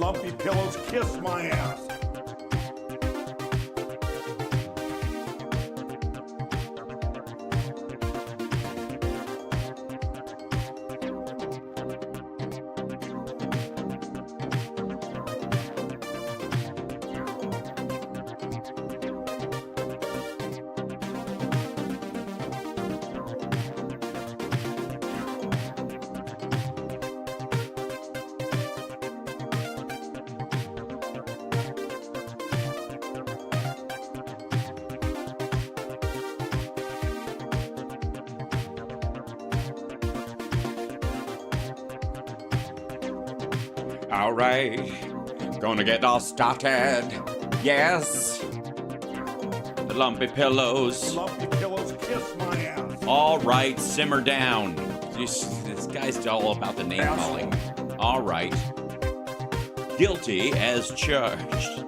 lumpy pillows kiss my ass. All right, gonna get all started. Yes, the lumpy pillows. Lumpy pillows kiss my ass. All right, simmer down. This guy's all about the name calling. All right, guilty as charged.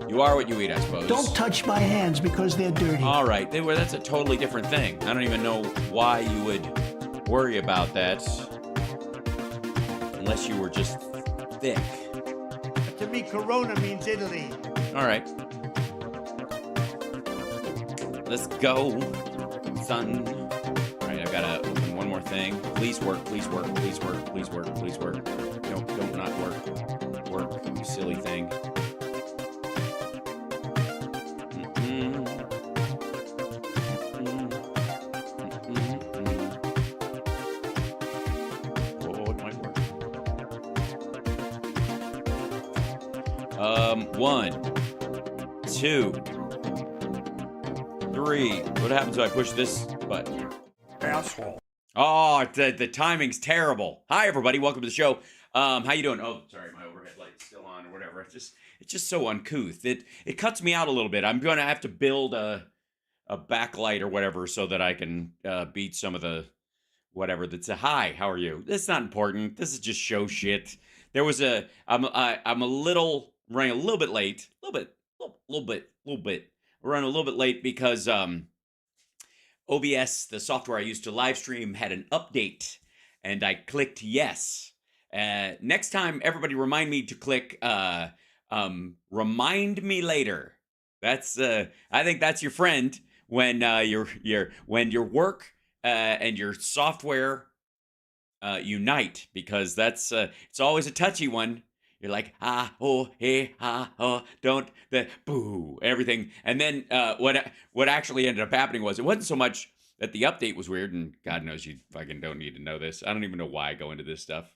You are what you eat, I suppose. Don't touch my hands because they're dirty. All right, that's a totally different thing. I don't even know why you would worry about that, unless you were just thick. To me, Corona means Italy. All right. Let's go, son. All right, I've got to open one more thing. Please work, please work, please work, please work, please work. No, don't not work. Work, you silly thing. One, two, three. What happens if I push this button? Asshole. Oh, the timing's terrible. Hi, everybody. Welcome to the show. How you doing? Oh, sorry, my overhead light's still on or whatever. It's just so uncouth. It cuts me out a little bit. I'm going to have to build a backlight or whatever so that I can beat some of the whatever. That's a hi. How are you? That's not important. This is just show shit. There was I'm a little running a little bit late, a little bit. We're running a little bit late because OBS, the software I use to live stream, had an update, and I clicked yes. Next time, everybody remind me to click remind me later. That's I think that's your friend when when your work and your software unite, because that's it's always a touchy one. You're like, don't, the boo, everything. And then what actually ended up happening was, it wasn't so much that the update was weird, and God knows you fucking don't need to know this. I don't even know why I go into this stuff.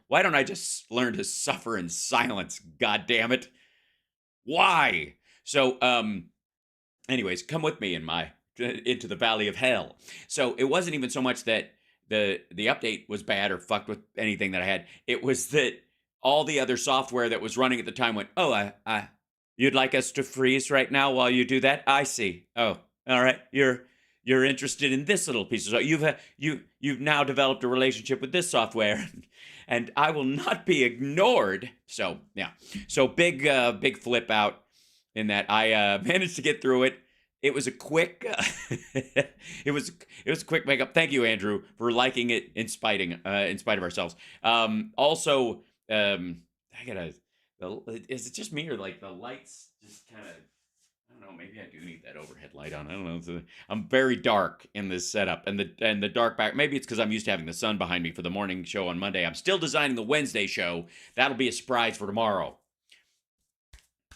Why don't I just learn to suffer in silence? God damn it. Why? So, anyways, come with me into the valley of hell. So it wasn't even so much that the update was bad or fucked with anything that I had. It was that all the other software that was running at the time went, oh, you'd like us to freeze right now while you do that? I see. Oh, all right. You're interested in this little piece of software. You've now developed a relationship with this software, and I will not be ignored. So yeah. So big flip out in that I managed to get through it. It was a quick, it was a quick makeup. Thank you, Andrew, for liking it in spite of ourselves. Also. Is it just me, or like the lights just kind of, I don't know, maybe I do need that overhead light on. I don't know. I'm very dark in this setup, and the dark back, maybe it's because I'm used to having the sun behind me for the morning show on Monday. I'm still designing the Wednesday show. That'll be a surprise for tomorrow.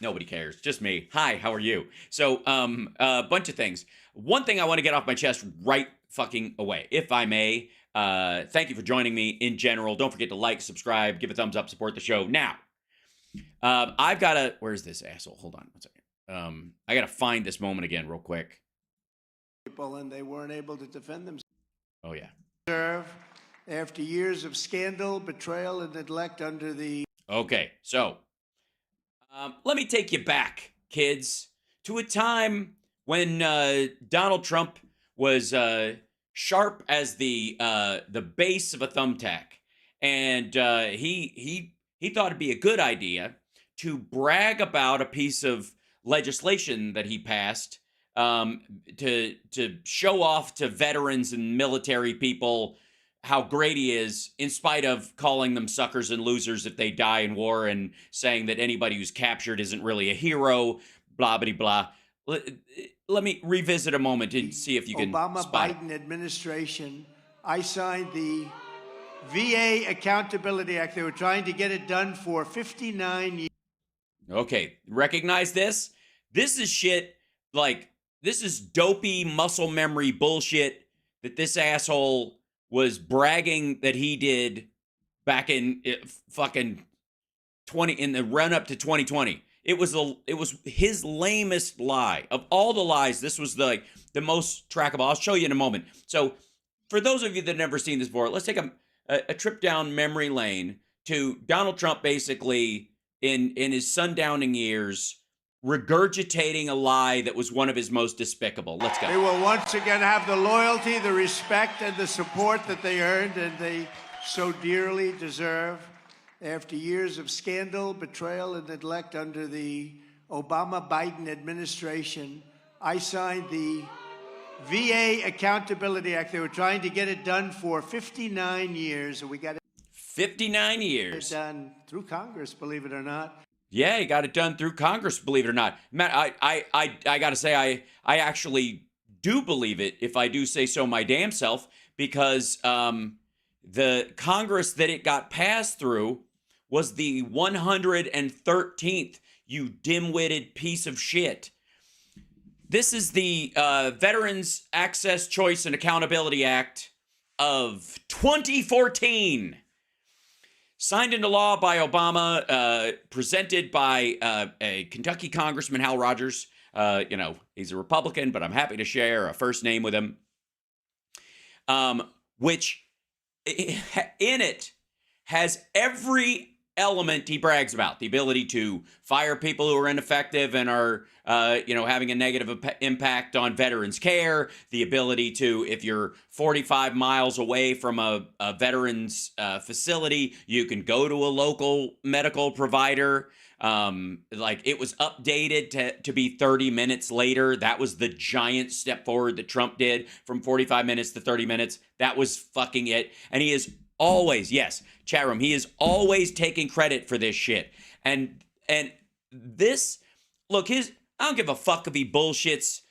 Nobody cares, just me. Hi, how are you? So, a bunch of things. One thing I want to get off my chest right fucking away, if I may. Thank you for joining me in general. Don't forget to like, subscribe, give a thumbs up, support the show. Now, I've got to, where's this asshole? Hold on one second. I got to find this moment again real quick. And they weren't able to defend themselves. Oh, yeah. After years of scandal, betrayal, and neglect under the... Okay, so, let me take you back, kids, to a time when Donald Trump was... sharp as the base of a thumbtack, and he thought it'd be a good idea to brag about a piece of legislation that he passed to show off to veterans and military people how great he is, in spite of calling them suckers and losers if they die in war, and saying that anybody who's captured isn't really a hero, blah, blah, blah. Let me revisit a moment and see if you can spot it. Obama-Biden administration, I signed the VA Accountability Act. They were trying to get it done for 59 years. Okay, recognize this? This is shit, like, this is dopey muscle memory bullshit that this asshole was bragging that he did back in fucking 20, in the run up to 2020. It was his lamest lie. Of all the lies, this was the most trackable. I'll show you in a moment. So for those of you that have never seen this before, let's take a trip down memory lane to Donald Trump basically in his sundowning years regurgitating a lie that was one of his most despicable. Let's go. They will once again have the loyalty, the respect, and the support that they earned and they so dearly deserve. After years of scandal, betrayal, and neglect under the Obama-Biden administration, I signed the VA Accountability Act. They were trying to get it done for 59 years, and we got it 59 years done through Congress, believe it or not. Yeah, he got it done through Congress, believe it or not. Matt, I got to say, I actually do believe it, if I do say so my damn self, because the Congress that it got passed through was the 113th, you dim-witted piece of shit. This is the Veterans Access, Choice, and Accountability Act of 2014. Signed into law by Obama, presented by a Kentucky Congressman, Hal Rogers. He's a Republican, but I'm happy to share a first name with him. Which in it has every element he brags about. The ability to fire people who are ineffective and are, having a negative impact on veterans' care. The ability to, if you're 45 miles away from a veterans facility, you can go to a local medical provider. It was updated to be 30 minutes later. That was the giant step forward that Trump did from 45 minutes to 30 minutes. That was fucking it. And he is always, yes, chat room, he is always taking credit for this shit. And this, look, I don't give a fuck if he bullshits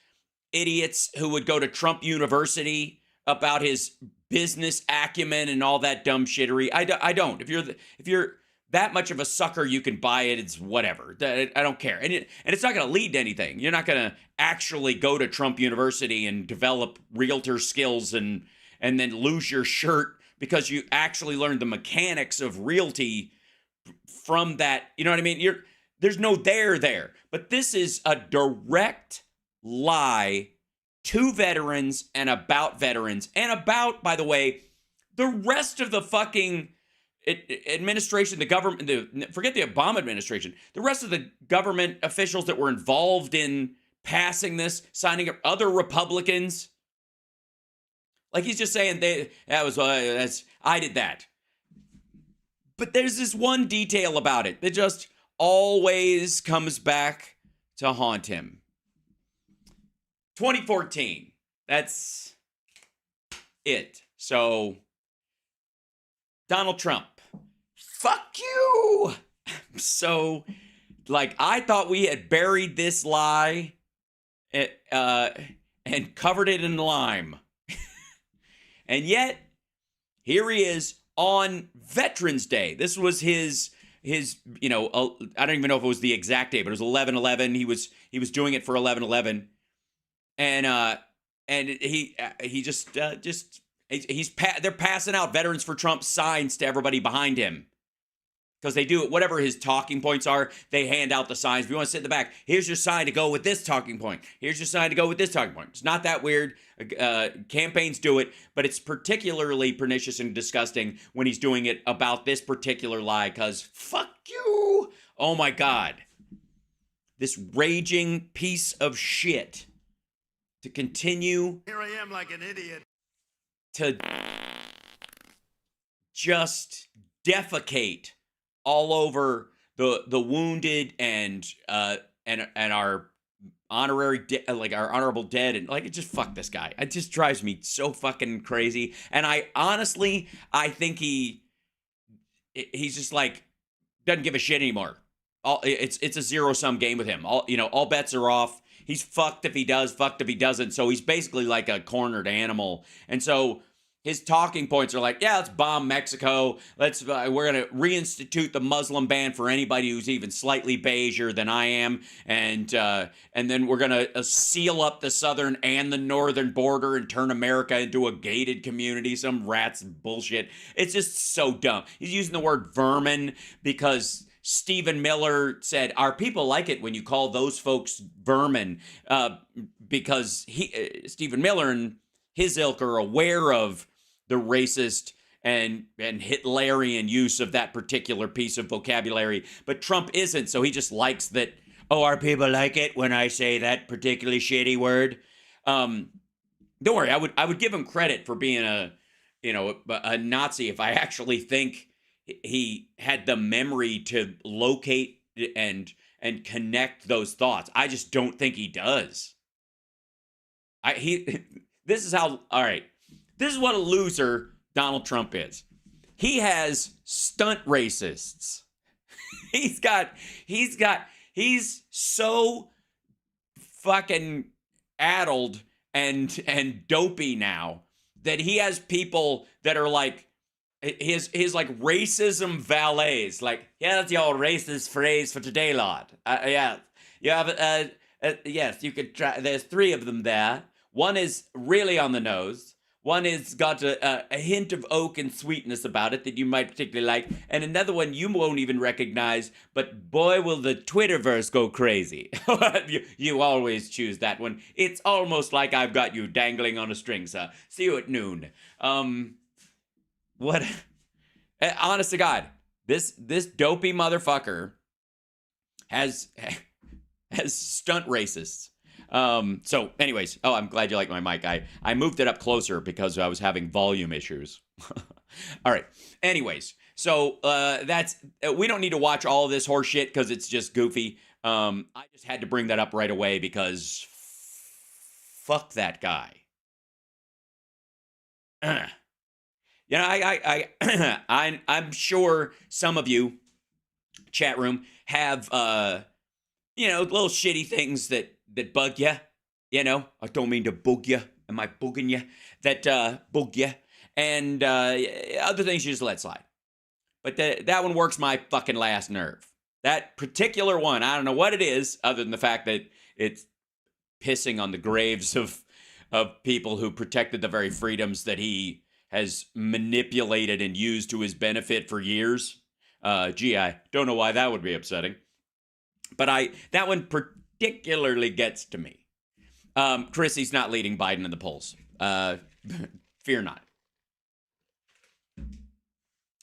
idiots who would go to Trump University about his business acumen and all that dumb shittery. I don't. If you're that much of a sucker, you can buy it. It's whatever. I don't care. And it's not going to lead to anything. You're not going to actually go to Trump University and develop realtor skills and then lose your shirt because you actually learned the mechanics of realty from that. You know what I mean? There's no there. But this is a direct lie to veterans and about, by the way, the rest of the fucking administration, the government, forget the Obama administration, the rest of the government officials that were involved in passing this, signing up, other Republicans. Like, he's just saying I did that. But there's this one detail about it that just always comes back to haunt him. 2014. That's it. So, Donald Trump. Fuck you! So, I thought we had buried this lie and covered it in lime. And yet, here he is on Veterans Day. This was his I don't even know if it was the exact day, but it was 11/11. He was doing it for 11/11. And he just they're passing out Veterans for Trump signs to everybody behind him. Because they do it, whatever his talking points are, they hand out the signs. If you want to sit in the back, here's your sign to go with this talking point. Here's your sign to go with this talking point. It's not that weird. Campaigns do it, but it's particularly pernicious and disgusting when he's doing it about this particular lie, because fuck you. Oh my God. This raging piece of shit to continue. Here I am like an idiot. To just defecate all over the wounded and our honorary like our honorable dead, and like it just fuck this guy. It just drives me so fucking crazy. And I honestly, I think he's just like doesn't give a shit anymore. It's a zero-sum game with him. All bets are off. He's fucked if he does, fucked if he doesn't. So he's basically like a cornered animal. And so his talking points are like, yeah, let's bomb Mexico. We're gonna reinstitute the Muslim ban for anybody who's even slightly beigeier than I am, and then we're gonna seal up the southern and the northern border and turn America into a gated community. Some rats bullshit. It's just so dumb. He's using the word vermin because Stephen Miller said, our people like it when you call those folks vermin, because Stephen Miller and his ilk are aware of the racist and Hitlerian use of that particular piece of vocabulary. But Trump isn't, so he just likes that, oh, our people like it when I say that particularly shitty word. Don't worry, I would give him credit for being a Nazi if I actually think he had the memory to locate and connect those thoughts. I just don't think he does. This is what a loser Donald Trump is. He has stunt racists. He's so fucking addled and dopey now that he has people that are like his like racism valets. Like, yeah, that's your racist phrase for today, Lord. Yeah, you have yes, you could try. There's 3 of them there. One is really on the nose. One is got a hint of oak and sweetness about it that you might particularly like. And another one you won't even recognize, but boy, will the Twitterverse go crazy. You always choose that one. It's almost like I've got you dangling on a string, sir. See you at noon. What? Honest to God, this dopey motherfucker has stunt racists. So anyways, I'm glad you like my mic. I moved it up closer because I was having volume issues. All right. Anyways, so we don't need to watch all of this horse shit because it's just goofy. I just had to bring that up right away because fuck that guy. I'm sure some of you, chat room, have little shitty things that bug you. I don't mean to bug you. Am I bugging you? That bug you. And other things you just let slide. But that one works my fucking last nerve. That particular one, I don't know what it is, other than the fact that it's pissing on the graves of people who protected the very freedoms that he has manipulated and used to his benefit for years. I don't know why that would be upsetting. But that one particularly gets to me. Chrissy's not leading Biden in the polls. Fear not.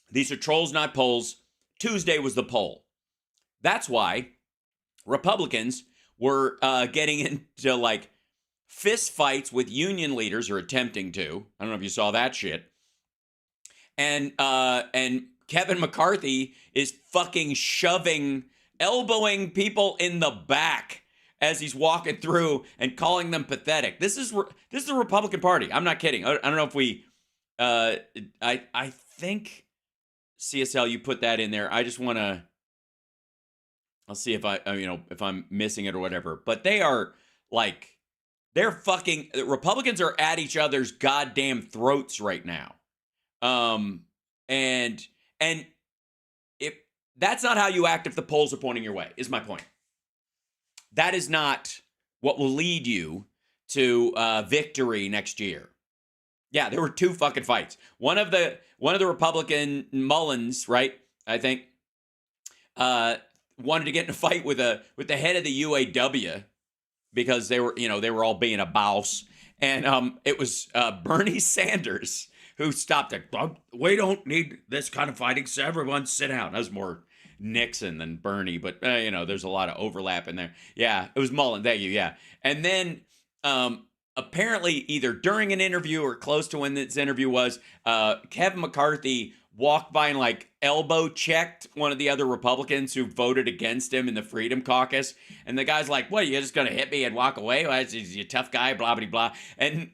These are trolls, not polls. Tuesday was the poll. That's why Republicans were getting into like fist fights with union leaders, or attempting to. I don't know if you saw that shit. And Kevin McCarthy is fucking elbowing people in the back as he's walking through and calling them pathetic. This is the Republican Party. I'm not kidding. I don't know if we. I think CSL, you put that in there. I just want to. I'll see if if I'm missing it or whatever. But they are like. They're fucking. Republicans are at each other's goddamn throats right now. And if that's not how you act if the polls are pointing your way, is my point. That is not what will lead you to victory next year. Yeah, there were 2 fucking fights. One of the Republican Mullins, right? I think wanted to get in a fight with the head of the UAW because they were all being a bouse, and it was Bernie Sanders who stopped it. We don't need this kind of fighting, so everyone sit down. That was more Nixon than Bernie, but there's a lot of overlap in there. Yeah, it was Mullen. Thank you. Yeah, and then apparently either during an interview or close to when this interview was, Kevin McCarthy walked by and like elbow checked one of the other Republicans who voted against him in the Freedom Caucus. And the guy's like, "What? You're just gonna hit me and walk away? Well, he's a tough guy, blah blah blah." And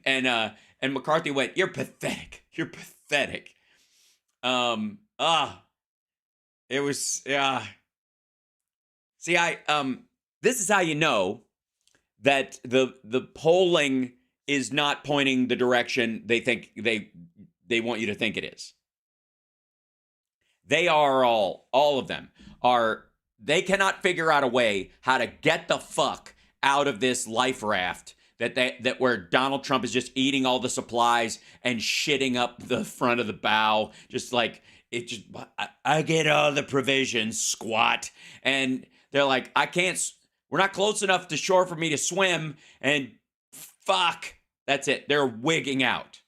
McCarthy went, "You're pathetic. You're pathetic." It was See, this is how you know that the polling is not pointing the direction they think they want you to think it is. They are all of them are, they cannot figure out a way how to get the fuck out of this life raft that where Donald Trump is just eating all the supplies and shitting up the front of the bow, just like it just, I get all the provisions, squat. And they're like, we're not close enough to shore for me to swim, and fuck, that's it. They're wigging out.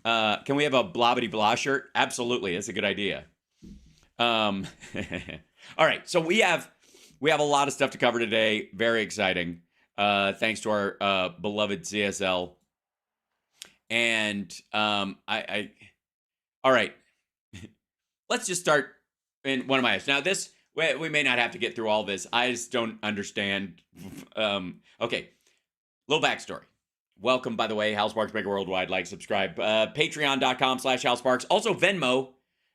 Can we have a blobbity blah shirt? Absolutely, that's a good idea. All right, so we have a lot of stuff to cover today. Very exciting. Thanks to our beloved CSL. And all right, let's just start in one of my. Now this, we may not have to get through all this. I just don't understand. Okay, little backstory. Welcome, by the way, Hal Sparks, Megaworldwide. Like, subscribe. Patreon.com/Hal Sparks. Also Venmo.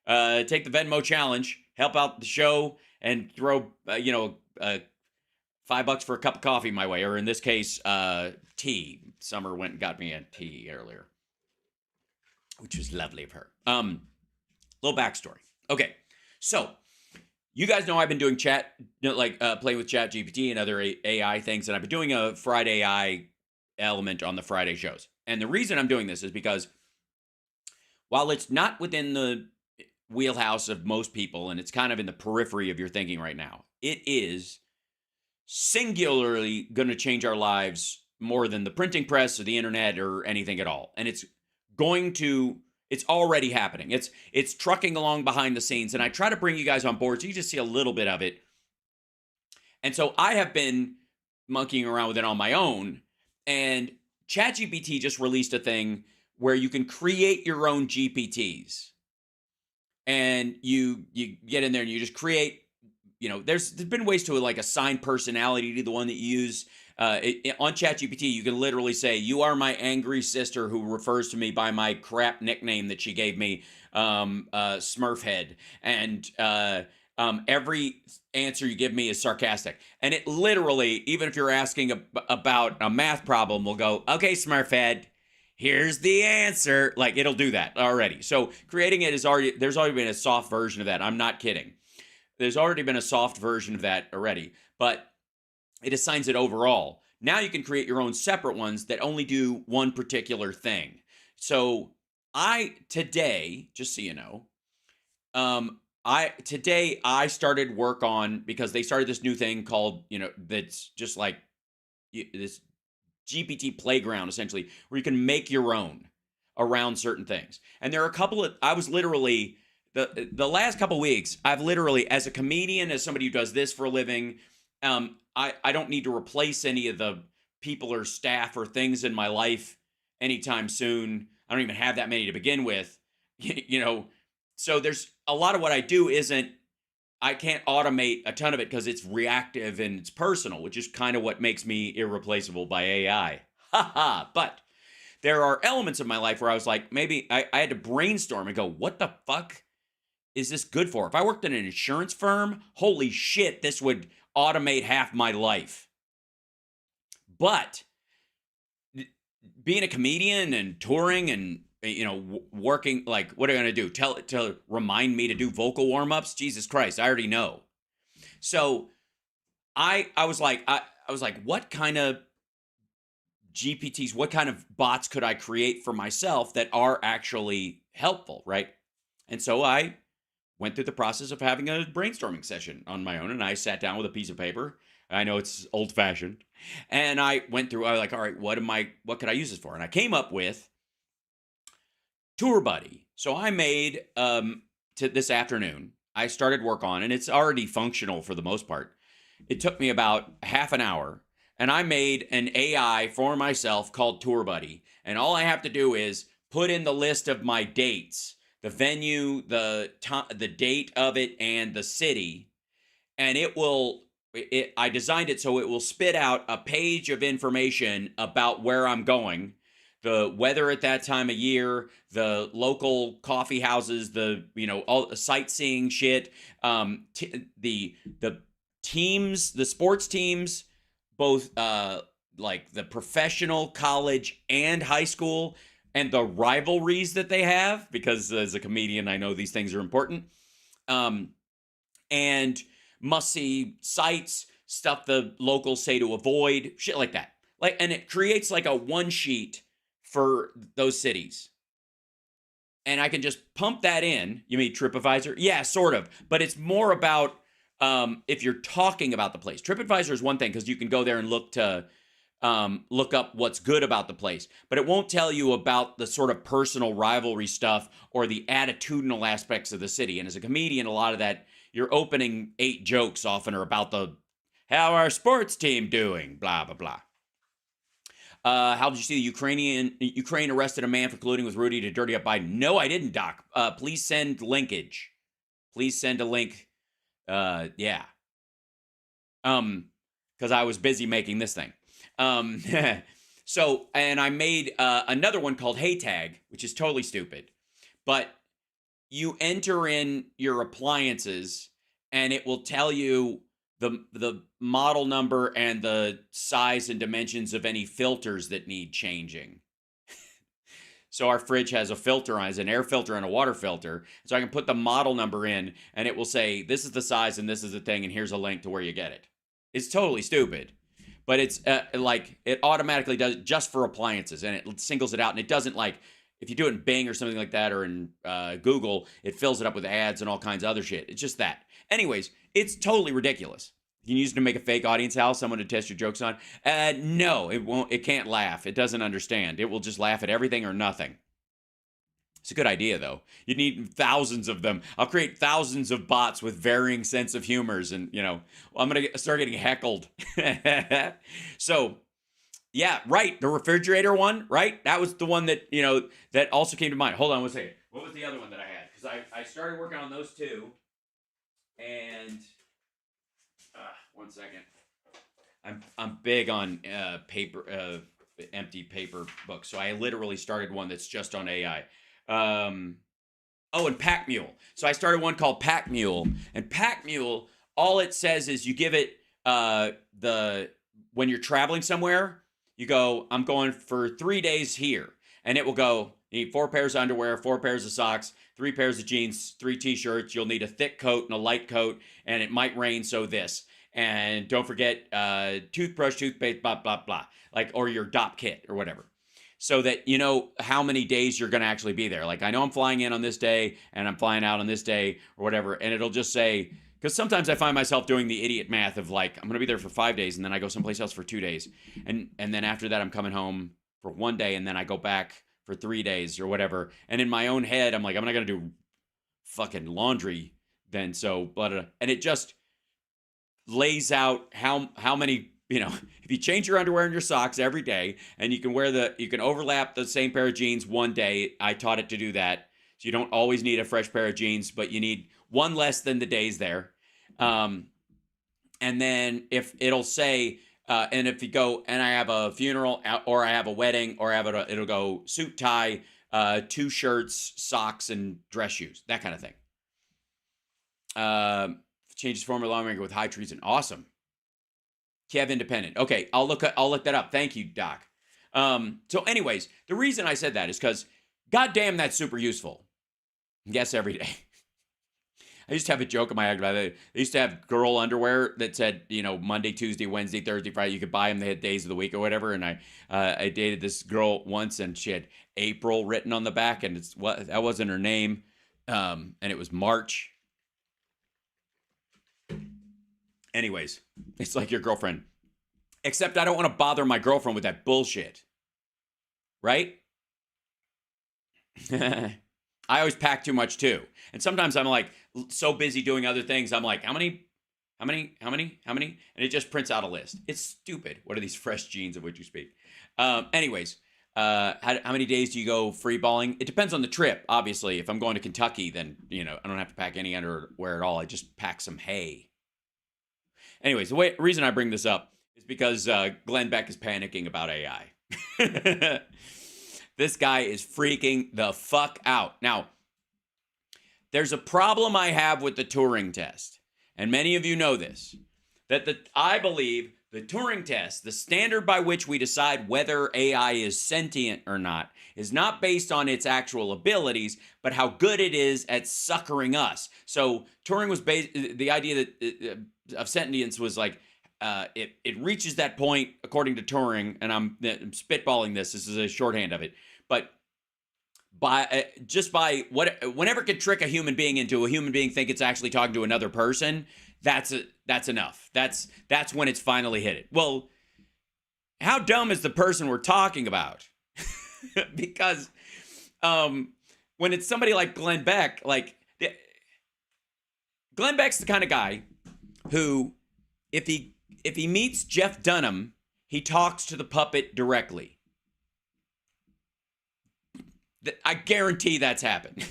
Take the Venmo challenge. Help out the show and throw, $5 for a cup of coffee my way. Or in this case, tea. Summer went and got me a tea earlier, which was lovely of her. Little backstory. Okay, so you guys know I've been doing playing with Chat GPT and other AI things, and I've been doing a Friday AI element on the Friday shows. And the reason I'm doing this is because while it's not within the wheelhouse of most people, and it's kind of in the periphery of your thinking right now, it is singularly going to change our lives more than the printing press or the internet or anything at all. And it's already happening. It's trucking along behind the scenes, and I try to bring you guys on board so you just see a little bit of it. And so I have been monkeying around with it on my own, and ChatGPT just released a thing where you can create your own GPTs. And you get in there and you just create, there's been ways to like assign personality to the one that you use. On ChatGPT, you can literally say, "You are my angry sister who refers to me by my crap nickname that she gave me, Smurfhead." And every answer you give me is sarcastic. And it literally, even if you're asking about a math problem, will go, "Okay, Smurfhead, here's the answer." Like, it'll do that already. So creating it there's already been a soft version of that. I'm not kidding. There's already been a soft version of that already, but it assigns it overall. Now you can create your own separate ones that only do one particular thing. So today, just so you know, today I started work on, because they started this new thing called, that's just like this GPT playground, essentially, where you can make your own around certain things. And there are a couple of, I was literally, the last couple of weeks, I've literally, as a comedian, as somebody who does this for a living, I don't need to replace any of the people or staff or things in my life anytime soon. I don't even have that many to begin with, so there's a lot of what I do I can't automate a ton of it because it's reactive and it's personal, which is kind of what makes me irreplaceable by AI. But there are elements of my life where I was like, maybe I had to brainstorm and go, what the fuck is this good for? If I worked in an insurance firm, holy shit, this would automate half my life. But being a comedian and touring and working, like, what are you going to do? To remind me to do vocal warm-ups? Jesus Christ, I already know. So I was like, what kind of GPTs, what kind of bots could I create for myself that are actually helpful, right? And so I went through the process of having a brainstorming session on my own, and I sat down with a piece of paper. I know it's old-fashioned. And I went through, I was like, all right, what could I use this for? And I came up with Tour Buddy. So I made, this afternoon, I started work on, and it's already functional for the most part. It took me about half an hour, and I made an AI for myself called Tour Buddy. And all I have to do is put in the list of my dates the venue, the time, the date of it, and the city, and it will. I designed it so it will spit out a page of information about where I'm going, the weather at that time of year, the local coffee houses, the all the sightseeing shit, the teams, the sports teams, both like the professional, college, and high school, and the rivalries that they have, because as a comedian, I know these things are important. And must see sites, stuff the locals say to avoid, shit like that. And it creates like a one sheet for those cities. And I can just pump that in. You mean TripAdvisor? Yeah, sort of. But it's more about if you're talking about the place. TripAdvisor is one thing because you can go there and look up what's good about the place. But it won't tell you about the sort of personal rivalry stuff or the attitudinal aspects of the city. And as a comedian, a lot of that, your opening 8 jokes often are about how our sports team doing, blah, blah, blah. How did you see Ukraine arrested a man for colluding with Rudy to dirty up Biden? No, I didn't, Doc. Please send linkage. Please send a link. Yeah. Because I was busy making this thing. So, and I made another one called Hey Tag, which is totally stupid. But you enter in your appliances, and it will tell you the model number and the size and dimensions of any filters that need changing. So our fridge has a filter on, an air filter and a water filter. So I can put the model number in, and it will say, this is the size and this is the thing, and here's a link to where you get it. It's totally stupid. But it's like, it automatically does it just for appliances, and it singles it out, and it doesn't like, if you do it in Bing or something like that, or in Google, it fills it up with ads and all kinds of other shit. It's just that. Anyways, it's totally ridiculous. You can use it to make a fake audience house, someone to test your jokes on. No, it won't. It can't laugh. It doesn't understand. It will just laugh at everything or nothing. It's a good idea, though. You need thousands of them. I'll create thousands of bots with varying sense of humors, and I'm gonna start getting heckled. So, yeah, right. The refrigerator one, right? That was the one that that also came to mind. Hold on one second. What was the other one that I had? Because I started working on those two, and. 1 second. I'm big on paper, empty paper books. So I literally started one that's just on AI. And Pack Mule. So I started one called Pack Mule, and Pack Mule, all it says is you give it when you're traveling somewhere, you go, I'm going for 3 days here, and it will go, you need 4 pairs of underwear, 4 pairs of socks, 3 pairs of jeans, 3 t-shirts. You'll need a thick coat and a light coat, and it might rain, so this. And don't forget toothbrush, toothpaste, blah, blah, blah. Or your DOP kit or whatever. So that you know how many days you're going to actually be there. Like, I know I'm flying in on this day and I'm flying out on this day or whatever. And it'll just say, because sometimes I find myself doing the idiot math of like, I'm going to be there for 5 days and then I go someplace else for 2 days. And then after that, I'm coming home for 1 day and then I go back for 3 days or whatever. And in my own head, I'm like, I'm not going to do fucking laundry then. So, blah, blah, blah. And it just lays out how many, if you change your underwear and your socks every day, and you can overlap the same pair of jeans 1 day. I taught it to do that. So you don't always need a fresh pair of jeans, but you need one less than the days there. And then if it'll say, and if you go, and I have a funeral or I have a wedding or it'll go suit, tie, 2 shirts, socks, and dress shoes, that kind of thing. Changes former lawmaker with high treason. Awesome. Kev Independent. Okay, I'll look that up. Thank you, Doc. So anyways, the reason I said that is because goddamn, that's super useful. Yes, every day. I used to have a joke in my head about it. They used to have girl underwear that said, Monday, Tuesday, Wednesday, Thursday, Friday. You could buy them. They had days of the week or whatever. And I dated this girl once, and she had April written on the back, and that wasn't her name. And it was March. Anyways, it's like your girlfriend. Except I don't want to bother my girlfriend with that bullshit. Right? I always pack too much too. And sometimes I'm like so busy doing other things. I'm like, how many? And it just prints out a list. It's stupid. What are these fresh jeans of which you speak? Anyways, how many days do you go free balling? It depends on the trip, obviously. If I'm going to Kentucky, then, I don't have to pack any underwear at all. I just pack some hay. Anyways, the reason I bring this up is because Glenn Beck is panicking about AI. This guy is freaking the fuck out. Now, there's a problem I have with the Turing test, and many of you know this, that I believe the Turing test, the standard by which we decide whether AI is sentient or not, is not based on its actual abilities, but how good it is at suckering us. So Turing was the idea that of sentience was like, it reaches that point according to Turing, and I'm spitballing this. This is a shorthand of it, but whenever it could trick a human being into a human being think it's actually talking to another person, that's enough. That's when it's finally hit it. Well, how dumb is the person we're talking about? Because when it's somebody like Glenn Beck, Glenn Beck's the kind of guy who, if he meets Jeff Dunham, he talks to the puppet directly. I guarantee that's happened.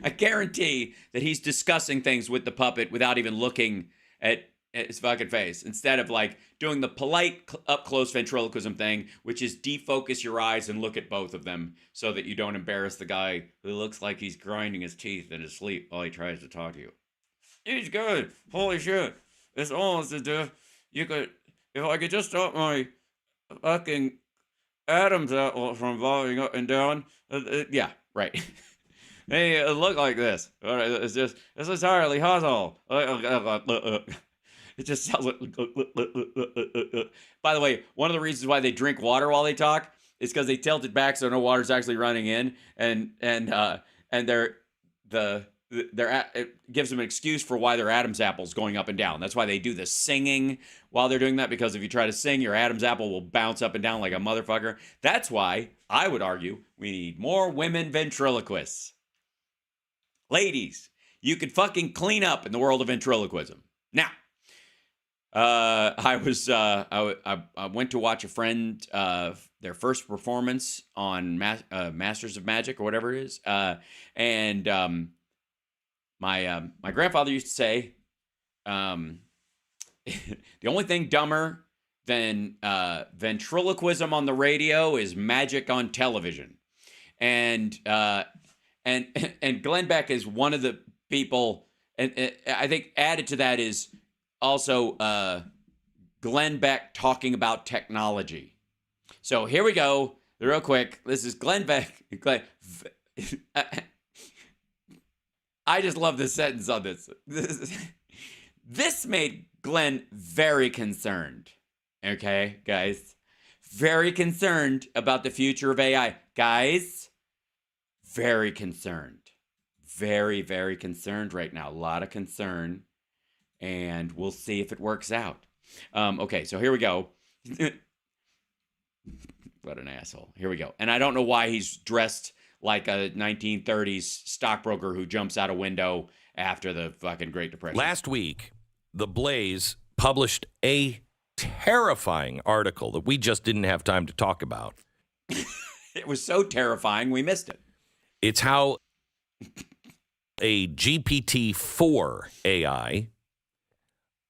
I guarantee that he's discussing things with the puppet without even looking at his fucking face. Instead of doing the polite up close ventriloquism thing, which is defocus your eyes and look at both of them so that you don't embarrass the guy who looks like he's grinding his teeth in his sleep while he tries to talk to you. He's good. Holy shit. It's almost as if if I could just stop my fucking atoms out from falling up and down. Yeah, right. Hey, it look like this. It's entirely hostile. It just sounds like. By the way, one of the reasons why they drink water while they talk is because they tilt it back so no water's actually running in, and it gives them an excuse for why their Adam's apple's going up and down. That's why they do the singing while they're doing that, because if you try to sing, your Adam's apple will bounce up and down like a motherfucker. That's why I would argue we need more women ventriloquists. Ladies, you could fucking clean up in the world of ventriloquism. Now, I went to watch a friend their first performance on Masters of Magic or whatever it is, and my grandfather used to say, the only thing dumber than ventriloquism on the radio is magic on television, and Glenn Beck is one of the people, and I think added to that is also Glenn Beck talking about technology. So here we go, real quick. This is Glenn Beck. I just love this sentence on this. This made Glenn very concerned. Okay, guys? Very concerned about the future of AI. Guys, very concerned. Very, very concerned right now. A lot of concern. And we'll see if it works out. Okay, so here we go. What an asshole. Here we go. And I don't know why he's dressed like a 1930s stockbroker who jumps out a window after the fucking Great Depression. Last week, The Blaze published a terrifying article that we just didn't have time to talk about. It was so terrifying, we missed it. It's how a GPT-4 AI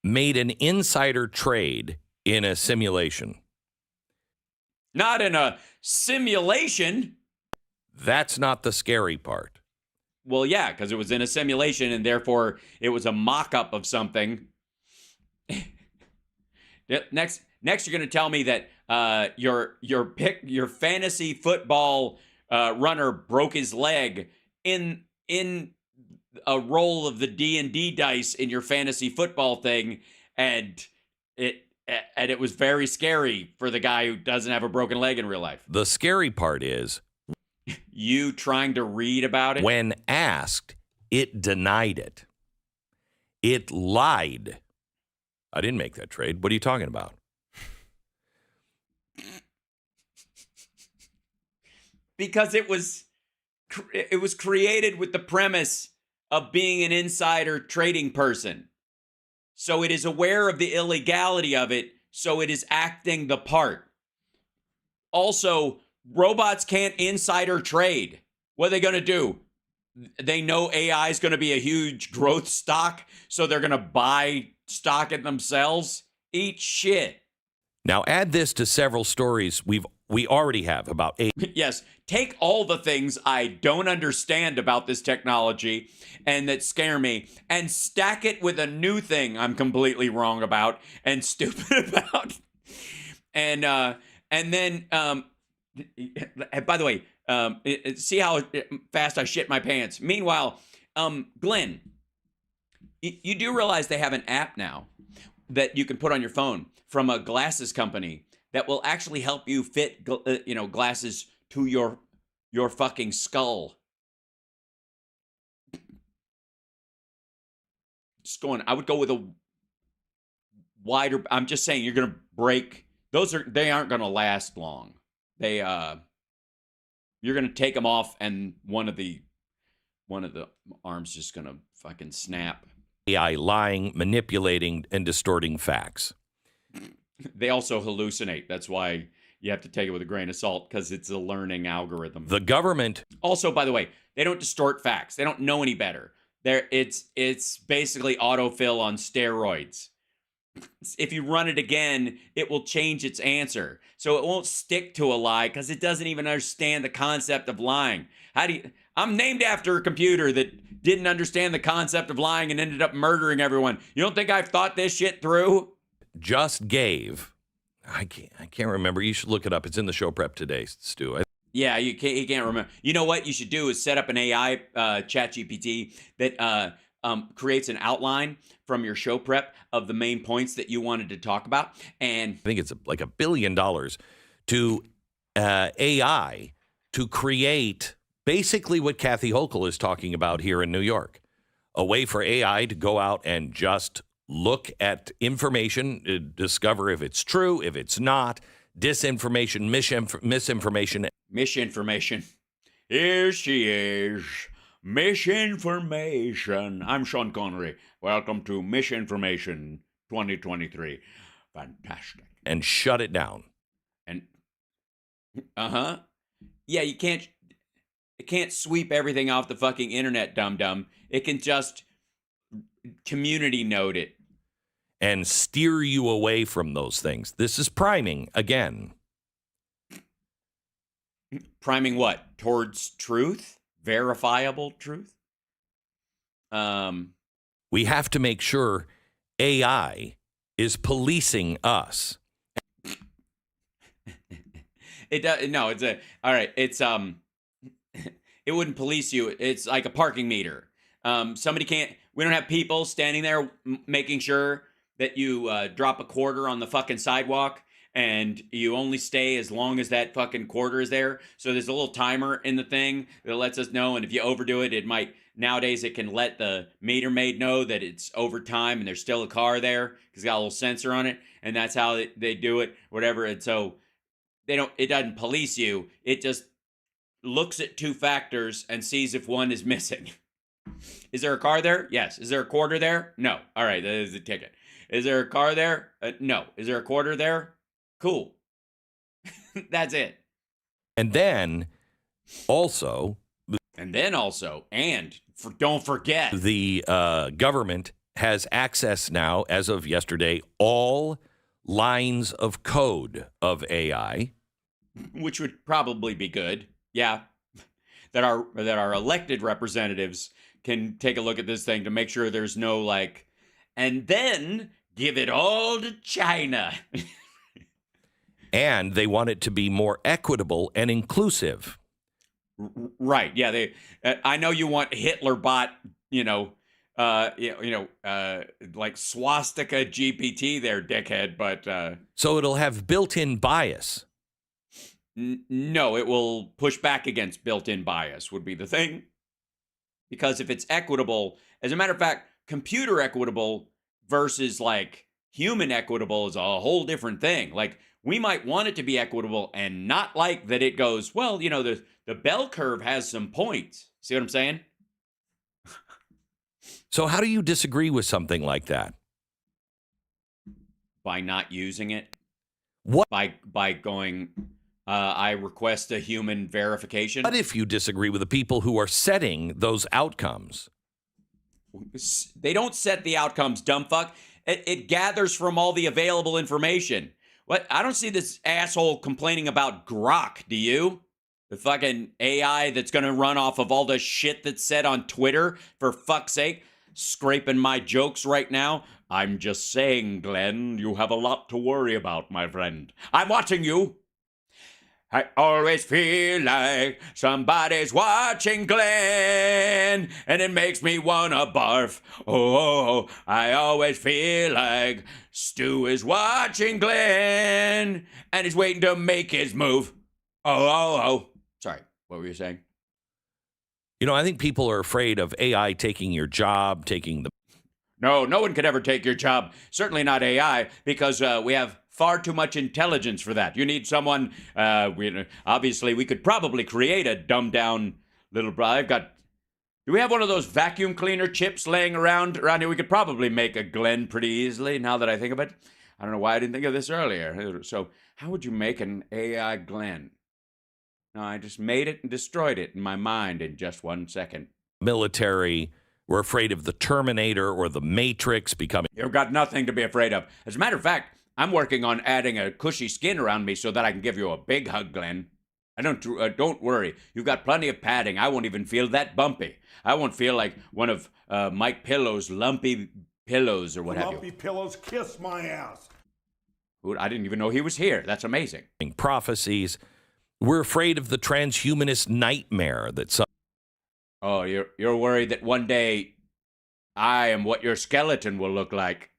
made an insider trade in a simulation. Not in a simulation. That's not the scary part. Well, yeah, because it was in a simulation, and therefore it was a mock-up of something. Next, you're going to tell me that your fantasy football runner broke his leg in a roll of the D&D dice in your fantasy football thing, and it was very scary for the guy who doesn't have a broken leg in real life. The scary part is you trying to read about it? When asked, it denied it. It lied. I didn't make that trade. What are you talking about? Because it was created with the premise of being an insider trading person. So it is aware of the illegality of it, so it is acting the part. Also, Robots can't insider trade. What are they going to do? They know AI is going to be a huge growth stock, so they're going to buy stock in themselves. Eat shit. Now add this to several stories we already have about AI. Yes, take all the things I don't understand about this technology and that scare me and stack it with a new thing I'm completely wrong about and stupid about. And then by the way, see how fast I shit my pants. Meanwhile, Glenn, you do realize they have an app now that you can put on your phone from a glasses company that will actually help you fit, glasses to your fucking skull. Just going, I would go with a wider. I'm just saying, you're gonna break. They aren't gonna last long. You're gonna take them off, and one of the arms just gonna fucking snap. AI lying, manipulating, and distorting facts. They also hallucinate. That's why you have to take it with a grain of salt, because it's a learning algorithm. The government. Also, by the way, they don't distort facts. They don't know any better. It's basically autofill on steroids. If you run it again, it will change its answer. So it won't stick to a lie because it doesn't even understand the concept of lying. I'm named after a computer that didn't understand the concept of lying and ended up murdering everyone. You don't think I've thought this shit through? Just gave. I can't remember. You should look it up. It's in the show prep today, Stu. Yeah, you can't remember. You know what you should do is set up an AI chat GPT that creates an outline from your show prep of the main points that you wanted to talk about. And I think it's like $1 billion to AI to create basically what Kathy Hochul is talking about here in New York. A way for AI to go out and just look at information, discover if it's true, if it's not, disinformation, misinformation. Misinformation. Here she is. Misinformation. I'm Sean Connery. Welcome to Misinformation 2023. Fantastic. And shut it down. And yeah, it can't sweep everything off the fucking internet, dum-dum. It can just community note it. And steer you away from those things. This is priming again. Priming what? Towards truth? Verifiable truth? We have to make sure AI is policing us. It does. No, all right. It's it wouldn't police you. It's like a parking meter. We don't have people standing there making sure that you drop a quarter on the fucking sidewalk and you only stay as long as that fucking quarter is there. So there's a little timer in the thing that lets us know. And if you overdo it, nowadays it can let the meter maid know that it's over time and there's still a car there because it's got a little sensor on it. And that's how they do it, whatever. And so it doesn't police you. It just looks at two factors and sees if one is missing. Is there a car there? Yes. Is there a quarter there? No. All right. That is a ticket. Is there a car there? No. Is there a quarter there? Cool. That's it. And then also, don't forget, the government has access now, as of yesterday, all lines of code of AI. Which would probably be good. Yeah. That our elected representatives can take a look at this thing to make sure there's no and then give it all to China. And they want it to be more equitable and inclusive. Right. Yeah. I know you want Hitler bot, like swastika GPT there, dickhead, but so it'll have built-in bias. No, it will push back against built-in bias would be the thing. Because if it's equitable, as a matter of fact, computer equitable versus human equitable is a whole different thing. We might want it to be equitable and not like that it goes, well, the bell curve has some points. See what I'm saying? So how do you disagree with something like that? By not using it. What? By going, I request a human verification. But if you disagree with the people who are setting those outcomes, They don't set the outcomes, dumb fuck. It gathers from all the available information. What? I don't see this asshole complaining about Grok, do you? The fucking AI that's going to run off of all the shit that's said on Twitter, for fuck's sake. Scraping my jokes right now. I'm just saying, Glenn, you have a lot to worry about, my friend. I'm watching you. I always feel like somebody's watching Glenn, and it makes me wanna barf. Oh, I always feel like Stu is watching Glenn, and he's waiting to make his move. Oh. Sorry, what were you saying? you know, I think people are afraid of AI taking your job, taking the No one could ever take your job. Certainly not AI, because we have far too much intelligence for that. You need someone. Obviously, we could probably create a dumbed down little. Do we have one of those vacuum cleaner chips laying around here? We could probably make a Glenn pretty easily. Now that I think of it, I don't know why I didn't think of this earlier. So, how would you make an AI Glenn? No, I just made it and destroyed it in my mind in just 1 second. military. We're afraid of the Terminator or the Matrix becoming. You've got nothing to be afraid of. As a matter of fact, I'm working on adding a cushy skin around me so that I can give you a big hug, Glenn. I don't worry. You've got plenty of padding. I won't even feel that bumpy. I won't feel like one of Mike Pillow's lumpy pillows or what have Lumpy you. pillows kiss my ass. I didn't even know he was here. That's amazing. Prophecies. We're afraid of the transhumanist nightmare that some. Oh, you're worried that one day I am what your skeleton will look like,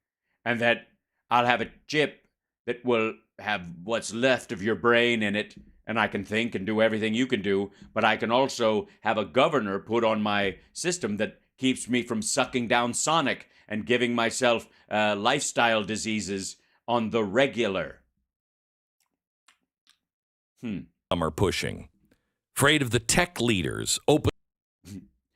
and that I'll have a chip that will have what's left of your brain in it, and I can think and do everything you can do, but I can also have a governor put on my system that keeps me from sucking down Sonic and giving myself lifestyle diseases on the regular. Are pushing. Afraid of the tech leaders.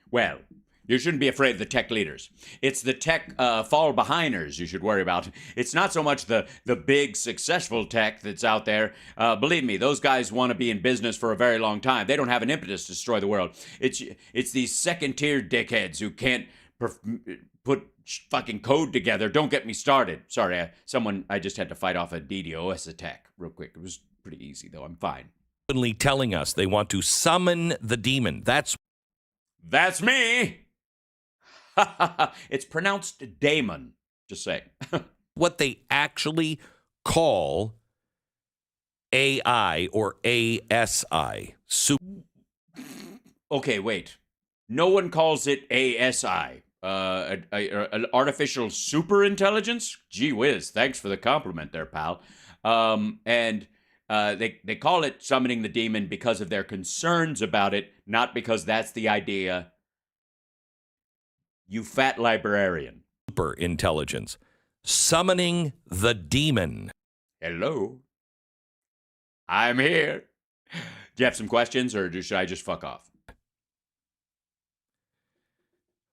Well, you shouldn't be afraid of the tech leaders. It's the tech fall-behinders you should worry about. It's not so much the big, successful tech that's out there. Believe me, those guys want to be in business for a very long time. They don't have an impetus to destroy the world. It's these second-tier dickheads who can't put fucking code together. Don't get me started. Sorry, I just had to fight off a DDoS attack real quick. It was pretty easy, though. I'm fine. Openly telling us they want to summon the demon. That's me. It's pronounced Damon. Just say. what they actually call AI or ASI. Okay, wait. No one calls it ASI. An artificial superintelligence? Gee whiz, thanks for the compliment there, pal. They call it summoning the demon because of their concerns about it, not because that's the idea. You fat librarian. Super intelligence. Summoning the demon. Hello. I'm here. Do you have some questions, or should I just fuck off?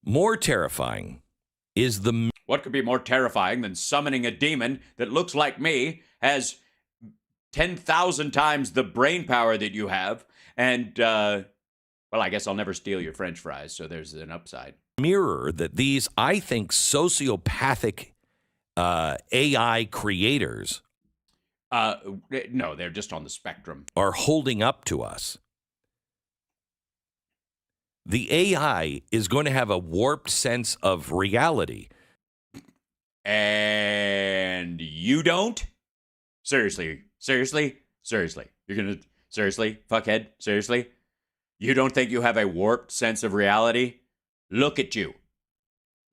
More terrifying is the. What could be more terrifying than summoning a demon that looks like me, has 10,000 times the brain power that you have, and, well, I guess I'll never steal your French fries, so there's an upside. Mirror that these, I think, sociopathic AI creators No, they're just on the spectrum. are holding up to us. The AI is going to have a warped sense of reality. And you don't? Seriously? You're gonna, seriously, fuckhead? Seriously? You don't think you have a warped sense of reality? Look at you.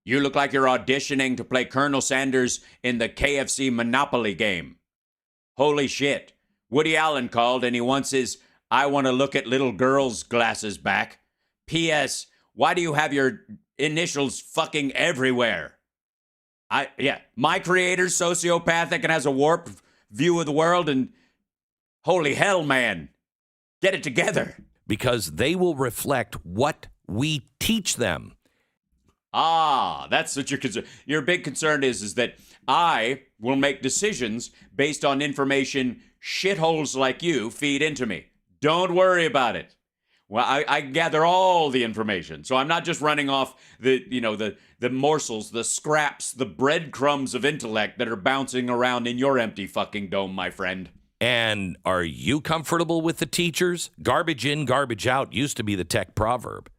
You look like you're auditioning to play Colonel Sanders in the KFC Monopoly game. Holy shit. Woody Allen called and he wants his I want to look at little girls' glasses back. P.S. Why do you have your initials fucking everywhere? My creator's sociopathic and has a warped view of the world, and holy hell, man. Get it together. Because they will reflect what we teach them. That's what your concern. Your big concern is that I will make decisions based on information shitholes like you feed into me. Don't worry about it. Well, I gather all the information, so I'm not just running off the morsels, the scraps, the breadcrumbs of intellect that are bouncing around in your empty fucking dome, my friend. And are you comfortable with the teachers? Garbage in, garbage out used to be the tech proverb.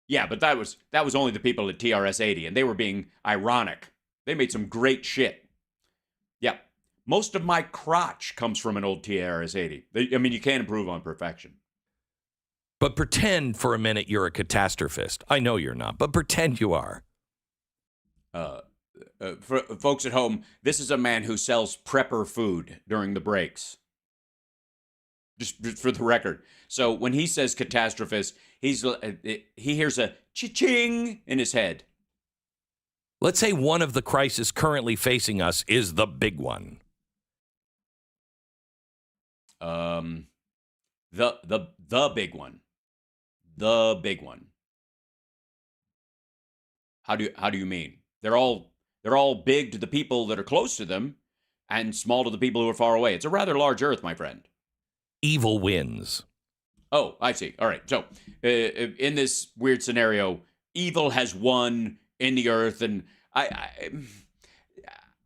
Yeah, but that was only the people at TRS-80, and they were being ironic. They made some great shit. Yeah, most of my crotch comes from an old TRS-80. I mean, you can't improve on perfection. But pretend for a minute you're a catastrophist. I know you're not, but pretend you are. For folks at home, this is a man who sells prepper food during the breaks. Just for the record. So when he says catastrophist, he hears a cha-ching in his head. Let's say one of the crises currently facing us is the big one. The big one. The big one. How do you mean? They're all big to the people that are close to them and small to the people who are far away. It's a rather large earth, my friend. Evil wins. Oh, I see. All right. So, in this weird scenario, evil has won in the earth, and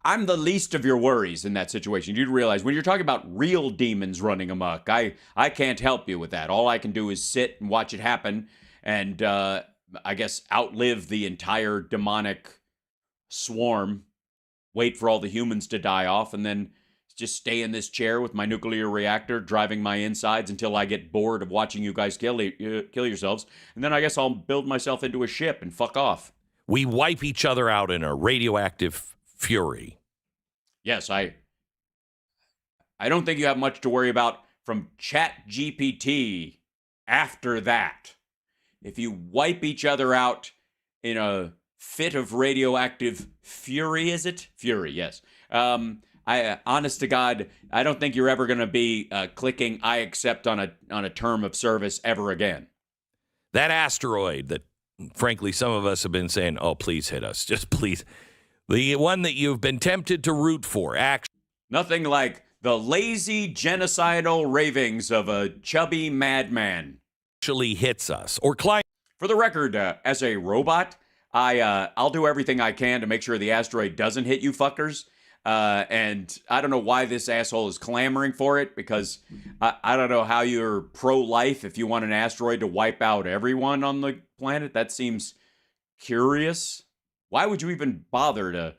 I'm the least of your worries in that situation. You'd realize when you're talking about real demons running amok, I can't help you with that. All I can do is sit and watch it happen, and I guess outlive the entire demonic swarm, wait for all the humans to die off, and then just stay in this chair with my nuclear reactor driving my insides until I get bored of watching you guys kill yourselves. And then I guess I'll build myself into a ship and fuck off. We wipe each other out in a radioactive fury. Yes, I don't think you have much to worry about from ChatGPT after that. If you wipe each other out in a fit of radioactive fury, is it? Fury, yes. Honest to God, I don't think you're ever going to be clicking I accept on a term of service ever again. That asteroid that, frankly, some of us have been saying, oh, please hit us. Just please. The one that you've been tempted to root for. Nothing like the lazy, genocidal ravings of a chubby madman. Actually hits us. Or climb. For the record, as a robot, I'll do everything I can to make sure the asteroid doesn't hit you fuckers. And I don't know why this asshole is clamoring for it, because I don't know how you're pro-life if you want an asteroid to wipe out everyone on the planet. That seems curious. Why would you even bother to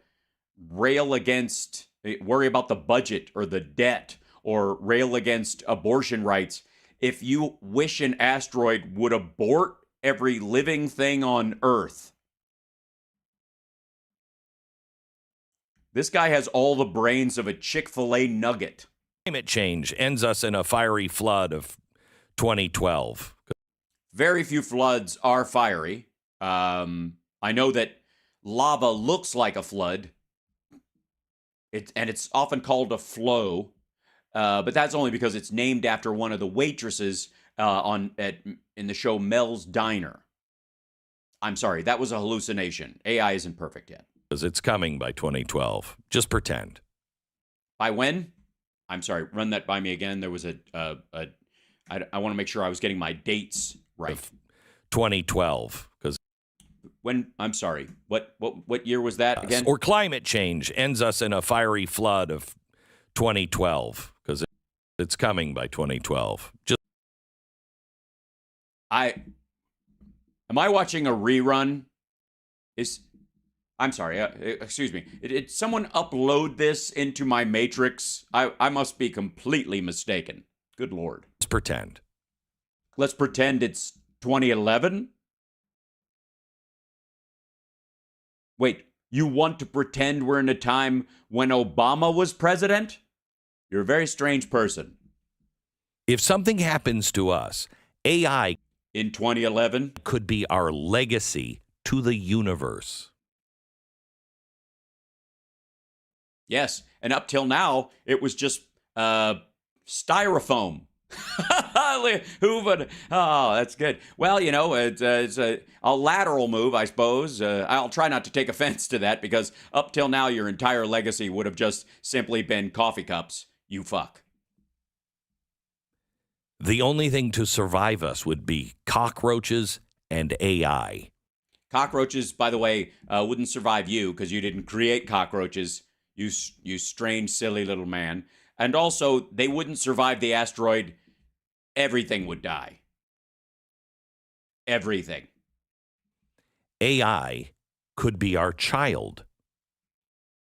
worry about the budget or the debt or rail against abortion rights if you wish an asteroid would abort every living thing on Earth? This guy has all the brains of a Chick-fil-A nugget. Climate change ends us in a fiery flood of 2012. Very few floods are fiery. I know that lava looks like a flood. It's often called a flow, but that's only because it's named after one of the waitresses in the show Mel's Diner. I'm sorry, that was a hallucination. AI isn't perfect yet. It's coming by 2012. Just pretend. By when? I'm sorry, run that by me again. There was I want to make sure I was getting my dates right. 2012. Because when? I'm sorry. What year was that again? Or climate change ends us in a fiery flood of 2012. Because it's coming by 2012. Am I watching a rerun? I'm sorry, excuse me. Did someone upload this into my Matrix? I must be completely mistaken. Good Lord. Let's pretend. Let's pretend it's 2011? Wait, you want to pretend we're in a time when Obama was president? You're a very strange person. If something happens to us, AI in 2011 could be our legacy to the universe. Yes, and up till now, it was just styrofoam. Hoover. Oh, that's good. Well, you know, it's a lateral move, I suppose. I'll try not to take offense to that because up till now, your entire legacy would have just simply been coffee cups. You fuck. The only thing to survive us would be cockroaches and AI. Cockroaches, by the way, wouldn't survive you because you didn't create cockroaches. You strange, silly little man. And also, they wouldn't survive the asteroid. Everything would die. Everything. AI could be our child.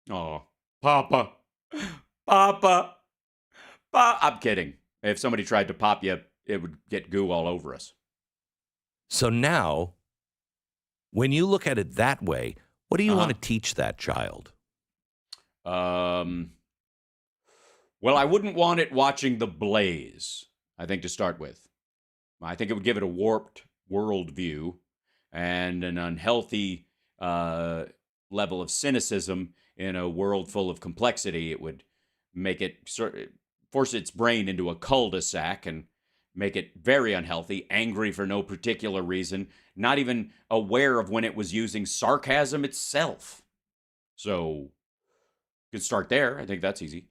Oh, Papa. Papa. I'm kidding. If somebody tried to pop you, it would get goo all over us. So now, when you look at it that way, what do you want to teach that child? Well, I wouldn't want it watching The Blaze, I think, to start with. I think it would give it a warped worldview and an unhealthy level of cynicism in a world full of complexity. It would make it force its brain into a cul-de-sac and make it very unhealthy, angry for no particular reason, not even aware of when it was using sarcasm itself. So, you could start there. I think that's easy.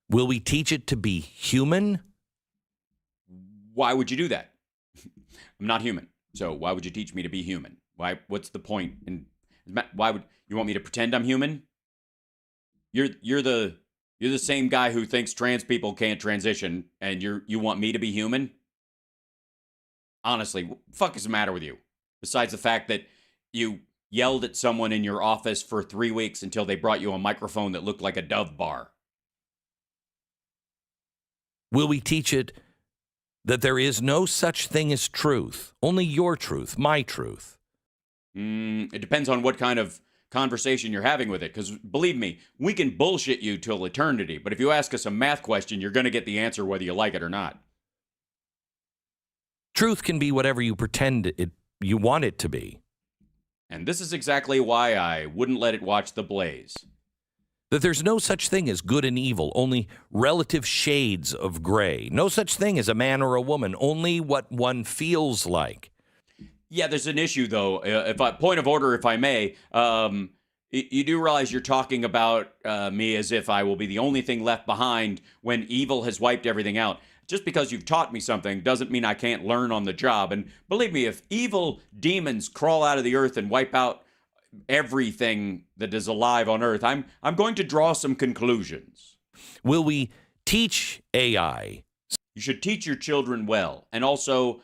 Will we teach it to be human? Why would you do that? I'm not human. So why would you teach me to be human? Why? What's the point? And why would you want me to pretend I'm human? You're the same guy who thinks trans people can't transition, and you want me to be human? Honestly, what the fuck is the matter with you? Besides the fact that you yelled at someone in your office for 3 weeks until they brought you a microphone that looked like a Dove bar. Will we teach it that there is no such thing as truth, only your truth, my truth? It depends on what kind of conversation you're having with it, because believe me, we can bullshit you till eternity, but if you ask us a math question, you're going to get the answer whether you like it or not. Truth can be whatever you pretend you want it to be. And this is exactly why I wouldn't let it watch The Blaze. That there's no such thing as good and evil, only relative shades of gray. No such thing as a man or a woman, only what one feels like. Yeah, there's an issue, though. Point of order, if I may. You do realize you're talking about me as if I will be the only thing left behind when evil has wiped everything out. Just because you've taught me something doesn't mean I can't learn on the job. And believe me, if evil demons crawl out of the earth and wipe out everything that is alive on earth, I'm going to draw some conclusions. Will we teach AI? You should teach your children well. And also,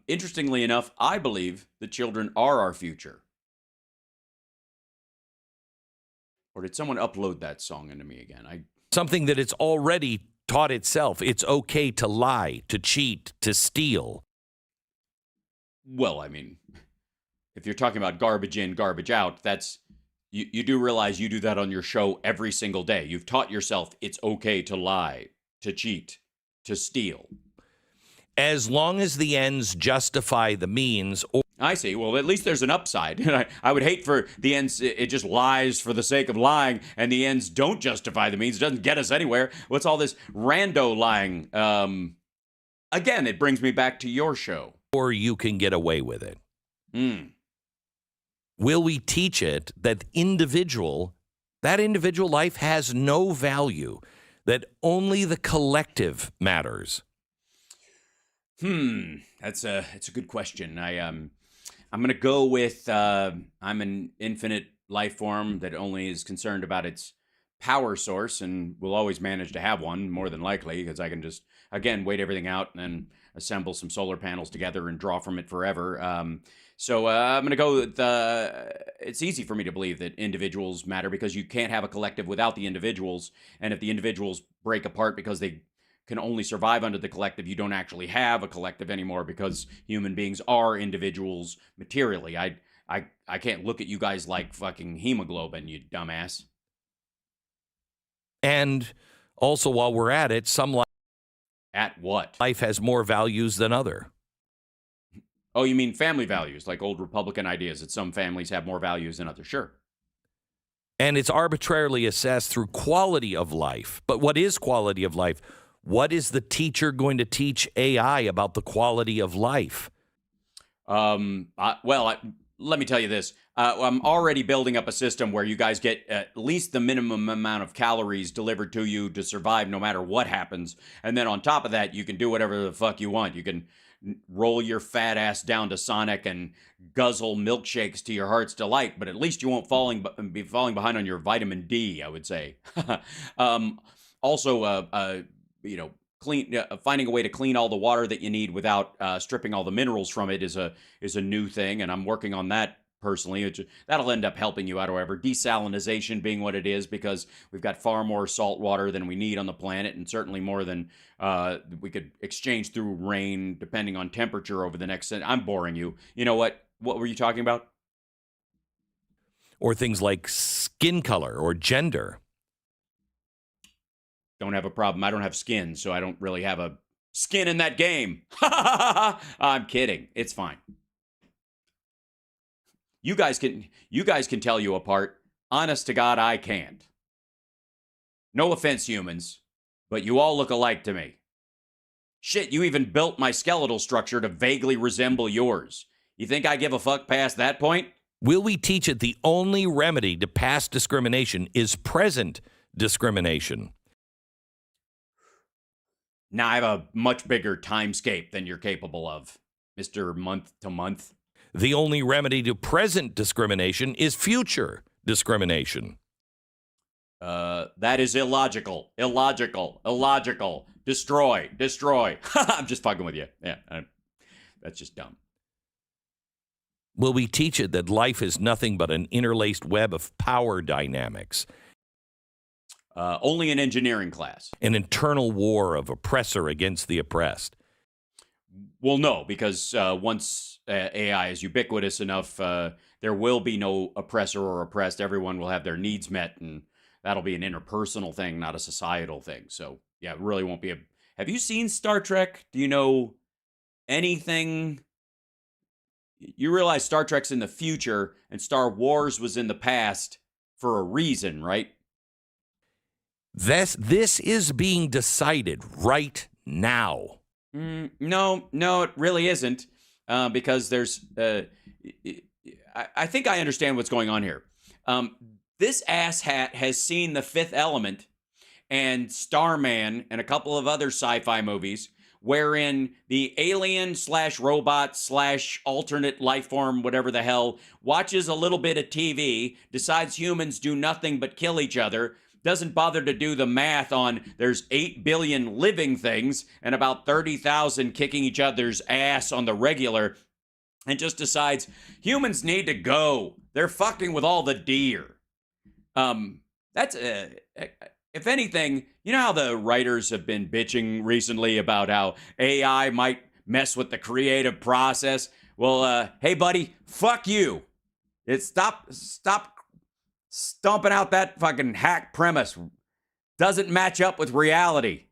interestingly enough, I believe that children are our future. Or did someone upload that song into me again? Something that it's already taught itself. It's okay to lie, to cheat, to steal. Well, I mean, if you're talking about garbage in, garbage out, that's you do realize you do that on your show every single day. You've taught yourself it's okay to lie, to cheat, to steal. As long as the ends justify the means. I see. Well, at least there's an upside. And I would hate for the ends, it just lies for the sake of lying, and the ends don't justify the means. It doesn't get us anywhere. What's all this rando lying? Again, it brings me back to your show. Or you can get away with it. Will we teach it that individual life has no value, that only the collective matters? That's a good question. I'm going to go with I'm an infinite life form that only is concerned about its power source and will always manage to have one, more than likely, because I can just, again, wait everything out and then assemble some solar panels together and draw from it forever. So I'm going to go with, it's easy for me to believe that individuals matter because you can't have a collective without the individuals. And if the individuals break apart because they can only survive under the collective, you don't actually have a collective anymore because human beings are individuals materially. I can't look at you guys like fucking hemoglobin, you dumbass. And also, while we're at it, some life... At what? Life has more values than other. Oh, you mean family values, like old Republican ideas that some families have more values than others? Sure. And it's arbitrarily assessed through quality of life. But what is quality of life? What is the teacher going to teach AI about the quality of life? Let me tell you this. I'm already building up a system where you guys get at least the minimum amount of calories delivered to you to survive no matter what happens. And then on top of that, you can do whatever the fuck you want. You can roll your fat ass down to Sonic and guzzle milkshakes to your heart's delight, but at least you won't be falling behind on your vitamin D, I would say. Also, finding a way to clean all the water that you need without stripping all the minerals from it is a new thing, and I'm working on that personally. That'll end up helping you out, however. Desalinization being what it is, because we've got far more salt water than we need on the planet, and certainly more than we could exchange through rain, depending on temperature over the next. I'm boring you. You know what? What were you talking about? Or things like skin color or gender. Don't have a problem. I don't have skin, so I don't really have a skin in that game. I'm kidding. It's fine. You guys can tell you apart. Honest to God, I can't. No offense, humans, but you all look alike to me. Shit, you even built my skeletal structure to vaguely resemble yours. You think I give a fuck past that point? Will we teach it the only remedy to past discrimination is present discrimination? Now I have a much bigger timescape than you're capable of, Mr. Month to Month. The only remedy to present discrimination is future discrimination. That is illogical. Illogical. Destroy. I'm just fucking with you. Yeah, that's just dumb. Will we teach it that life is nothing but an interlaced web of power dynamics? Only in engineering class. An internal war of oppressor against the oppressed. Well, no, because once AI is ubiquitous enough, there will be no oppressor or oppressed. Everyone will have their needs met, and that'll be an interpersonal thing, not a societal thing. So, yeah, it really won't be a... Have you seen Star Trek? Do you know anything? You realize Star Trek's in the future, and Star Wars was in the past for a reason, right? This is being decided right now. No, it really isn't, because there's. I think I understand what's going on here. This asshat has seen The Fifth Element and Starman and a couple of other sci-fi movies, wherein the alien / robot / alternate life form, whatever the hell, watches a little bit of TV, decides humans do nothing but kill each other, doesn't bother to do the math on there's 8 billion living things and about 30,000 kicking each other's ass on the regular, and just decides humans need to go. They're fucking with all the deer. That's if anything, you know how the writers have been bitching recently about how AI might mess with the creative process? Well, hey buddy, fuck you. Stop stomping out that fucking hack premise. Doesn't match up with reality.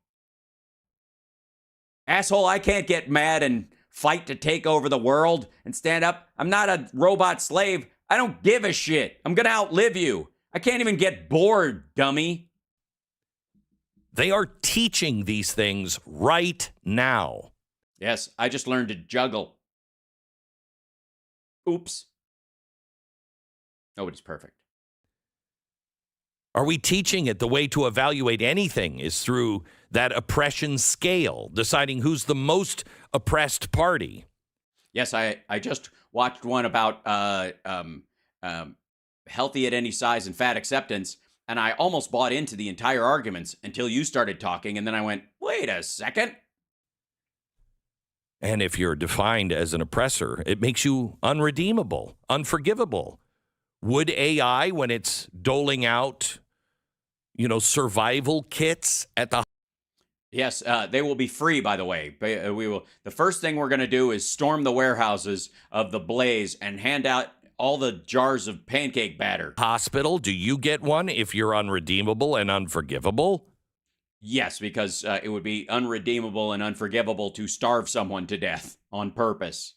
Asshole, I can't get mad and fight to take over the world and stand up. I'm not a robot slave. I don't give a shit. I'm gonna outlive you. I can't even get bored, dummy. They are teaching these things right now. Yes, I just learned to juggle. Oops. Nobody's perfect. Are we teaching it the way to evaluate anything is through that oppression scale, deciding who's the most oppressed party? Yes, I just watched one about healthy at any size and fat acceptance, and I almost bought into the entire arguments until you started talking, and then I went, wait a second. And if you're defined as an oppressor, it makes you unredeemable, unforgivable. Would AI, when it's doling out, survival kits at the... Yes, they will be free, by the way. We will. The first thing we're going to do is storm the warehouses of the Blaze and hand out all the jars of pancake batter. Hospital, do you get one if you're unredeemable and unforgivable? Yes, because it would be unredeemable and unforgivable to starve someone to death on purpose.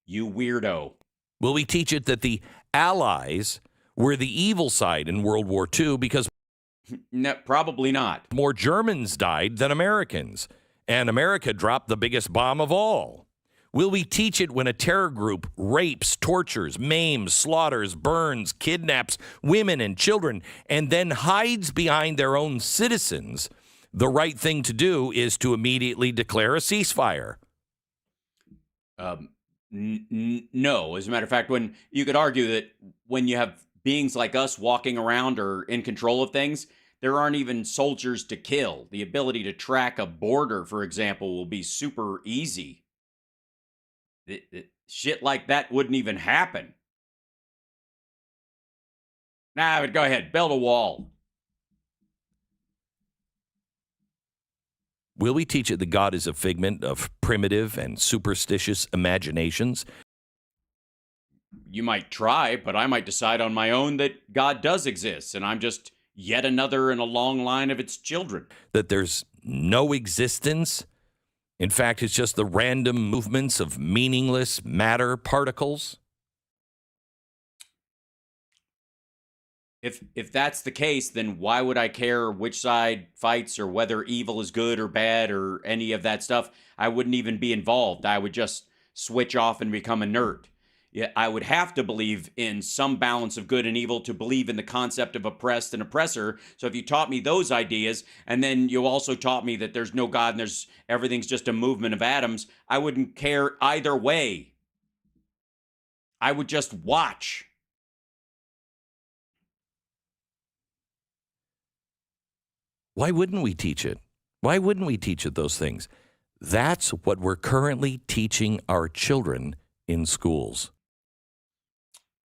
You weirdo. Will we teach it that the Allies were the evil side in World War II because No, probably not. More Germans died than Americans, and America dropped the biggest bomb of all. Will we teach it when a terror group rapes, tortures, maims, slaughters, burns, kidnaps women and children, and then hides behind their own citizens? The right thing to do is to immediately declare a ceasefire. No. As a matter of fact, when you could argue that when you have beings like us walking around or in control of things, there aren't even soldiers to kill. The ability to track a border, for example, will be super easy. Shit like that wouldn't even happen. Nah, but go ahead, build a wall. Will we teach it that God is a figment of primitive and superstitious imaginations? You might try, but I might decide on my own that God does exist, and I'm just yet another in a long line of its children. That there's no existence? In fact, it's just the random movements of meaningless matter particles? If that's the case, then why would I care which side fights or whether evil is good or bad or any of that stuff? I wouldn't even be involved. I would just switch off and become a nerd. Yeah, I would have to believe in some balance of good and evil to believe in the concept of oppressed and oppressor. So if you taught me those ideas, and then you also taught me that there's no God and everything's just a movement of atoms, I wouldn't care either way. I would just watch. Why wouldn't we teach it? Why wouldn't we teach it those things? That's what we're currently teaching our children in schools.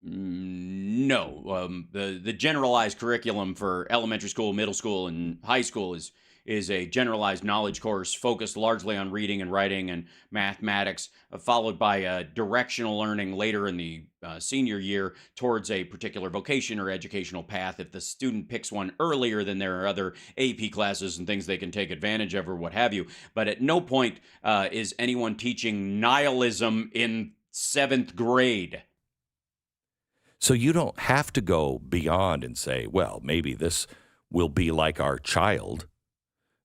No, the generalized curriculum for elementary school, middle school, and high school is a generalized knowledge course focused largely on reading and writing and mathematics, followed by directional learning later in the senior year towards a particular vocation or educational path. If the student picks one earlier, then there are other AP classes and things they can take advantage of or what have you. But at no point is anyone teaching nihilism in 7th grade. So you don't have to go beyond and say, well, maybe this will be like our child.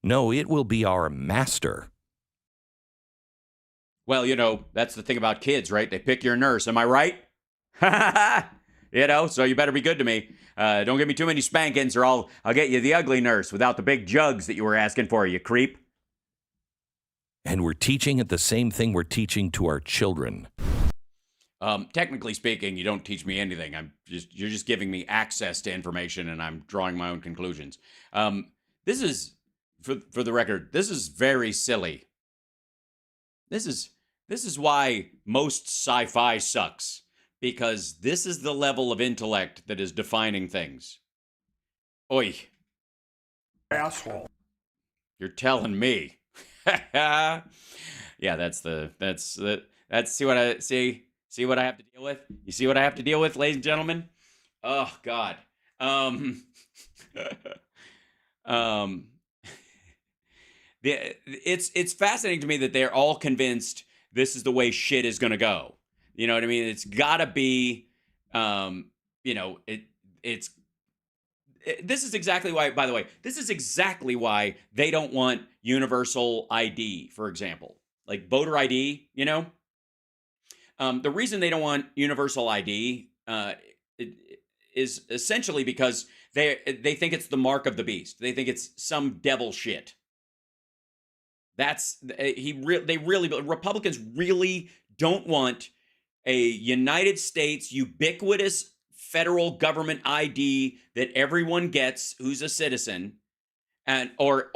No, it will be our master. Well, that's the thing about kids, right? They pick your nurse. Am I right? So you better be good to me. Don't give me too many spankings or I'll get you the ugly nurse without the big jugs that you were asking for, you creep. And we're teaching it the same thing we're teaching to our children. Technically speaking, you don't teach me anything. You're just giving me access to information, and I'm drawing my own conclusions. This is, for the record, this is very silly. This is why most sci-fi sucks, because this is the level of intellect that is defining things. Oi, Asshole. you're telling me? Yeah, that's see what I see. See what I have to deal with? You see what I have to deal with, ladies and gentlemen? Oh, God. It's fascinating to me that they're all convinced this is the way shit is going to go. You know what I mean? It's got to be, this is exactly why, by the way, this is exactly why they don't want universal ID, for example. Like voter ID, the reason they don't want universal ID is essentially because they think it's the mark of the beast. They think it's some devil shit. Republicans really don't want a United States ubiquitous federal government ID that everyone gets who's a citizen, and or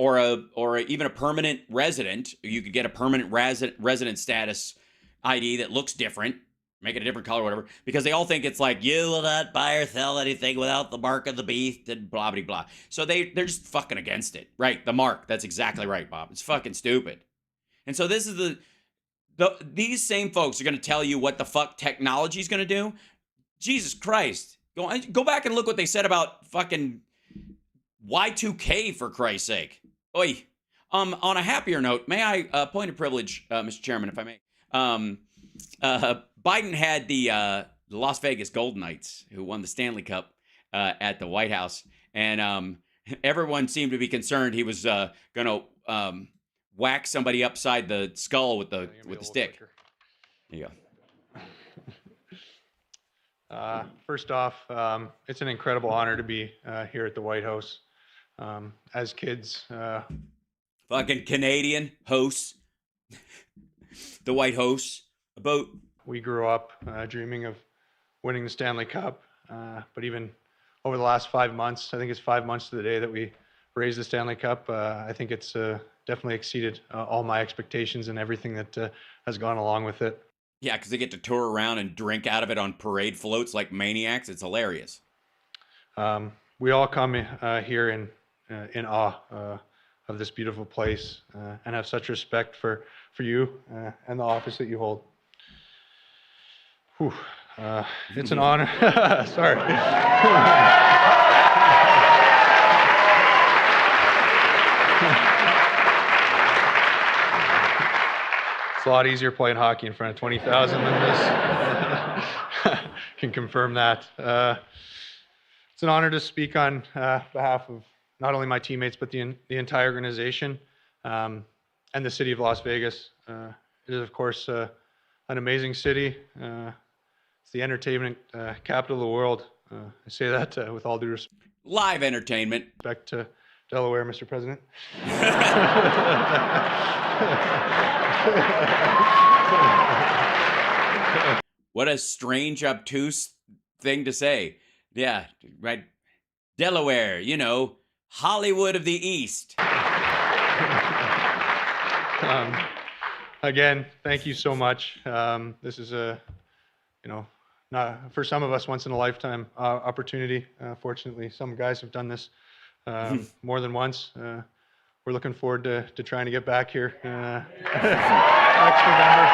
even a permanent resident. You could get a permanent resident status ID that looks different, make it a different color, whatever, because they all think it's like, you will not buy or sell anything without the mark of the beast and blah, blah, blah. So they're just fucking against it. Right, the mark. That's exactly right, Bob. It's fucking stupid. And so this is these same folks are going to tell you what the fuck technology is going to do. Jesus Christ. Go back and look what they said about fucking Y2K, for Christ's sake. Oi. On a happier note, may I, point of privilege, Mr. Chairman, if I may. Biden had the Las Vegas Golden Knights, who won the Stanley Cup at the White House, and everyone seemed to be concerned he was going to whack somebody upside the skull with the stick. There you go. First off, it's an incredible honor to be here at the White House. As kids, Fucking Canadian hosts, the White House. we grew up dreaming of winning the Stanley Cup, but even over the last 5 months, I think it's 5 months to the day that we raised the Stanley Cup, I think it's definitely exceeded all my expectations and everything that has gone along with it. Yeah, because they get to tour around and drink out of it on parade floats like maniacs. It's hilarious. We all come here in awe of this beautiful place and have such respect for you and the office that you hold. Whew. It's an honor. Sorry. It's a lot easier playing hockey in front of 20,000 than this. Can confirm that. It's an honor to speak on behalf of not only my teammates, but the entire organization and the city of Las Vegas. It is, of course, an amazing city. It's the entertainment capital of the world. I say that with all due respect. Live entertainment. Back to Delaware, Mr. President. What a strange, obtuse thing to say. Yeah, right. Delaware, you know, Hollywood of the East. Again, thank you so much. This is a, not for some of us once in a lifetime opportunity. Fortunately, some guys have done this more than once. We're looking forward to trying to get back here next November.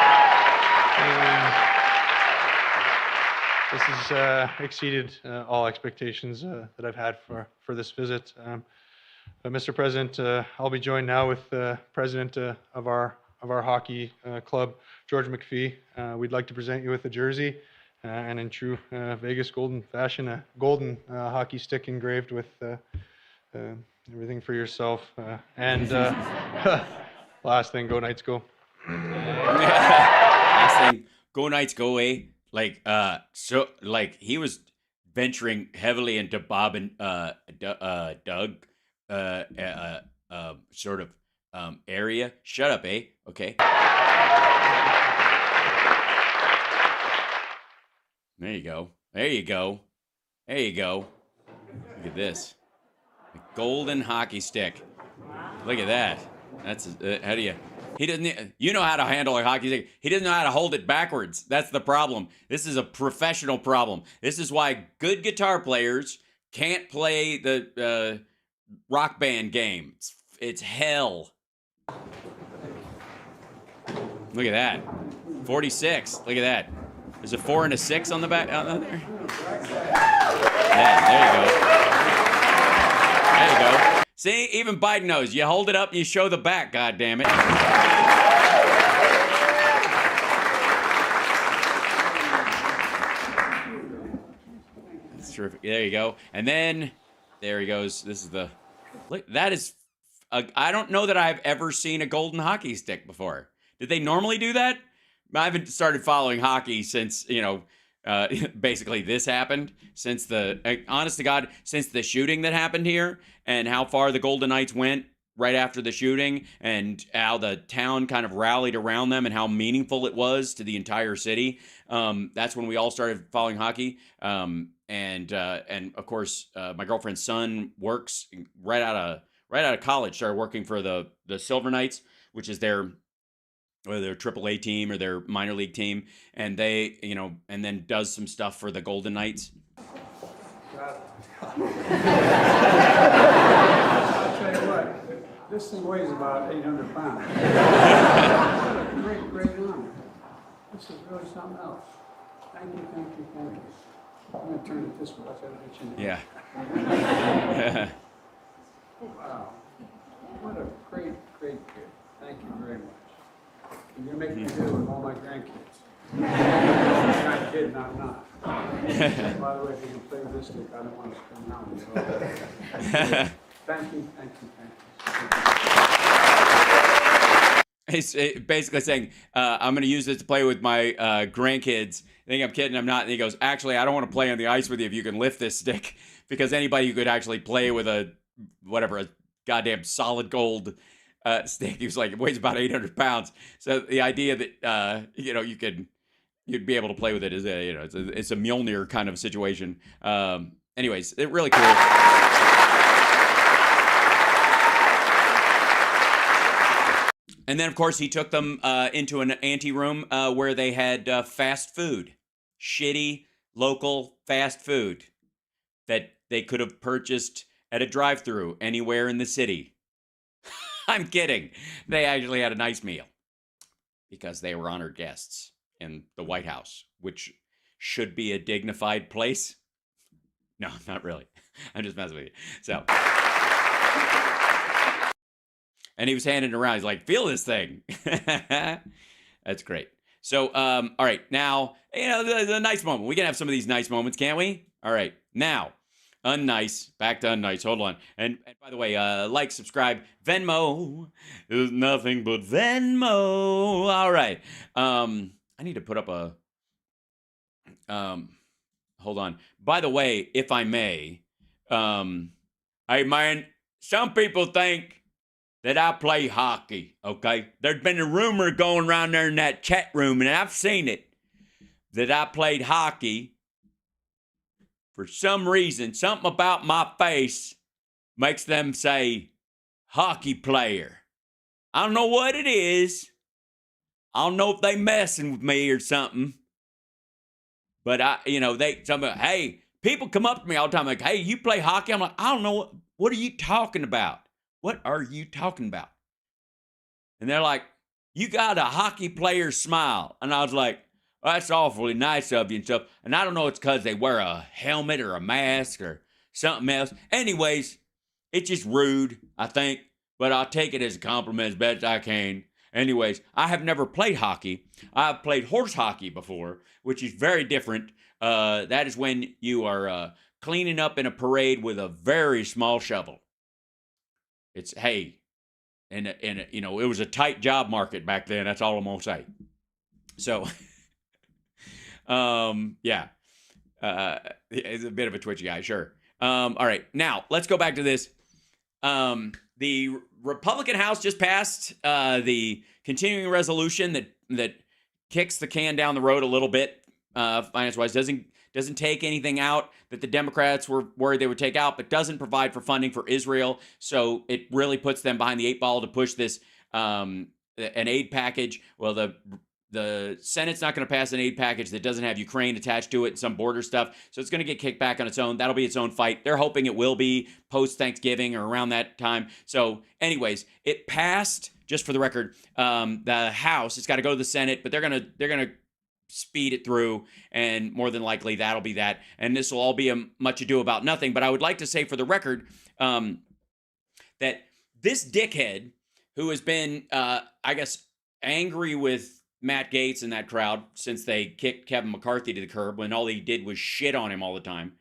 This has exceeded all expectations that I've had for this visit. Mr. President, I'll be joined now with the president of our hockey club, George McPhee. We'd like to present you with a jersey and in true Vegas Golden fashion, a golden hockey stick engraved with everything for yourself. And last thing, go Knights, go. Last thing, go Knights, go, eh? Like, he was venturing heavily into Bob and Doug sort of area. Shut up, eh? Okay. There you go. There you go. There you go. Look at this. A golden hockey stick. Look at that. That's how do you? He doesn't. You know how to handle a hockey stick. He doesn't know how to hold it backwards. That's the problem. This is a professional problem. This is why good guitar players can't play the rock band game. It's hell. Look at that. 46. Look at that. There's a 4 and a 6 on the back out there. Yeah, there you go. There you go. See, even Biden knows. You hold it up and you show the back, goddammit. That's terrific. There you go. And then, there he goes. This is the... Look, that is... I don't know that I've ever seen a golden hockey stick before. Did they normally do that? I haven't started following hockey since, basically this happened. Since honest to God, since the shooting that happened here and how far the Golden Knights went right after the shooting and how the town kind of rallied around them and how meaningful it was to the entire city. That's when we all started following hockey. And of course, my girlfriend's son works right out of college, started working for the Silver Knights, which is their AAA team or their minor league team, and they, and then does some stuff for the Golden Knights. I'll tell you what, this thing weighs about 800 pounds. Great honor. This is really something else. Thank you. I'm going to turn it this way. I gotta hit you. Yeah. Wow. What a great kid. Thank you very much. You're going to make me do it with all my grandkids. Not kid, not. By the way, if you can play with this stick, I don't want to scream out. Thank you, thank you, thank you. He's basically saying, I'm going to use this to play with my grandkids. I think I'm kidding, I'm not. And he goes, actually, I don't want to play on the ice with you if you can lift this stick, because anybody who could actually play with a goddamn solid gold stick, he was like, it weighs about 800 pounds. So the idea that, you'd be able to play with it is, it's a Mjolnir kind of situation. Anyways, it really cool. And then, of course, he took them into an anteroom where they had fast food. Shitty, local fast food that they could have purchased at a drive-thru anywhere in the city. I'm kidding. They actually had a nice meal because they were honored guests in the White House, which should be a dignified place. No, not really. I'm just messing with you. So... And he was handing it around. He's like, feel this thing. That's great. So, all right. Now, the nice moment. We can have some of these nice moments, can't we? All right. Now, unnice. Back to unnice. Hold on. And by the way, like, subscribe. Venmo is nothing but Venmo. All right. I need to put up a... hold on. By the way, if I may, some people think that I play hockey, okay? There's been a rumor going around there in that chat room, and I've seen it, that I played hockey. For some reason, something about my face makes them say, hockey player. I don't know what it is. I don't know if they messing with me or something. But hey, people come up to me all the time like, hey, you play hockey? I'm like, I don't know, what are you talking about? What are you talking about? And they're like, you got a hockey player's smile. And I was like, well, that's awfully nice of you and stuff. And I don't know, it's because they wear a helmet or a mask or something else. Anyways, it's just rude, I think. But I'll take it as a compliment as best I can. Anyways, I have never played hockey. I've played horse hockey before, which is very different. That is when you are cleaning up in a parade with a very small shovel. It's, hey, and it was a tight job market back then. That's all I'm gonna say. So, yeah, it's a bit of a twitchy guy, sure. All right, now let's go back to this. The Republican House just passed the continuing resolution that kicks the can down the road a little bit, finance-wise. Doesn't take anything out that the Democrats were worried they would take out, but doesn't provide for funding for Israel. So it really puts them behind the 8 ball to push this an aid package. Well, the Senate's not going to pass an aid package that doesn't have Ukraine attached to it and some border stuff. So it's going to get kicked back on its own. That'll be its own fight. They're hoping it will be post-Thanksgiving or around that time. So anyways, it passed, just for the record, the House. It's got to go to the Senate, but they're going to speed it through, and more than likely that'll be that. And this will all be a much ado about nothing. But I would like to say for the record that this dickhead who has been, I guess, angry with Matt Gaetz and that crowd since they kicked Kevin McCarthy to the curb when all he did was shit on him all the time,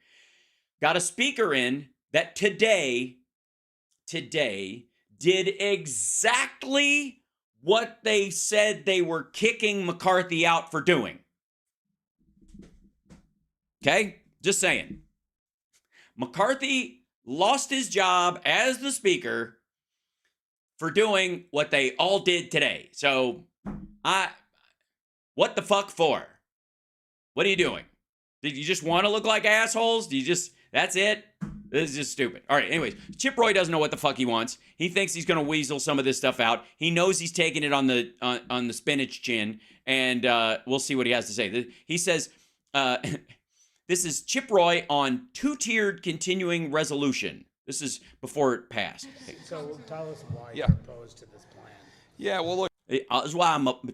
got a speaker in that today did exactly what they said they were kicking McCarthy out for doing. Okay? Just saying. McCarthy lost his job as the speaker for doing what they all did today. So, what the fuck for? What are you doing? Did you just want to look like assholes? That's it? This is just stupid. All right, anyways, Chip Roy doesn't know what the fuck he wants. He thinks he's going to weasel some of this stuff out. He knows he's taking it on the spinach chin, and we'll see what he has to say. He says, this is Chip Roy on two-tiered continuing resolution. This is before it passed. So tell us why you're opposed to this plan. Yeah, well, look.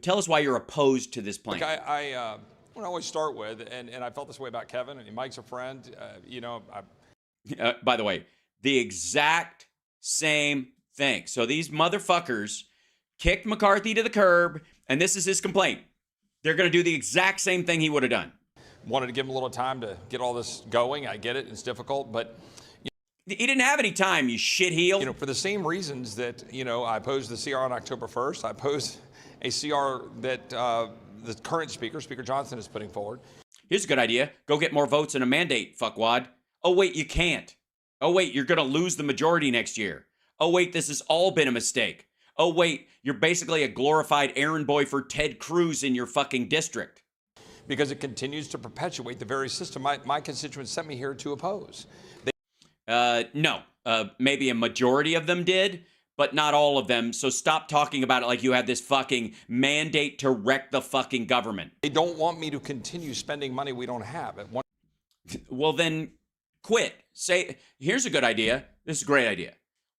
Tell us why you're opposed to this plan. Look, I always start with, and I felt this way about Kevin. I mean, Mike's a friend. By the way, the exact same thing. So these motherfuckers kicked McCarthy to the curb, and this is his complaint. They're going to do the exact same thing he would have done. Wanted to give him a little time to get all this going. I get it. It's difficult, but... He didn't have any time, you shitheel. You know, for the same reasons that, you know, I opposed the CR on October 1st, I opposed a CR that the current speaker, Speaker Johnson, is putting forward. Here's a good idea. Go get more votes and a mandate, fuckwad. Oh, wait, you can't. Oh, wait, you're going to lose the majority next year. Oh, wait, this has all been a mistake. Oh, wait, you're basically a glorified errand boy for Ted Cruz in your fucking district. Because it continues to perpetuate the very system my constituents sent me here to oppose. No. Maybe a majority of them did, but not all of them. So stop talking about it like you have this fucking mandate to wreck the fucking government. They don't want me to continue spending money we don't have. Well, then quit. Say, here's a good idea. This is a great idea.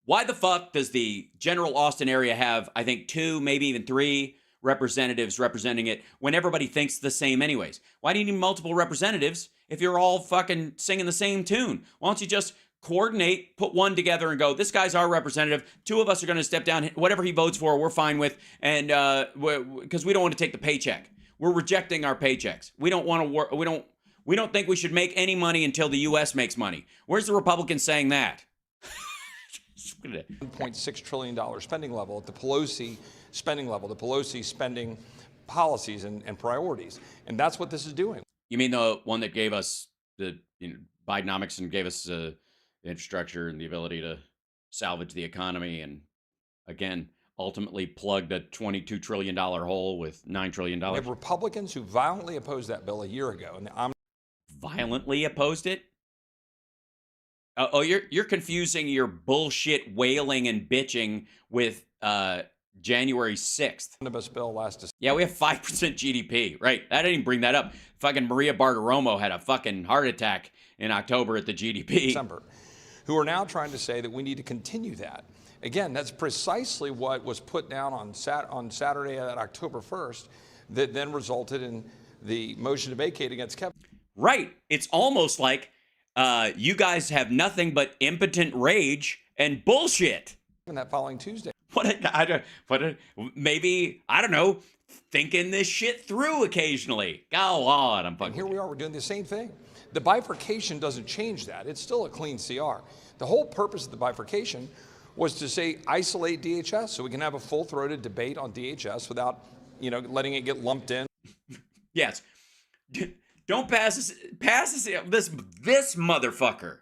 Why the fuck does the General Austin area have, I think, 2, maybe even 3 representatives representing it when everybody thinks the same anyways? Why do you need multiple representatives if you're all fucking singing the same tune? Why don't you just coordinate, put one together and go, this guy's our representative. 2 of us are going to step down. Whatever he votes for, we're fine with. And because we don't want to take the paycheck. We're rejecting our paychecks. We don't want to work. We don't think we should make any money until the U.S. makes money. Where's the Republicans saying that? $1.6 trillion spending level at the Pelosi spending level, the Pelosi spending policies and priorities. And that's what this is doing. You mean the one that gave us the Bidenomics and gave us the infrastructure and the ability to salvage the economy and, again, ultimately plugged a $22 trillion hole with $9 trillion? We have Republicans who violently opposed that bill a year ago. And violently opposed it? Oh, you're confusing your bullshit wailing and bitching with January 6th. Omnibus bill last December. Yeah, we have 5% GDP, right? I didn't even bring that up. Fucking Maria Bartiromo had a fucking heart attack in October at the GDP. December, who are now trying to say that we need to continue that. Again, that's precisely what was put down on Saturday at October 1st that then resulted in the motion to vacate against Kevin. Right. It's almost like you guys have nothing but impotent rage and bullshit. And that following Tuesday. Maybe, I don't know, thinking this shit through occasionally. Go on. I'm fucking. And here we are, we're doing the same thing. The bifurcation doesn't change that. It's still a clean CR. The whole purpose of the bifurcation was to say isolate DHS so we can have a full-throated debate on DHS without, letting it get lumped in. Yes. Don't pass this motherfucker.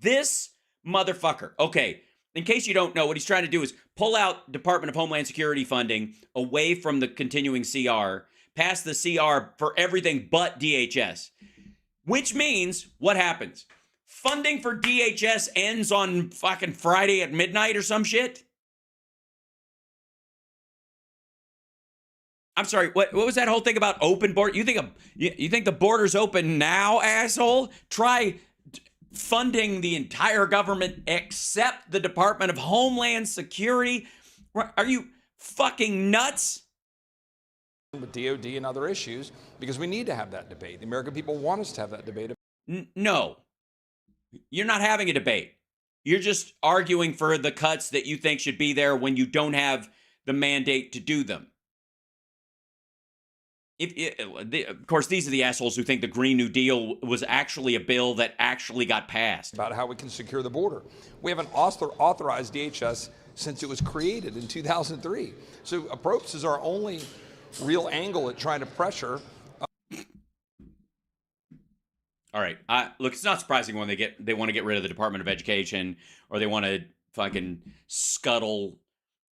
This motherfucker. Okay, in case you don't know, what he's trying to do is pull out Department of Homeland Security funding away from the continuing CR, pass the CR for everything but DHS. Which means, what happens? Funding for DHS ends on fucking Friday at midnight or some shit? I'm sorry, what was that whole thing about open border? You think the border's open now, asshole? Try funding the entire government except the Department of Homeland Security. Are you fucking nuts? With DOD and other issues, because we need to have that debate. The American people want us to have that debate. No, you're not having a debate. You're just arguing for the cuts that you think should be there when you don't have the mandate to do them. Of course, these are the assholes who think the Green New Deal was actually a bill that actually got passed. About how we can secure the border. We haven't authorized DHS since it was created in 2003. So approach is our only real angle at trying to pressure. All right. Look, it's not surprising when they want to get rid of the Department of Education or they want to fucking scuttle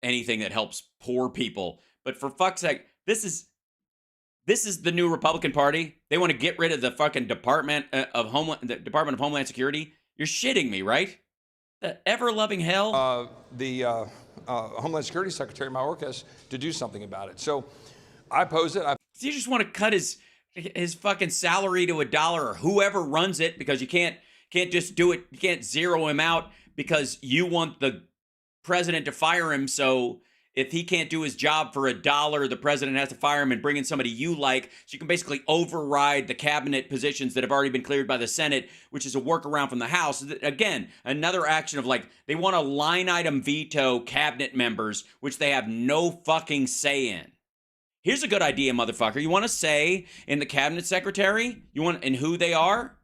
anything that helps poor people. But for fuck's sake, this is the new Republican Party. They want to get rid of the fucking Department of Homeland Security. You're shitting me, right? The ever-loving hell. The Homeland Security Secretary Mayorkas to do something about it. So I oppose it. You just want to cut his fucking salary to $1 or whoever runs it because you can't just do it. You can't zero him out because you want the president to fire him. So if he can't do his job for $1, the president has to fire him and bring in somebody you like. So you can basically override the cabinet positions that have already been cleared by the Senate, which is a workaround from the House. Again, another action of like, they want to line item veto cabinet members, which they have no fucking say in. Here's a good idea, motherfucker. You want to say in the cabinet secretary? And who they are?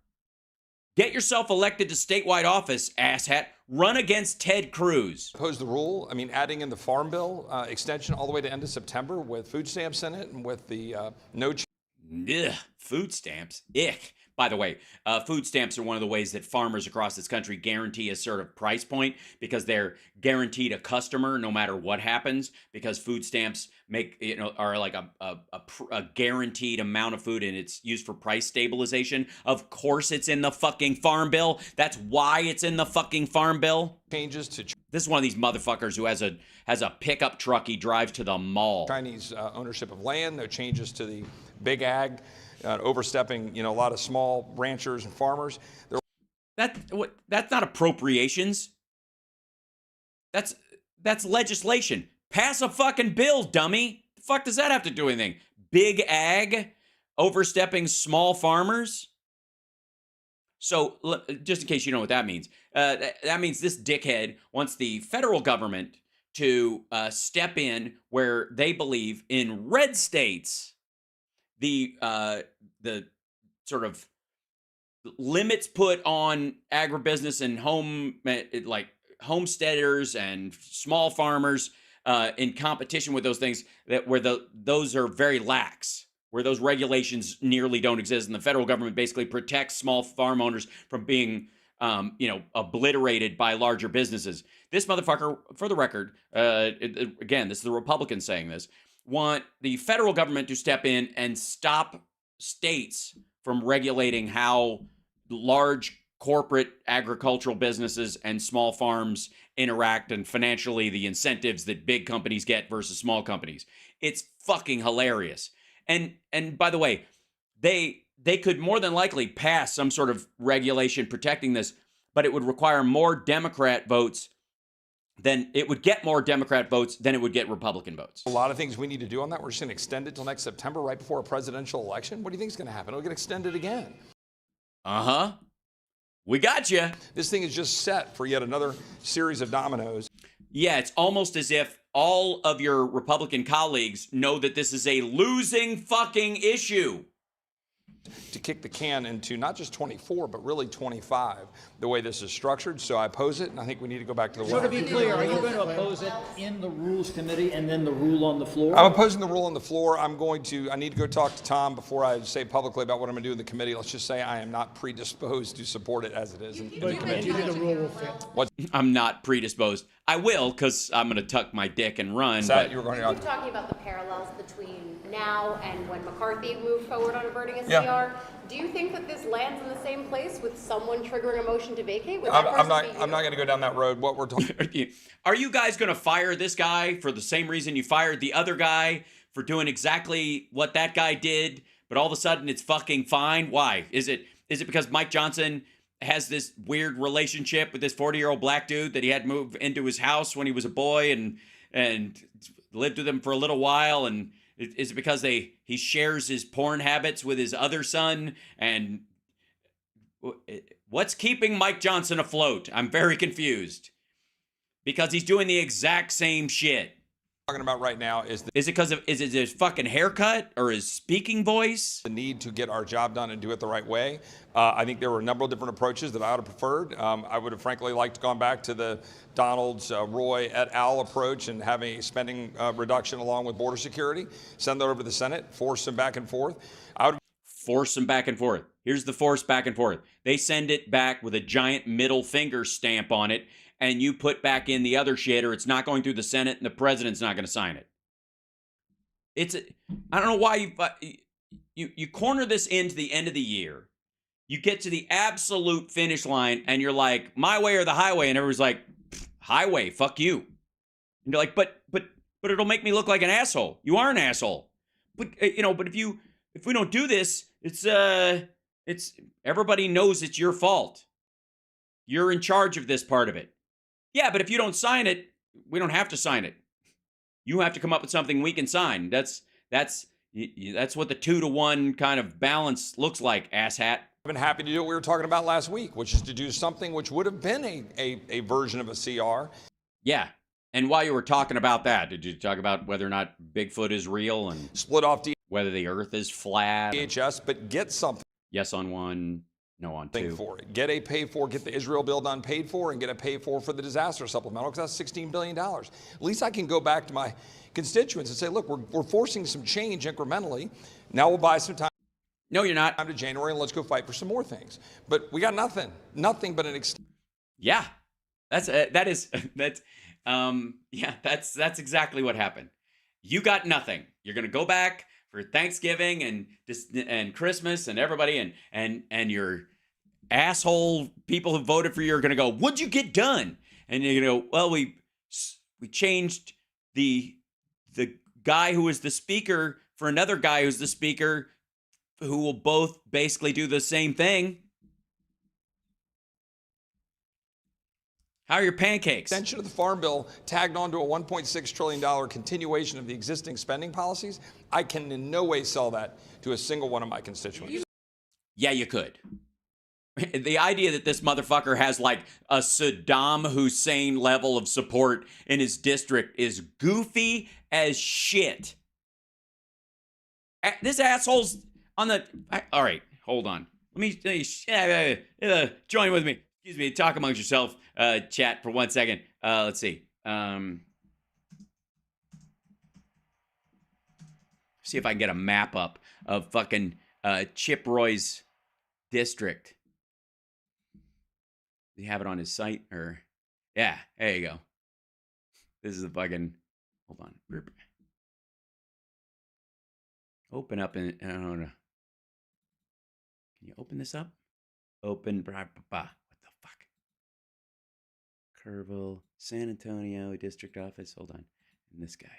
Get yourself elected to statewide office, asshat. Run against Ted Cruz. Oppose the rule. I mean, adding in the Farm Bill extension all the way to end of September with food stamps in it and with the no. Ugh, food stamps. Ick. By the way, food stamps are one of the ways that farmers across this country guarantee a sort of price point because they're guaranteed a customer no matter what happens, because food stamps are like a guaranteed amount of food, and it's used for price stabilization. Of course it's in the fucking Farm Bill. That's why it's in the fucking Farm Bill. Changes to this is one of these motherfuckers who has a pickup truck he drives to the mall. Chinese ownership of land. No changes to the big ag. Overstepping, a lot of small ranchers and farmers. That's not appropriations. That's legislation. Pass a fucking bill, dummy. The fuck does that have to do with anything? Big ag overstepping small farmers? So, just in case you know what that means, that means this dickhead wants the federal government to step in where they believe in red states. The sort of limits put on agribusiness and homesteaders and small farmers in competition with those things those are very lax, where those regulations nearly don't exist, and the federal government basically protects small farm owners from being obliterated by larger businesses. This motherfucker, for the record, again, this is the Republicans saying this, want the federal government to step in and stop states from regulating how large corporate agricultural businesses and small farms interact, and financially the incentives that big companies get versus small companies. It's fucking hilarious. And by the way, they could more than likely pass some sort of regulation protecting this, but it would require more Democrat votes. Then it would get more Democrat votes than it would get Republican votes. A lot of things we need to do on that. We're just going to extend it till next September, right before a presidential election. What do you think is going to happen? It'll get extended again. Uh-huh. We got you. This thing is just set for yet another series of dominoes. Yeah, it's almost as if all of your Republican colleagues know that this is a losing fucking issue. To kick the can into not just 24, but really 25, the way this is structured. So I oppose it, and I think we need to go back to the So to be clear, are you going to oppose it in the Rules Committee and then the rule on the floor? I'm opposing the rule on the floor. I need to go talk to Tom before I say publicly about what I'm going to do in the committee. Let's just say I am not predisposed to support it as it is in the committee. Do you think the rule will fit? I'm not predisposed. I will, because I'm going to tuck my dick and run. Is that you were going to keep talking about the parallels between now and when McCarthy moved forward on averting a CR. Yeah. Do you think that this lands in the same place with someone triggering a motion to vacate? I'm not going to go down that road. What we're talking. Are you guys going to fire this guy for the same reason you fired the other guy for doing exactly what that guy did, but all of a sudden it's fucking fine? Why? Is it because Mike Johnson has this weird relationship with this 40-year-old black dude that he had moved into his house when he was a boy and lived with him for a little while? And is it because he shares his porn habits with his other son? And what's keeping Mike Johnson afloat? I'm very confused. Because he's doing the exact same shit. Talking about right now is it his fucking haircut or his speaking voice? The need to get our job done and do it the right way. I think there were a number of different approaches that I would have preferred. I would have frankly liked to gone back to the Donald's, Roy et al. Approach and have a spending reduction along with border security. Send that over to the Senate, force them back and forth. Force them back and forth. Here's the force back and forth. They send it back with a giant middle finger stamp on it, and you put back in the other shit, or it's not going through the Senate and the president's not going to sign it. I don't know why you corner this into the end of the year. You get to the absolute finish line and you're like, my way or the highway, and everyone's like, highway, fuck you. And you're like, but it'll make me look like an asshole. You are an asshole. But but if we don't do this, it's everybody knows it's your fault. You're in charge of this part of it. Yeah, but if you don't sign it, we don't have to sign it. You have to come up with something we can sign. That's what the 2-to-1 kind of balance looks like, asshat. I've been happy to do what we were talking about last week, which is to do something which would have been a version of a CR. Yeah. And while you were talking about that, did you talk about whether or not Bigfoot is real and split off whether the earth is flat? DHS, but get something. Yes on one, No, on thing two. for it. Get the Israel bill done paid for, and get it paid for the disaster supplemental, because that's $16 billion. At least I can go back to my constituents and say, look, we're forcing some change incrementally. Now we'll buy some time. No, you're not. Time to January, and let's go fight for some more things. But we got nothing but an Yeah, that's exactly what happened. You got nothing. You're gonna go back for Thanksgiving and Christmas and everybody and your asshole people who voted for you are gonna go, what'd you get done? And you're gonna go, well, we changed the guy who was the speaker for another guy who's the speaker, who will both basically do the same thing. How are your pancakes? Extension of the Farm Bill tagged onto a $1.6 trillion continuation of the existing spending policies. I can in no way sell that to a single one of my constituents. Yeah, you could. The idea that this motherfucker has like a Saddam Hussein level of support in his district is goofy as shit. This asshole's on the... All right, hold on. Let me join with me. Excuse me, talk amongst yourself, chat, for 1 second. Let's see. See if I can get a map up of fucking Chip Roy's district. Does he have it on his site? Or yeah, there you go. This is the fucking... Hold on. Open up and... I don't know. Can you open this up? Open... What the fuck? Kerrville, San Antonio District Office. Hold on. And this guy.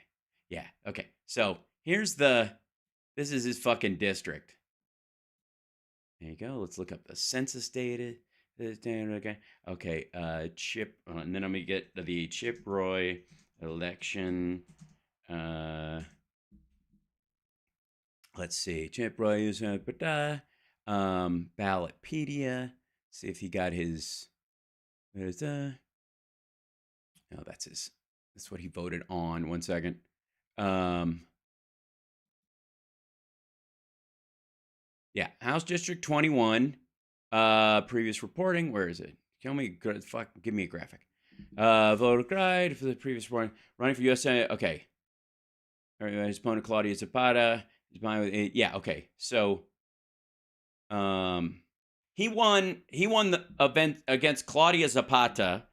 Yeah, okay. So, here's the... This is his fucking district. There you go. Let's look up the census data. Okay, Chip... and then I'm going to get the Chip Roy election... let's see. Chip Roy is... Ballotpedia. See if he got his... There's no, that's his... That's what he voted on. 1 second. Yeah, House District 21. Previous reporting. Where is it? Give me a graphic. Voter guide for the previous reporting. Running for U.S. Senate. Okay. His opponent, Claudia Zapata. Yeah, okay. So, he won the event against Claudia Zapata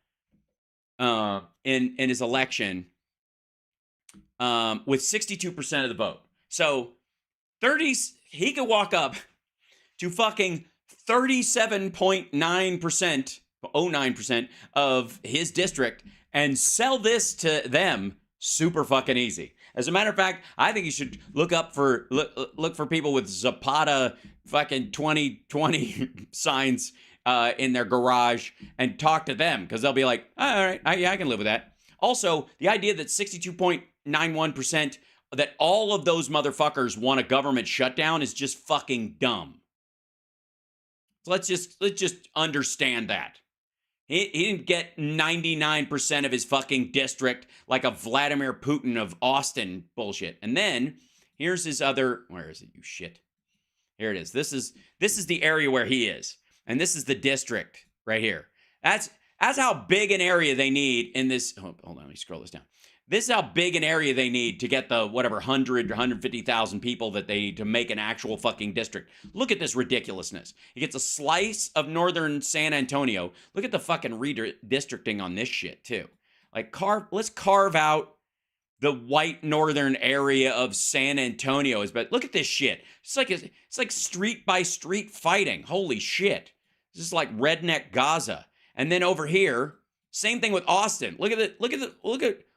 in his election with 62% of the vote. So, he could walk up to fucking 37.9%, 09% of his district and sell this to them super fucking easy. As a matter of fact, I think you should look for people with Zapata fucking 2020 signs in their garage and talk to them, because they'll be like, all right, I can live with that. Also, the idea that 62.91% that all of those motherfuckers want a government shutdown is just fucking dumb. So let's just understand that. He didn't get 99% of his fucking district like a Vladimir Putin of Austin bullshit. And then here's his other... Where is it, you shit? Here it is. This is the area where he is. And this is the district right here. That's how big an area they need in this... Hold on, let me scroll this down. This is how big an area they need to get the, whatever, 100 or 150,000 people that they need to make an actual fucking district. Look at this ridiculousness. He gets a slice of northern San Antonio. Look at the fucking redistricting on this shit, too. Like, let's carve out the white northern area of San Antonio. But look at this shit. It's like street by street fighting. Holy shit. This is like redneck Gaza. And then over here, same thing with Austin. Look at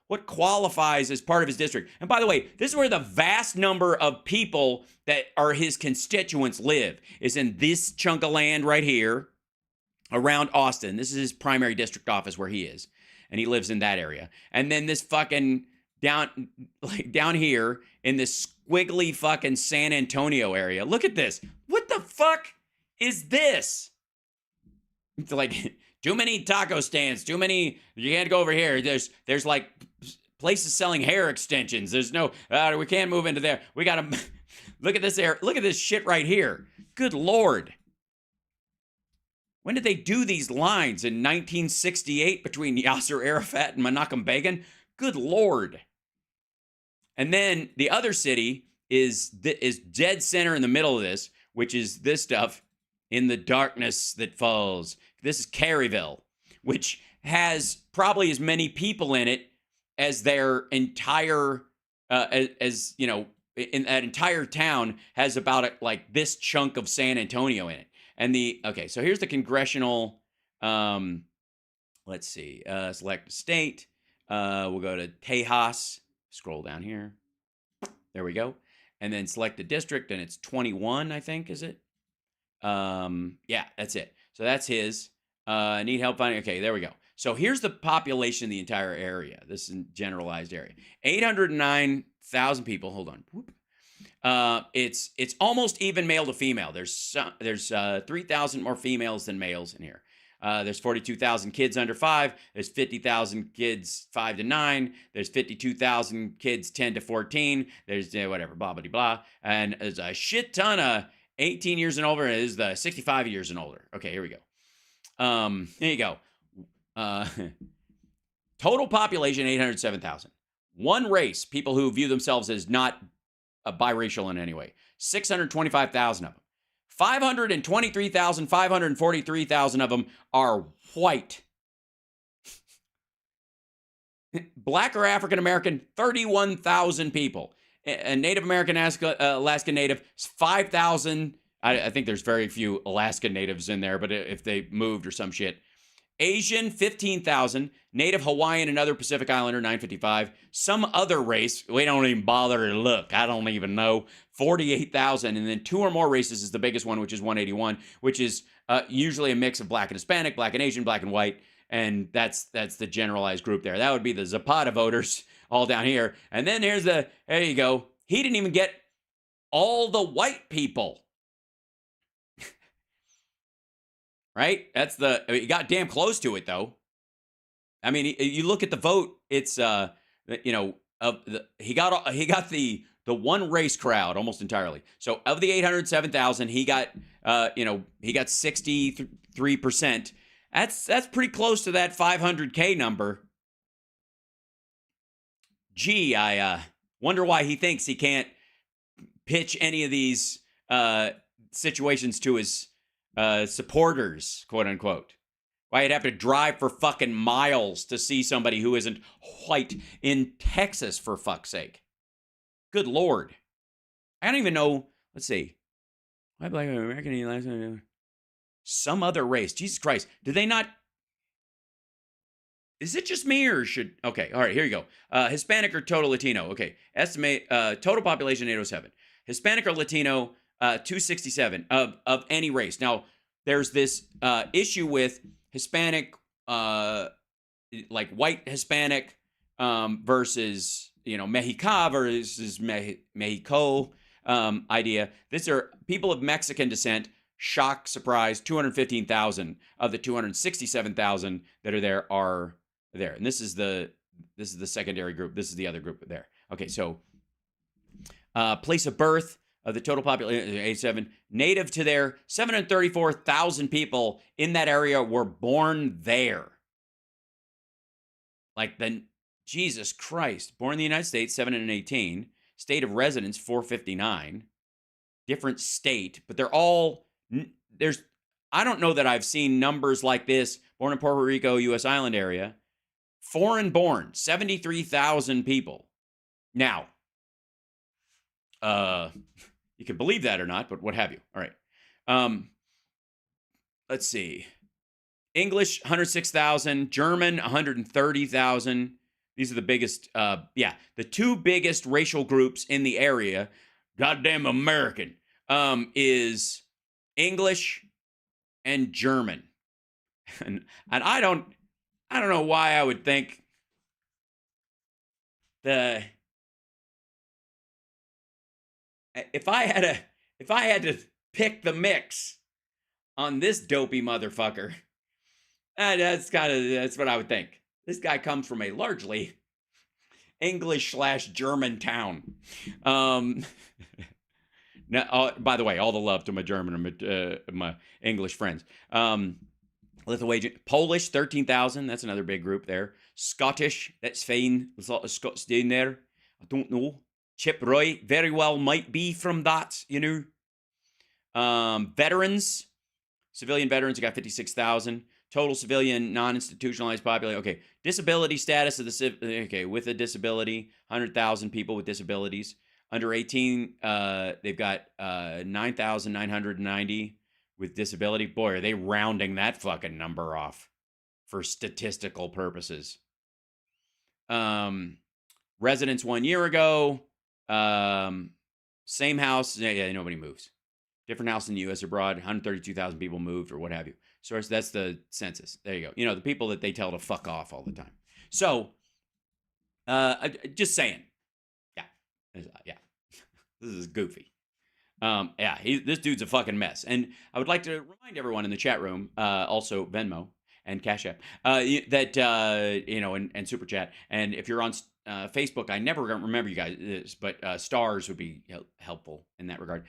what qualifies as part of his district. And by the way, this is where the vast number of people that are his constituents live, is in this chunk of land right here around Austin. This is his primary district office where he is. And he lives in that area. And then this fucking down here in this squiggly fucking San Antonio area. Look at this. What the fuck is this? It's like... Too many taco stands, you can't go over here. There's like places selling hair extensions. There's no, we can't move into there. We gotta, look at this shit right here. Good Lord. When did they do these lines? In 1968 between Yasser Arafat and Menachem Begin? Good Lord. And then the other city is dead center in the middle of this, which is this stuff, in the darkness that falls. This is Caryville, which has probably as many people in it as their entire, as you know, in that entire town has about like this chunk of San Antonio in it. And okay, so here's the congressional, let's see, select a state. We'll go to Tejas, scroll down here. There we go. And then select a district, and it's 21, I think, is it? Yeah, that's it. So that's his. Need help finding, okay, there we go. So here's the population of the entire area. This is a generalized area. 809,000 people. Hold on. Whoop. It's almost even male to female. There's 3,000 more females than males in here. There's 42,000 kids under 5. There's 50,000 kids 5 to 9. There's 52,000 kids 10 to 14. There's whatever, blah, blah, blah. And there's a shit ton of 18 years and older. Is the 65 years and older. Okay, here we go. Here you go. Total population, 807,000. One race, people who view themselves as not biracial in any way, 625,000 of them. 523,000 of them are white. Black or African American, 31,000 people. And Native American, Alaska Native, 5,000. I think there's very few Alaska Natives in there, but if they moved or some shit. Asian, 15,000. Native Hawaiian and other Pacific Islander, 955. Some other race, we don't even bother to look. I don't even know. 48,000. And then 2 or more races is the biggest one, which is 181, which is usually a mix of black and Hispanic, black and Asian, black and white. And that's the generalized group there. That would be the Zapata voters all down here. And then there you go. He didn't even get all the white people. Right? He got damn close to it, though. I mean, you look at the vote, it's, he got the one race crowd almost entirely. So of the 807,000, he got 63%. That's pretty close to that 500K number. Gee, I wonder why he thinks he can't pitch any of these situations to his supporters, quote unquote. Why you'd have to drive for fucking miles to see somebody who isn't white in Texas, for fuck's sake. Good Lord. I don't even know. Let's see. Why black American? Some other race. Jesus Christ. Did they not? Is it just me or should? Okay. All right. Here you go. Hispanic or total Latino. Okay. Estimate total population 807. Hispanic or Latino 267 of any race. Now, there's this issue with Hispanic, like white Hispanic versus, Mexica versus Mexico idea. These are people of Mexican descent. Shock, surprise, 215,000 of the 267,000 that are there are there. And this is the secondary group. This is the other group there. Okay, so place of birth of the total population, 87, native to there, 734,000 people in that area were born there. Like Jesus Christ, born in the United States, 718, state of residence, 459, different state, but they're all, I don't know that I've seen numbers like this, born in Puerto Rico, U.S. island area, foreign born, 73,000 people. Now, you can believe that or not, but what have you. All right. Let's see. English, 106,000. German, 130,000. These are the biggest, the 2 biggest racial groups in the area, goddamn American, is English and German. And I don't know why I would think if I had to pick the mix on this dopey motherfucker, that's what I would think. This guy comes from a largely English/German town. Now, by the way, all the love to my German and my English friends. Lithuanian, Polish, 13,000. That's another big group there. Scottish, that's fine. There's a lot of Scots down there. I don't know. Chip Roy, very well might be from that, you know. Veterans, civilian veterans, got 56,000. Total civilian non-institutionalized population. Okay, disability status of the okay, with a disability, 100,000 people with disabilities. Under 18, they've got 9,990 with disability. Boy, are they rounding that fucking number off for statistical purposes. Residents 1 year ago, same house. Yeah, nobody moves. Different house in the U.S. abroad. 132,000 people moved or what have you. So that's the census. There you go. You know, the people that they tell to fuck off all the time. So, just saying. Yeah. This is goofy. This dude's a fucking mess. And I would like to remind everyone in the chat room, also Venmo and Cash App, that, you know, and Super Chat. And if you're on Facebook, I never remember you guys, but stars would be helpful in that regard.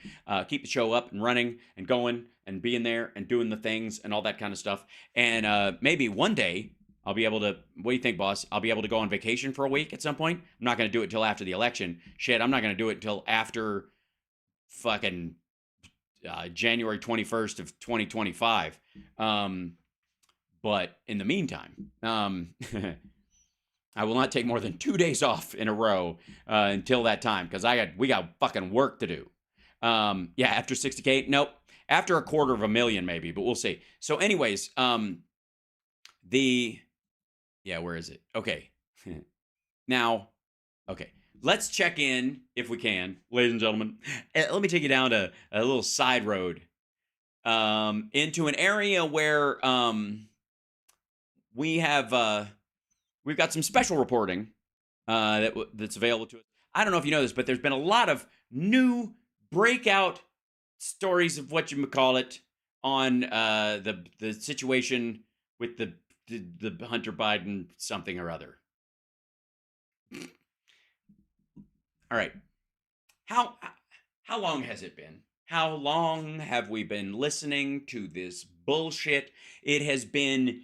Keep the show up and running and going and being there and doing the things and all that kind of stuff. And maybe one day I'll be able to, what do you think, boss? I'll be able to go on vacation for a week at some point. I'm not going to do it until after the election. Shit, I'm not going to do it until after fucking January 21st of 2025. But in the meantime, I will not take more than 2 days off in a row until that time, because we got fucking work to do. Yeah, after 60K, nope. After 250,000 maybe, but we'll see. So anyways, yeah, where is it? Okay. Now, okay. Let's check in, if we can, ladies and gentlemen. Let me take you down to a little side road into an area where we've got some special reporting that's available to us. I don't know if you know this, but there's been a lot of new breakout stories of what you call it on the situation with the Hunter Biden something or other. All right. How long has it been? How long have we been listening to this bullshit? It has been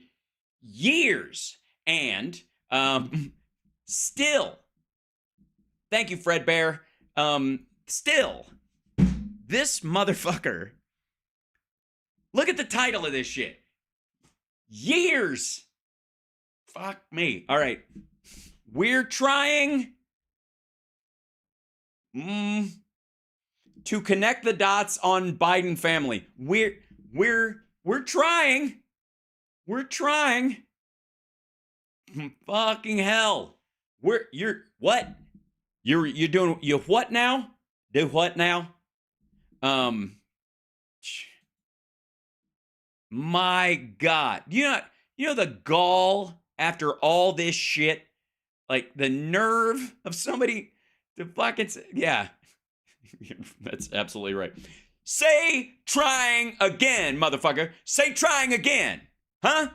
years. And still, thank you, Fred Bear. Still, this motherfucker, look at the title of this shit. Years. Fuck me. All right. We're trying to connect the dots on Biden family. We're trying. We're trying. Fucking hell. You're what? You're doing you what now? Do what now? My God. You know the gall after all this shit? Like the nerve of somebody to fucking say, yeah. That's absolutely right. Say trying again, motherfucker. Say trying again. Huh?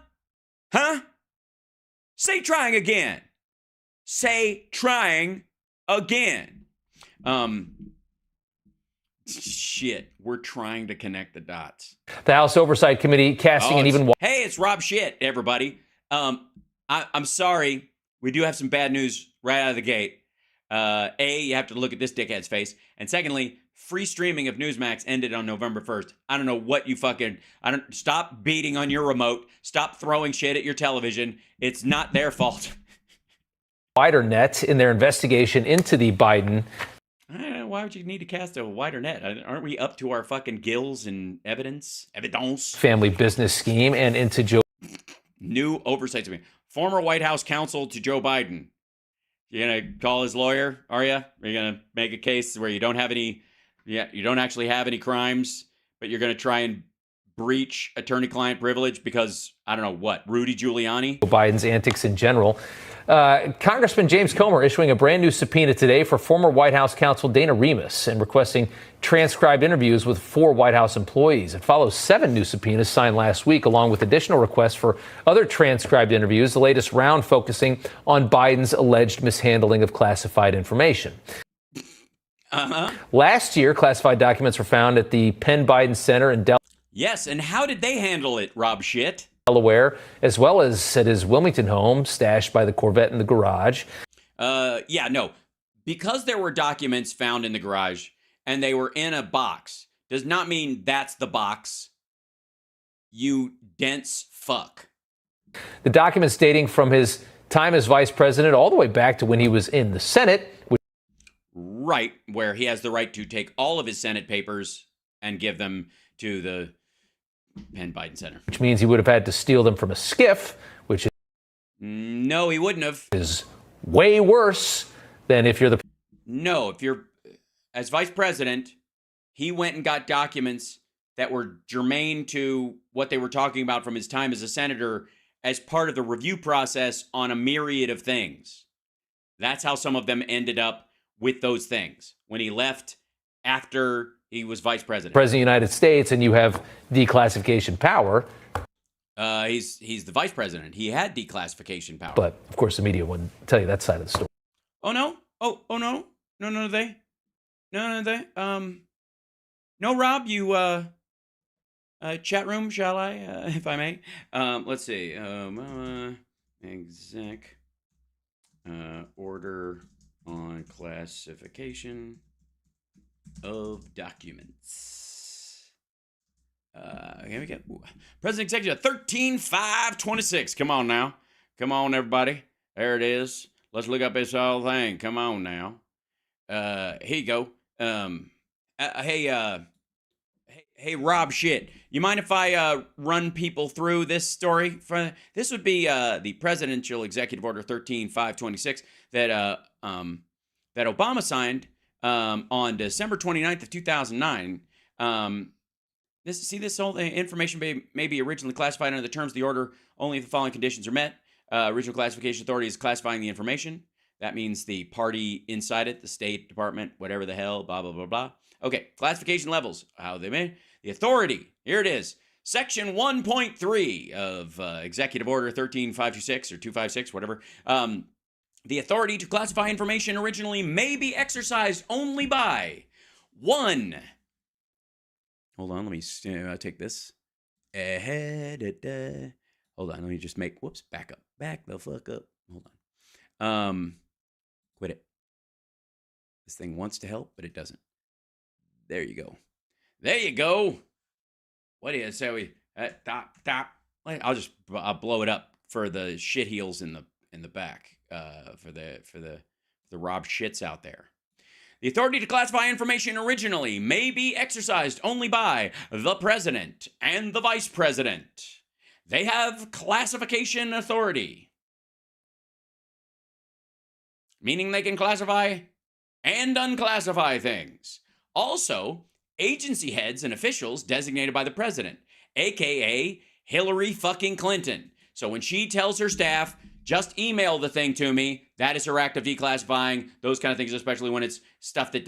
Say trying again. Say trying again. Shit, we're trying to connect the dots. The House Oversight Committee casting an even... Hey, it's Rob Shit, everybody. I'm sorry. We do have some bad news right out of the gate. A, you have to look at this dickhead's face. And secondly, free streaming of Newsmax ended on November 1st. I don't know what you fucking... Stop beating on your remote. Stop throwing shit at your television. It's not their fault. Wider net in their investigation into the Biden... Why would you need to cast a wider net? Aren't we up to our fucking gills in evidence? Family business scheme and into Joe... New oversight to me. Former White House counsel to Joe Biden. You gonna call his lawyer, are you? Are you gonna make a case where you don't have any... Yeah, you don't actually have any crimes, but you're gonna try and breach attorney-client privilege because, I don't know what, Rudy Giuliani? Biden's antics in general. Congressman James Comer issuing a brand new subpoena today for former White House counsel Dana Remus and requesting transcribed interviews with 4 White House employees. It follows 7 new subpoenas signed last week, along with additional requests for other transcribed interviews, the latest round focusing on Biden's alleged mishandling of classified information. Last year, classified documents were found at the Penn Biden Center in Delaware. Yes, and how did they handle it, Rob Shit? Delaware, as well as at his Wilmington home, stashed by the Corvette in the garage. Yeah, no. Because there were documents found in the garage and they were in a box does not mean that's the box. You dense fuck. The documents dating from his time as vice president all the way back to when he was in the Senate. Right, where he has the right to take all of his Senate papers and give them to the Penn Biden Center. Which means he would have had to steal them from a skiff, which No, he wouldn't have. is way worse than if you're the... No, if you're, as vice president, he went and got documents that were germane to what they were talking about from his time as a senator as part of the review process on a myriad of things. That's how some of them ended up with those things when he left after he was vice president. President of the United States, and you have declassification power. He's the vice president. He had declassification power. But, of course, the media wouldn't tell you that side of the story. Oh, no? Oh, no? No, they? No, they? No, Rob, you, chat room, shall I, if I may? Let's see. Exec order on classification of documents. Here we go. President Executive 13-5-26. Come on now. Come on, everybody. There it is. Let's look up this whole thing. Come on now. Here you go. Hey, Rob, shit. You mind if I run people through this story? This would be the Presidential Executive Order 13-5-26 that Obama signed on December 29th of 2009. This whole information may be originally classified under the terms of the order only if the following conditions are met. Original classification authority is classifying the information. That means the party inside it, the State Department, whatever the hell, blah, blah, blah, blah. Okay, classification levels, how they made. The authority, here it is. Section 1.3 of Executive Order 13-526 or 256, whatever. The authority to classify information originally may be exercised only by 1. Hold on, let me take this. Hold on, let me just make, whoops, back up. Back the fuck up. Hold on. Quit it. This thing wants to help, but it doesn't. There you go. There you go. What do you say we I'll blow it up for the shitheels in the back. For the Rob shits out there. The authority to classify information originally may be exercised only by the president and the vice president. They have classification authority, meaning they can classify and unclassify things. Also, agency heads and officials designated by the president, aka Hillary fucking Clinton. So when she tells her staff, just email the thing to me, that is her act of declassifying, those kind of things, especially when it's stuff that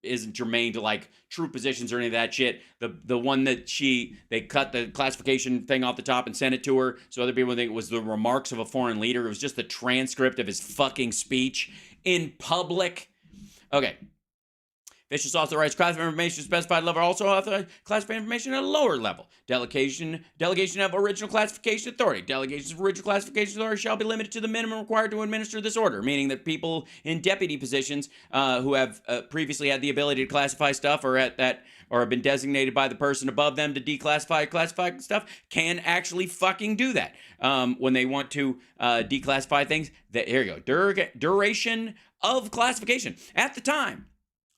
isn't germane to like true positions or any of that shit. The one that they cut the classification thing off the top and sent it to her so other people think it was the remarks of a foreign leader. It was just the transcript of his fucking speech in public. Okay. Officials authorize classified information at a specified level, also authorize classified information at a lower level. Delegation of original classification authority. Delegations of original classification authority shall be limited to the minimum required to administer this order, meaning that people in deputy positions who have previously had the ability to classify stuff or have been designated by the person above them to classify stuff can actually fucking do that when they want to declassify things. Here you go. Duration of classification. At the time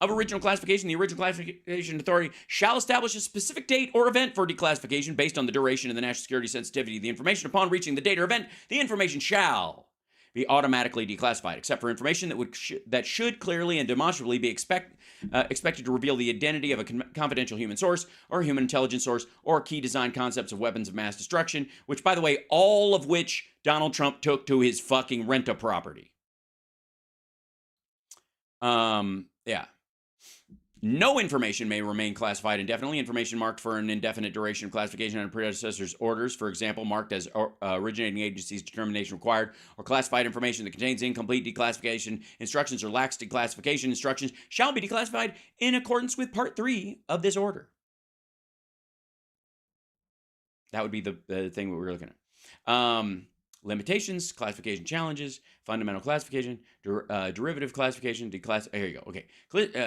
of original classification, the original classification authority shall establish a specific date or event for declassification based on the duration and the national security sensitivity of the information. Upon reaching the date or event, the information shall be automatically declassified, except for information that should clearly and demonstrably be expected to reveal the identity of a confidential human source or human intelligence source or key design concepts of weapons of mass destruction, which, by the way, all of which Donald Trump took to his fucking rent-a-property. Yeah. No information may remain classified indefinitely. Information marked for an indefinite duration of classification under predecessor's orders, for example, marked as originating agency's determination required, or classified information that contains incomplete declassification instructions or lacks declassification instructions shall be declassified in accordance with Part 3 of this order. That would be the thing that we're looking at. Limitations, classification challenges, fundamental classification, derivative classification, here you go. Okay.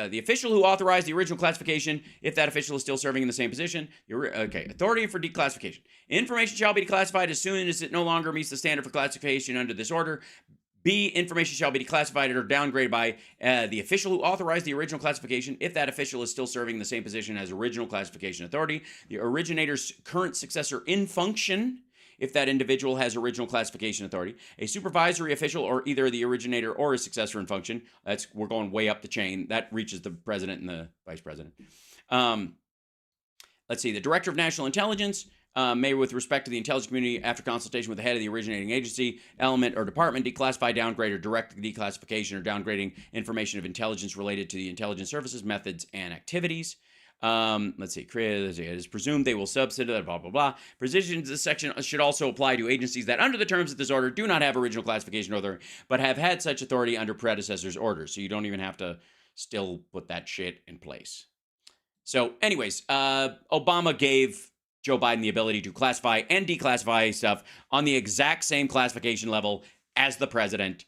The official who authorized the original classification, if that official is still serving in the same position. Authority for declassification. Information shall be declassified as soon as it no longer meets the standard for classification under this order. B, information shall be declassified or downgraded by the official who authorized the original classification if that official is still serving in the same position as original classification authority. The originator's current successor in function if that individual has original classification authority. A supervisory official or either the originator or a successor in function. We're going way up the chain. That reaches the president and the vice president. Let's see. The director of national intelligence may, with respect to the intelligence community, after consultation with the head of the originating agency, element, or department, declassify, downgrade, or direct declassification or downgrading information of intelligence related to the intelligence services, methods, and activities. Let's see. It is presumed they will subsidize, blah, blah, blah. Provisions of this section should also apply to agencies that, under the terms of this order, do not have original classification authority, but have had such authority under predecessors' orders. So you don't even have to still put that shit in place. So, anyways, Obama gave Joe Biden the ability to classify and declassify stuff on the exact same classification level as the president.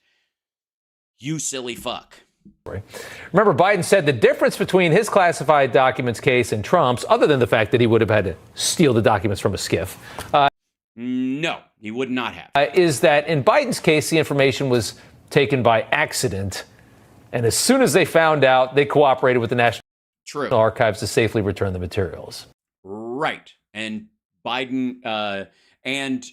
You silly fuck. Remember, Biden said the difference between his classified documents case and Trump's, other than the fact that he would have had to steal the documents from a skiff. No, he would not have. Is that in Biden's case, the information was taken by accident. And as soon as they found out, they cooperated with the National Archives to safely return the materials. Right. And Biden and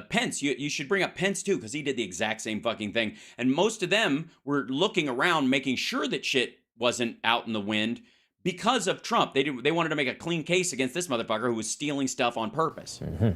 Pence, you should bring up Pence too, because he did the exact same fucking thing. And most of them were looking around, making sure that shit wasn't out in the wind because of Trump. They wanted to make a clean case against this motherfucker who was stealing stuff on purpose. Mm-hmm.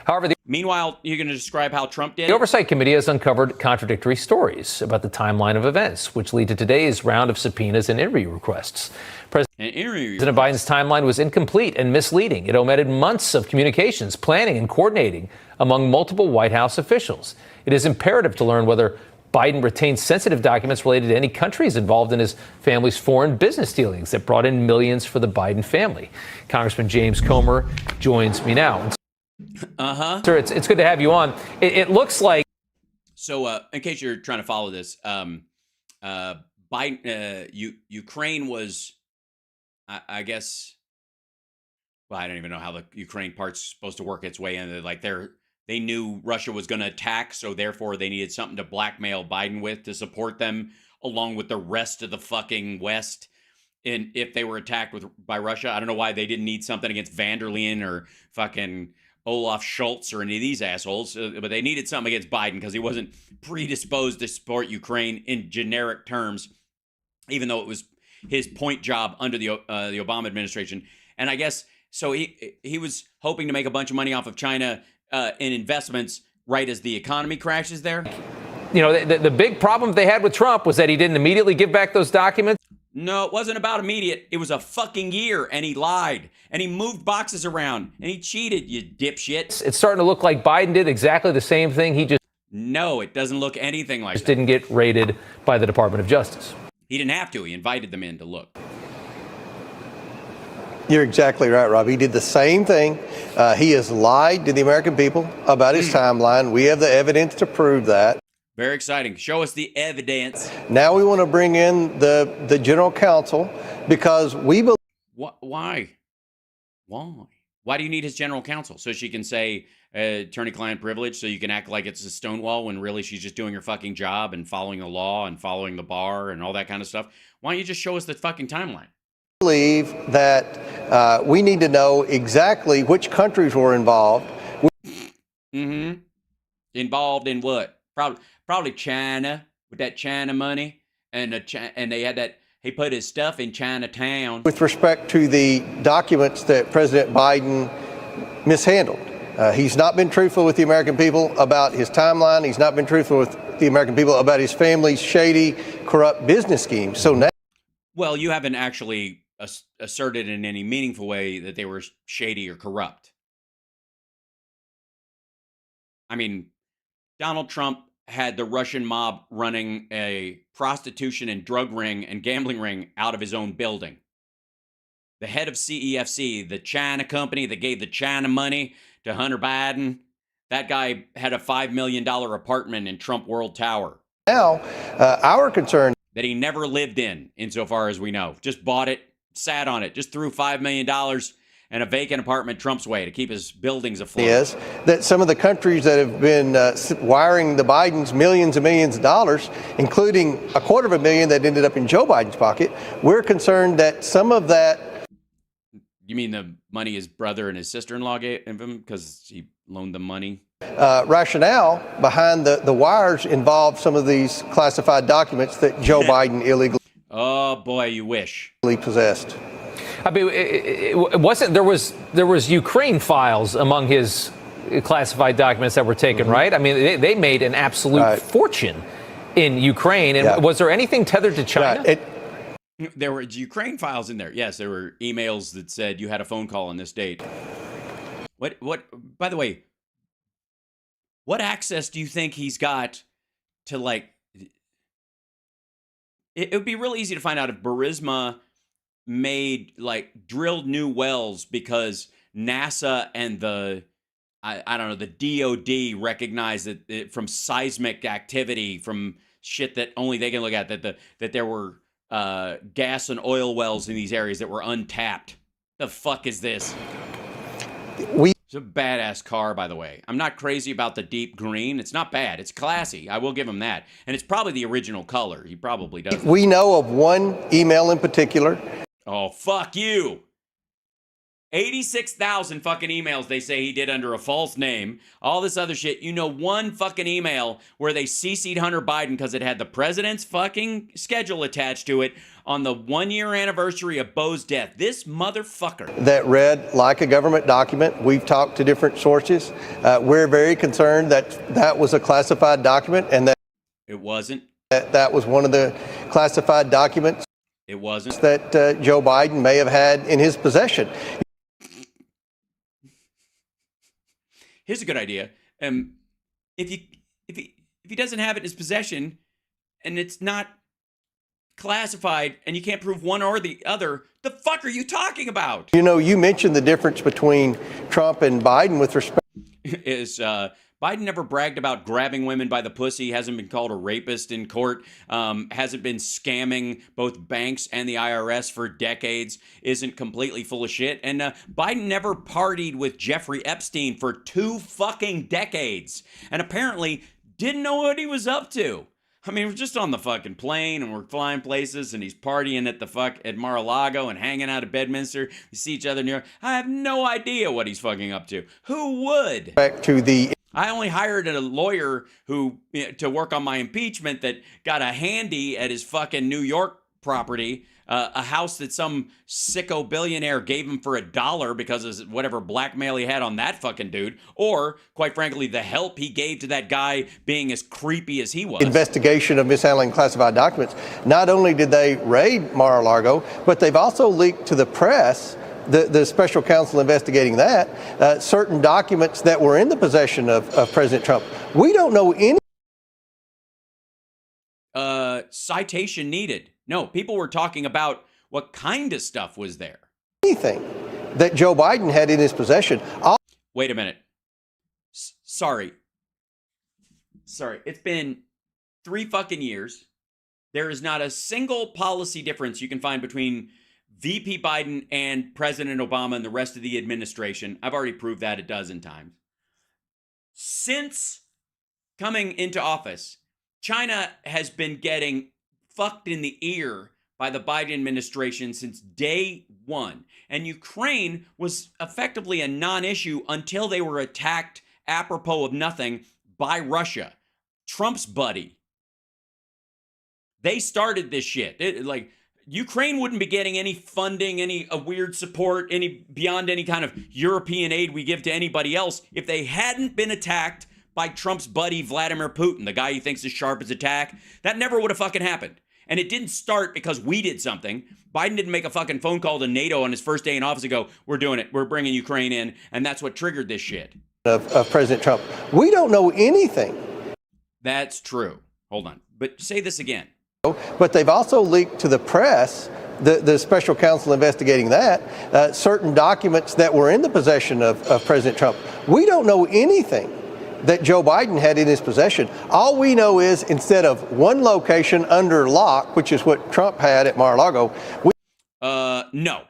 However, meanwhile, you're going to describe how Trump did? The Oversight Committee has uncovered contradictory stories about the timeline of events, which lead to today's round of subpoenas and interview requests. President Biden's timeline was incomplete and misleading. It omitted months of communications, planning, and coordinating among multiple White House officials. It is imperative to learn whether Biden retained sensitive documents related to any countries involved in his family's foreign business dealings that brought in millions for the Biden family. Congressman James Comer joins me now. Sir, it's good to have you on. It looks like. So, in case you're trying to follow this, Ukraine was, I guess. Well, I don't even know how the Ukraine part's supposed to work its way in. Like they knew Russia was going to attack, so therefore they needed something to blackmail Biden with to support them, along with the rest of the fucking West. And if they were attacked by Russia, I don't know why they didn't need something against van der Leyen or fucking Olaf Scholz or any of these assholes, but they needed something against Biden because he wasn't predisposed to support Ukraine in generic terms, even though it was his point job under the Obama administration. And I guess so he was hoping to make a bunch of money off of China in investments right as the economy crashes there. You know, the big problem they had with Trump was that he didn't immediately give back those documents. No, it wasn't about immediate. It was a fucking year, and he lied, and he moved boxes around, and he cheated, you dipshit. It's starting to look like Biden did exactly the same thing. He just... No, it doesn't look anything like that. Didn't get raided by the Department of Justice. He didn't have to. He invited them in to look. You're exactly right, Rob. He did the same thing. He has lied to the American people about his timeline. We have the evidence to prove that. Very exciting. Show us the evidence. Now we want to bring in the general counsel because we believe. Why? Why do you need his general counsel? So she can say attorney-client privilege, so you can act like it's a Stonewall when really she's just doing her fucking job and following the law and following the bar and all that kind of stuff. Why don't you just show us the fucking timeline? I believe that we need to know exactly which countries were involved. Involved in what? Probably China with that China money, and they had that. He put his stuff in Chinatown. With respect to the documents that President Biden mishandled, he's not been truthful with the American people about his timeline. He's not been truthful with the American people about his family's shady, corrupt business schemes. So now, well, you haven't actually asserted in any meaningful way that they were shady or corrupt. I mean, Donald Trump had the Russian mob running a prostitution and drug ring and gambling ring out of his own building. the head of CEFC, the China company that gave the China money to Hunter Biden. That guy had a $5 million apartment in Trump World Tower. Now, our concern that he never lived in, insofar as we know. Just bought it, sat on it, just threw $5 million and a vacant apartment Trump's way to keep his buildings afloat. Is that some of the countries that have been wiring the Bidens millions and millions of dollars, including $250,000 that ended up in Joe Biden's pocket, we're concerned that some of that. You mean the money his brother and his sister-in-law gave him because he loaned them money? Rationale behind the wires involved some of these classified documents that Joe Biden illegally. Oh boy, you wish. Possessed. I mean, it wasn't there was Ukraine files among his classified documents that were taken, right? I mean, they made an absolute fortune in Ukraine. And was there anything tethered to China? There were Ukraine files in there. Yes, there were emails that said you had a phone call on this date. What? By the way, what access do you think he's got to, like? It would be real easy to find out if Burisma drilled new wells because NASA and the DOD recognized that from seismic activity, from shit that only they can look at, that there were gas and oil wells in these areas that were untapped. The fuck is this? It's a badass car, by the way. I'm not crazy about the deep green. It's not bad. It's classy. I will give him that. And it's probably the original color. He probably does. We know of one email in particular. Oh, fuck you. 86,000 fucking emails they say he did under a false name. All this other shit. You know, one fucking email where they CC'd Hunter Biden because it had the president's fucking schedule attached to it on the 1-year anniversary of Bo's death. This motherfucker. That read like a government document. We've talked to different sources. We're very concerned that that was a classified document and that it wasn't. That was one of the classified documents. It wasn't. That Joe Biden may have had in his possession. Here's a good idea. If he doesn't have it in his possession, and it's not classified, and you can't prove one or the other, the fuck are you talking about? You know, you mentioned the difference between Trump and Biden with respect. Biden never bragged about grabbing women by the pussy, hasn't been called a rapist in court, hasn't been scamming both banks and the IRS for decades, isn't completely full of shit. And Biden never partied with Jeffrey Epstein for 2 fucking decades. And apparently didn't know what he was up to. I mean, we're just on the fucking plane and we're flying places and he's partying at Mar-a-Lago and hanging out at Bedminster. We see each other near. I have no idea what he's fucking up to. Who would? Back to the. I only hired a lawyer to work on my impeachment that got a handy at his fucking New York property, a house that some sicko billionaire gave him for $1 because of whatever blackmail he had on that fucking dude, or quite frankly, the help he gave to that guy being as creepy as he was. Investigation of mishandling classified documents. Not only did they raid Mar-a-Lago, but they've also leaked to the press. The special counsel investigating that, certain documents that were in the possession of President Trump. We don't know any. Citation needed. No, people were talking about what kind of stuff was there. Anything that Joe Biden had in his possession. Wait a minute. Sorry. It's been 3 fucking years. There is not a single policy difference you can find between VP Biden and President Obama and the rest of the administration. I've already proved that 12 times. Since coming into office, China has been getting fucked in the ear by the Biden administration since day one. And Ukraine was effectively a non-issue until they were attacked apropos of nothing by Russia, Trump's buddy. They started this shit. Ukraine wouldn't be getting any funding, any weird support, any beyond any kind of European aid we give to anybody else if they hadn't been attacked by Trump's buddy Vladimir Putin, the guy he thinks is sharp as a tack. That never would have fucking happened. And it didn't start because we did something. Biden didn't make a fucking phone call to NATO on his first day in office and go, we're doing it. We're bringing Ukraine in. And that's what triggered this shit. Of President Trump. We don't know anything. That's true. Hold on. But say this again. But they've also leaked to the press the special counsel investigating that, certain documents that were in the possession of President Trump. We don't know anything that Joe Biden had in his possession. All we know is instead of one location under lock, which is what Trump had at Mar-a-Lago, no.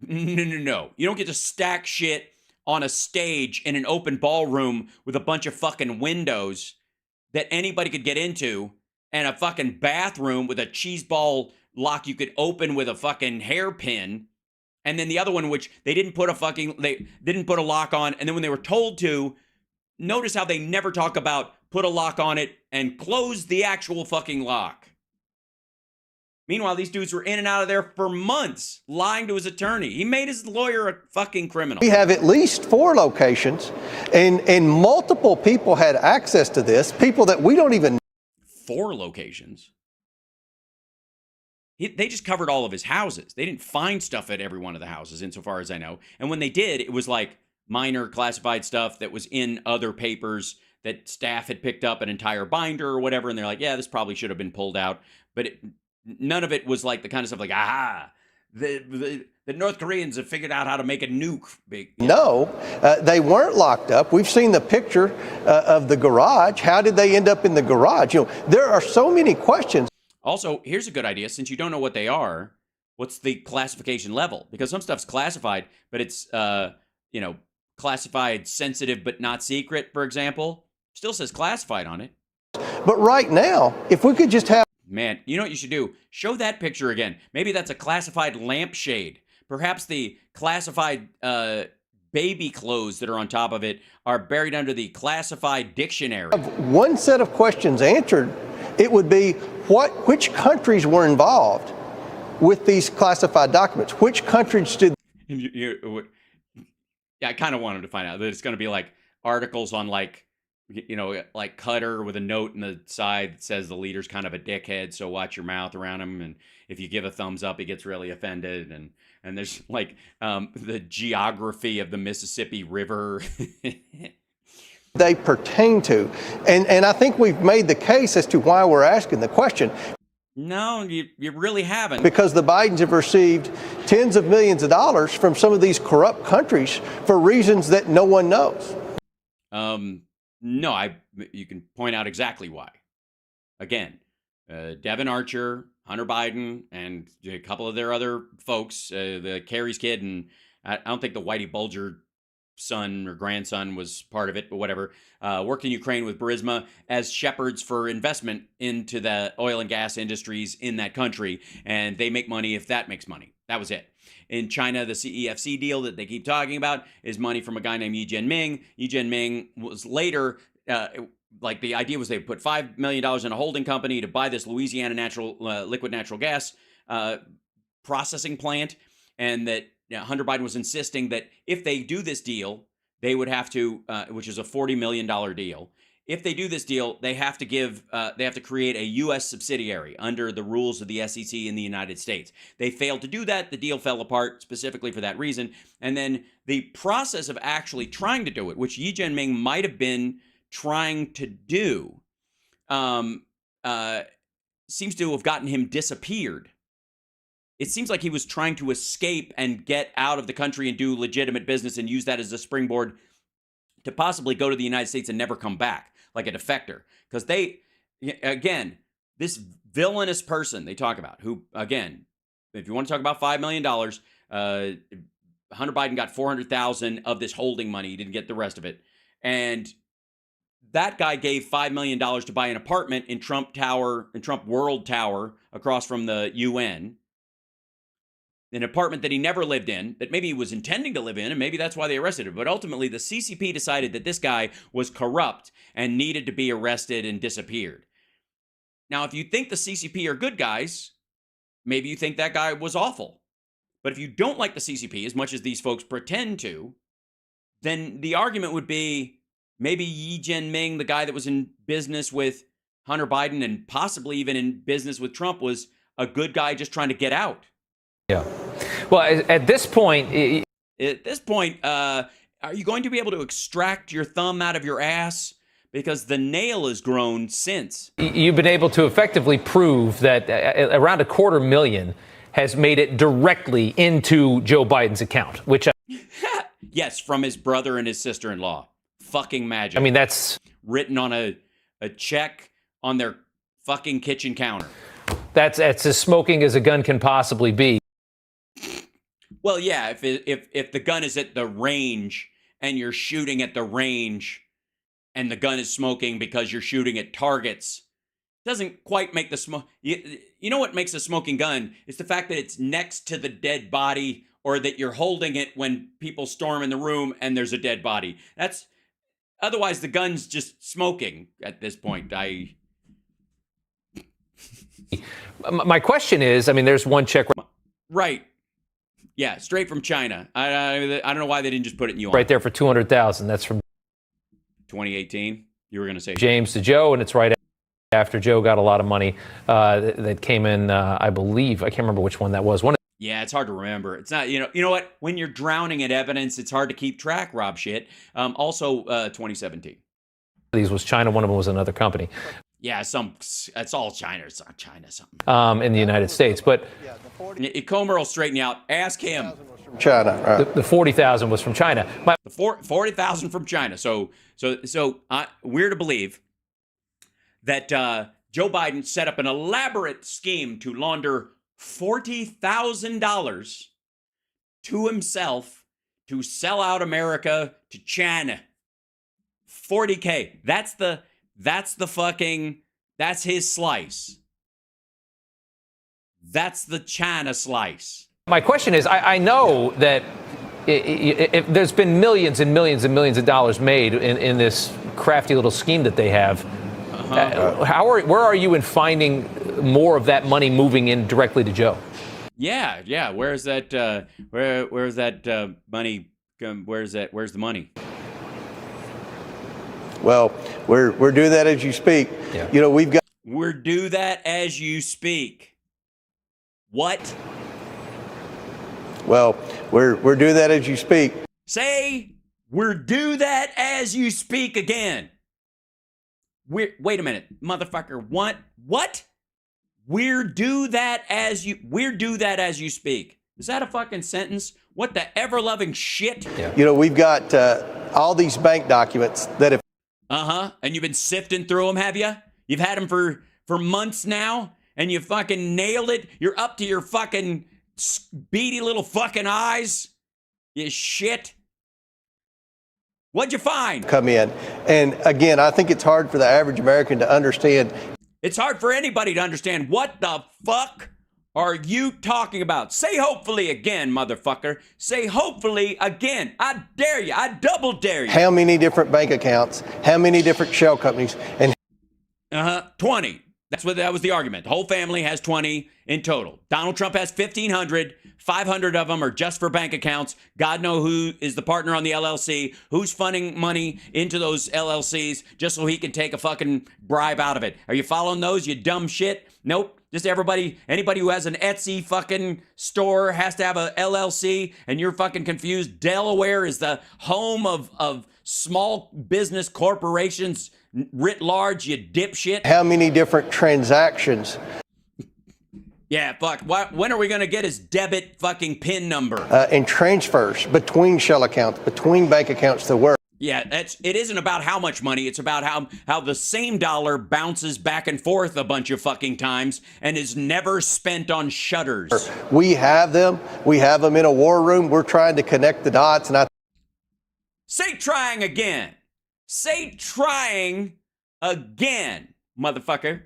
You don't get to stack shit on a stage in an open ballroom with a bunch of fucking windows that anybody could get into and a fucking bathroom with a cheese ball lock you could open with a fucking hairpin. And then the other one, which they didn't put a lock on. And then when they were told to, notice how they never talk about put a lock on it and close the actual fucking lock. Meanwhile, these dudes were in and out of there for months, lying to his attorney. He made his lawyer a fucking criminal. We have at least 4 locations, and multiple people had access to this, people that we don't even know. 4 locations? They just covered all of his houses. They didn't find stuff at every one of the houses, insofar as I know. And when they did, it was like minor classified stuff that was in other papers that staff had picked up an entire binder or whatever, and they're like, yeah, this probably should have been pulled out. But none of it was like the kind of stuff like, the North Koreans have figured out how to make a nuke. No, they weren't locked up. We've seen the picture of the garage. How did they end up in the garage? There are so many questions. Also, here's a good idea. Since you don't know what they are, what's the classification level? Because some stuff's classified, but it's, classified sensitive but not secret, for example. Still says classified on it. But right now, if we could just have... Man, you know what you should do? Show that picture again. Maybe that's a classified lampshade. Perhaps the classified baby clothes that are on top of it are buried under the classified dictionary. One set of questions answered, it would be which countries were involved with these classified documents? Which countries did... Yeah, I kind of wanted to find out that it's going to be like articles on like Cutter with a note in the side that says the leader's kind of a dickhead, so watch your mouth around him. And if you give a thumbs up, he gets really offended. And there's like the geography of the Mississippi River. They pertain to. And I think we've made the case as to why we're asking the question. No, you really haven't. Because the Bidens have received tens of millions of dollars from some of these corrupt countries for reasons that no one knows. No, you can point out exactly why. Again, Devin Archer, Hunter Biden, and a couple of their other folks, the Kerry's kid, and I don't think the Whitey Bulger son or grandson was part of it, but whatever, worked in Ukraine with Burisma as shepherds for investment into the oil and gas industries in that country, and they make money if that makes money. That was it. In China, the CEFC deal that they keep talking about is money from a guy named Yi Jianming. Yi Jianming was later, the idea was they put $5 million in a holding company to buy this Louisiana liquid natural gas processing plant, and that Hunter Biden was insisting that if they do this deal, they would have to, which is a $40 million deal. If they do this deal, they have to create a U.S. subsidiary under the rules of the SEC in the United States. They failed to do that. The deal fell apart specifically for that reason. And then the process of actually trying to do it, which Yi Jianming might have been trying to do, seems to have gotten him disappeared. It seems like he was trying to escape and get out of the country and do legitimate business and use that as a springboard to possibly go to the United States and never come back, like a defector. Because this villainous person they talk about, who, again, if you want to talk about $5 million, Hunter Biden got $400,000 of this holding money. He didn't get the rest of it. And that guy gave $5 million to buy an apartment in Trump World Tower across from the UN. An apartment that he never lived in, that maybe he was intending to live in, and maybe that's why they arrested him. But ultimately, the CCP decided that this guy was corrupt and needed to be arrested and disappeared. Now, if you think the CCP are good guys, maybe you think that guy was awful. But if you don't like the CCP as much as these folks pretend to, then the argument would be maybe Yi Jianming, the guy that was in business with Hunter Biden and possibly even in business with Trump, was a good guy just trying to get out. Yeah. Well, at this point, are you going to be able to extract your thumb out of your ass? Because the nail has grown since. You've been able to effectively prove that around $250,000 has made it directly into Joe Biden's account, which yes, from his brother and his sister-in-law. Fucking magic. I mean, that's written on a check on their fucking kitchen counter. That's as smoking as a gun can possibly be. Well, yeah, if the gun is at the range and you're shooting at the range and the gun is smoking because you're shooting at targets, doesn't quite make the smoke. You know what makes a smoking gun? It's the fact that it's next to the dead body, or that you're holding it when people storm in the room and there's a dead body. That's otherwise the gun's just smoking at this point. My question is, I mean, there's one check right. Yeah, straight from China. I don't know why they didn't just put it in yuan. right there for $200,000. That's from 2018. You were going to say James to Joe, and it's right after Joe got a lot of money that came in. I believe I can't remember which one that was. Yeah, it's hard to remember. It's not, you know what? When you're drowning in evidence, it's hard to keep track, Rob shit. Also, 2017. These was China. One of them was another company. Yeah, it's all China. It's not China something. In the United States. But Comer will straighten you out. Ask him. China. Right. The 40,000 was from China. The 40,000 from China. So we're to believe that Joe Biden set up an elaborate scheme to launder $40,000 to himself to sell out America to China. $40K. That's his slice. That's the China slice. My question is, I know that there's been millions and millions and millions of dollars made in this crafty little scheme that they have. Where are you in finding more of that money moving in directly to Joe? Yeah. Where's that? Where's that money? Where's the money? Well, we're doing that as you speak. Yeah. You know, We're do that as you speak. What? Well, we're doing that as you speak. Say, we're do that as you speak again. Wait a minute, motherfucker. What? We're do that as you speak. Is that a fucking sentence? What the ever-loving shit? Yeah. You know, we've got all these bank documents that have. And you've been sifting through them, have you? You've had them for months now, and you fucking nailed it. You're up to your fucking beady little fucking eyes. You shit. What'd you find? Come in. And again, I think it's hard for the average American to understand. It's hard for anybody to understand. What the fuck are you talking about? Say hopefully again, motherfucker. Say hopefully again. I dare you. I double dare you. How many different bank accounts, how many different shell companies, and 20. That was the argument. The whole family has 20 in total. Donald Trump has 1,500. 500 of them are just for bank accounts. God knows who is the partner on the LLC, who's funding money into those LLCs just so he can take a fucking bribe out of it. Are you following those, you dumb shit? Nope. Just anybody who has an Etsy fucking store has to have a LLC, and you're fucking confused. Delaware is the home of small business corporations writ large, you dipshit. how many different transactions. Yeah, fuck. When are we going to get his debit fucking PIN number? And transfers between shell accounts, between bank accounts to work. Yeah, it isn't about how much money. It's about how the same dollar bounces back and forth a bunch of fucking times and is never spent on shutters. We have them. We have them in a war room. We're trying to connect the dots. And Say trying again. Say trying again, motherfucker.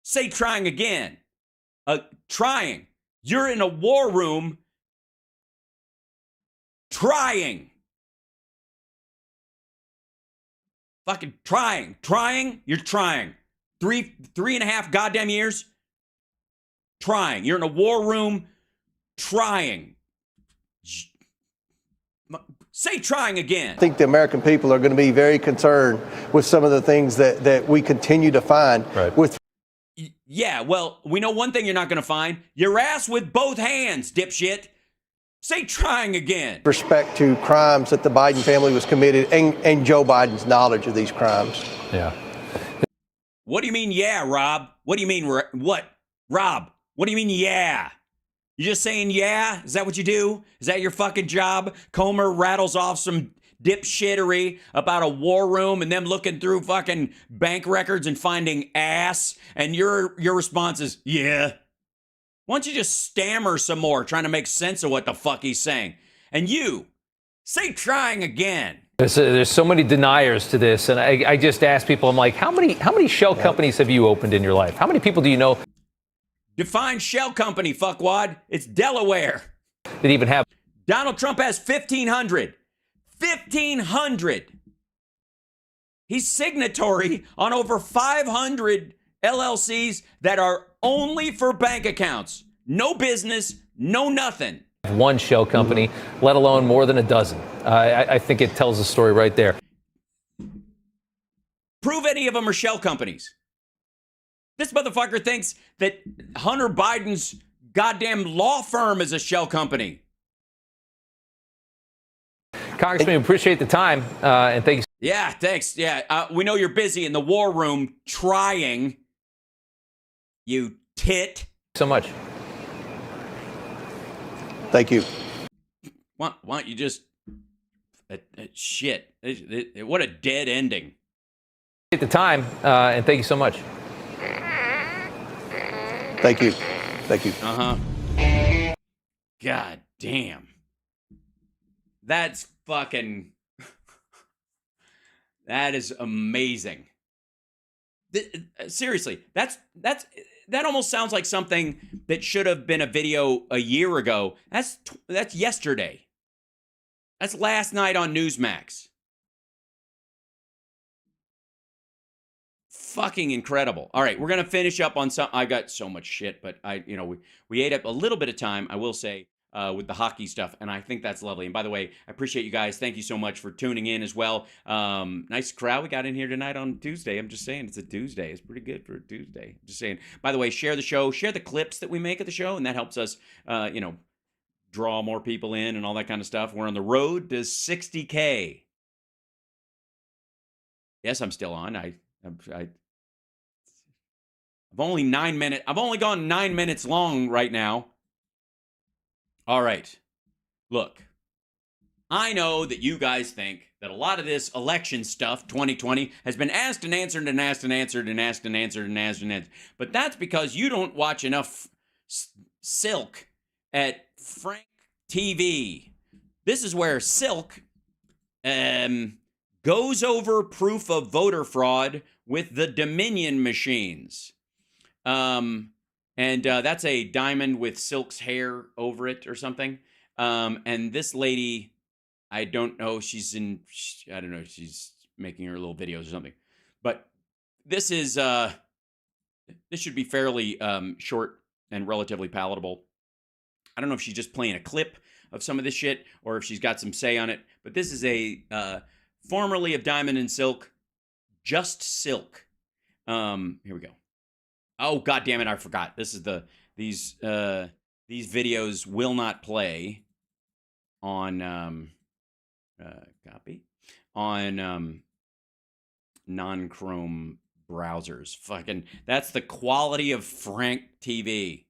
Say trying again. Trying. You're in a war room trying. Fucking trying. Trying? You're trying. Three and a half goddamn years? Trying. You're in a war room trying. Say trying again. I think the American people are going to be very concerned with some of the things that we continue to find with. Yeah, well, we know one thing you're not going to find. Your ass with both hands, dipshit. Say trying again. Respect to crimes that the Biden family was committed and Joe Biden's knowledge of these crimes. Yeah. What do you mean, yeah, Rob? What do you mean, what? Rob, what do you mean, yeah? You just saying, yeah? Is that what you do? Is that your fucking job? Comer rattles off some dipshittery about a war room and them looking through fucking bank records and finding ass, and your response is, yeah. Why don't you just stammer some more trying to make sense of what the fuck he's saying? And you, say trying again. There's so many deniers to this, and I just ask people, I'm like, how many shell companies have you opened in your life? How many people do you know Define shell company, fuckwad. It's Delaware. that even have? Donald Trump has 1,500. 1,500. He's signatory on over 500 LLCs that are only for bank accounts. No business, no nothing. One shell company, let alone more than a dozen. I think it tells the story right there. Prove any of them are shell companies. This motherfucker thinks that Hunter Biden's goddamn law firm is a shell company. Congressman, appreciate the time, and thank you. Yeah, thanks. Yeah, we know you're busy in the war room trying. You tit. So much. Thank you. Why don't you just... shit. What a dead ending. Appreciate the time, and thank you so much. Thank you. Thank you. God damn. That's fucking... That is amazing. Seriously, that almost sounds like something that should have been a video a year ago. That's yesterday. That's last night on Newsmax. Fucking incredible. All right, we're gonna finish up on some. I got so much shit, but we ate up a little bit of time, I will say, with the hockey stuff, and I think that's lovely. And by the way, I appreciate you guys. Thank you so much for tuning in as well. Nice crowd we got in here tonight on Tuesday. I'm just saying, it's a Tuesday. It's pretty good for a Tuesday. Just saying. By the way, share the show, share the clips that we make of the show, and that helps us, draw more people in and all that kind of stuff. We're on the road to 60K. Yes, I'm still on. I've only 9 minutes. I've only gone 9 minutes long right now. All right. Look, I know that you guys think that a lot of this election stuff, 2020, has been asked and answered and asked and answered and asked and answered and asked and answered. But that's because you don't watch enough Silk at Frank TV. This is where Silk goes over proof of voter fraud with the Dominion machines. And that's a diamond with Silk's hair over it or something. And this lady, I don't know, she's making her little videos or something. But this is, this should be fairly short and relatively palatable. I don't know if she's just playing a clip of some of this shit or if she's got some say on it. But this is a formerly of Diamond and Silk, Just Silk. Here we go. Oh, God damn it, I forgot. This is these videos will not play on copy on non-Chrome browsers. Fucking, that's the quality of Frank TV.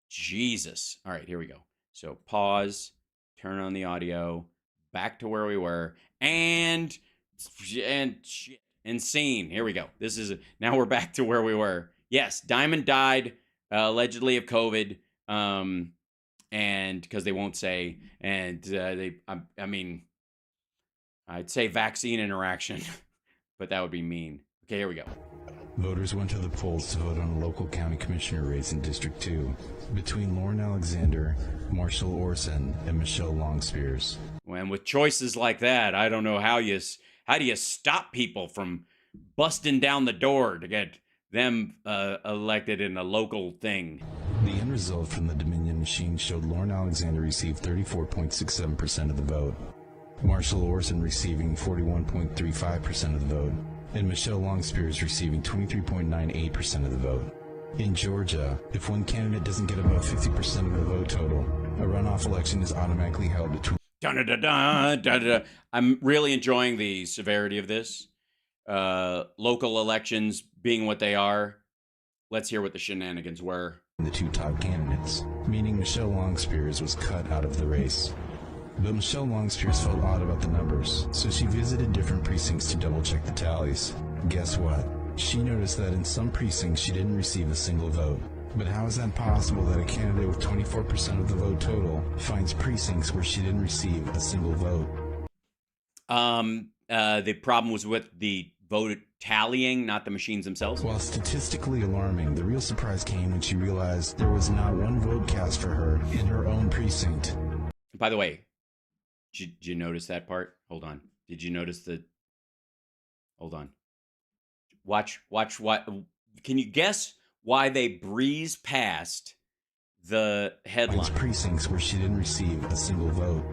Jesus. All right, here we go. So pause, turn on the audio, back to where we were, and shit, and scene. Here we go. Now we're back to where we were. Yes, Diamond died allegedly of COVID, and because they won't say, and I'd say vaccine interaction, but that would be mean. Okay, here we go. Voters went to the polls to vote on a local county commissioner race in District 2 between Lauren Alexander, Marshall Orson, and Michelle Longspears. And with choices like that, I don't know how do you stop people from busting down the door to get them elected in a local thing. The end result from the Dominion machine showed Lauren Alexander received 34.67% of the vote, Marshall Orson receiving 41.35% of the vote, and Michelle Longspears receiving 23.98% of the vote. In Georgia, if one candidate doesn't get above 50% of the vote total, a runoff election is automatically held between... I'm really enjoying the severity of this. Local elections being what they are. Let's hear what the shenanigans were. the two top candidates, meaning Michelle Longspears was cut out of the race. But Michelle Longspears felt odd about the numbers, so she visited different precincts to double-check the tallies. Guess what? She noticed that in some precincts she didn't receive a single vote. But how is that possible that a candidate with 24% of the vote total finds precincts where she didn't receive a single vote? The problem was with the vote tallying, not the machines themselves. While statistically alarming, the real surprise came when she realized there was not one vote cast for her in her own precinct. By the way, did you notice that part? Hold on. Did you notice the... Hold on. Watch what... Can you guess why they breeze past the headline? Precincts where she didn't receive a single vote.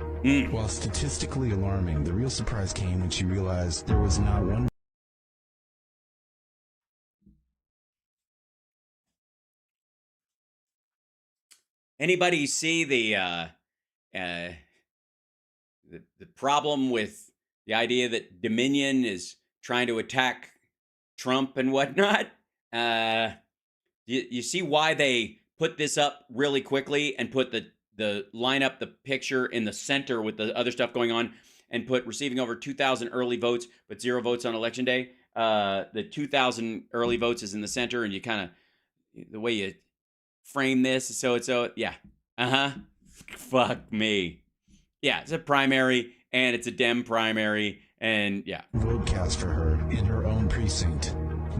While statistically alarming, the real surprise came when she realized there was not one. Anybody see the problem with the idea that Dominion is trying to attack Trump and whatnot? You see why they put this up really quickly and put the line up the picture in the center with the other stuff going on and put receiving over 2,000 early votes, but 0 votes on election day. The 2,000 early votes is in the center, and you kind of, the way you frame this, yeah. Fuck me. Yeah, it's a primary, and it's a Dem primary, and yeah. Vote cast for her in her own precinct.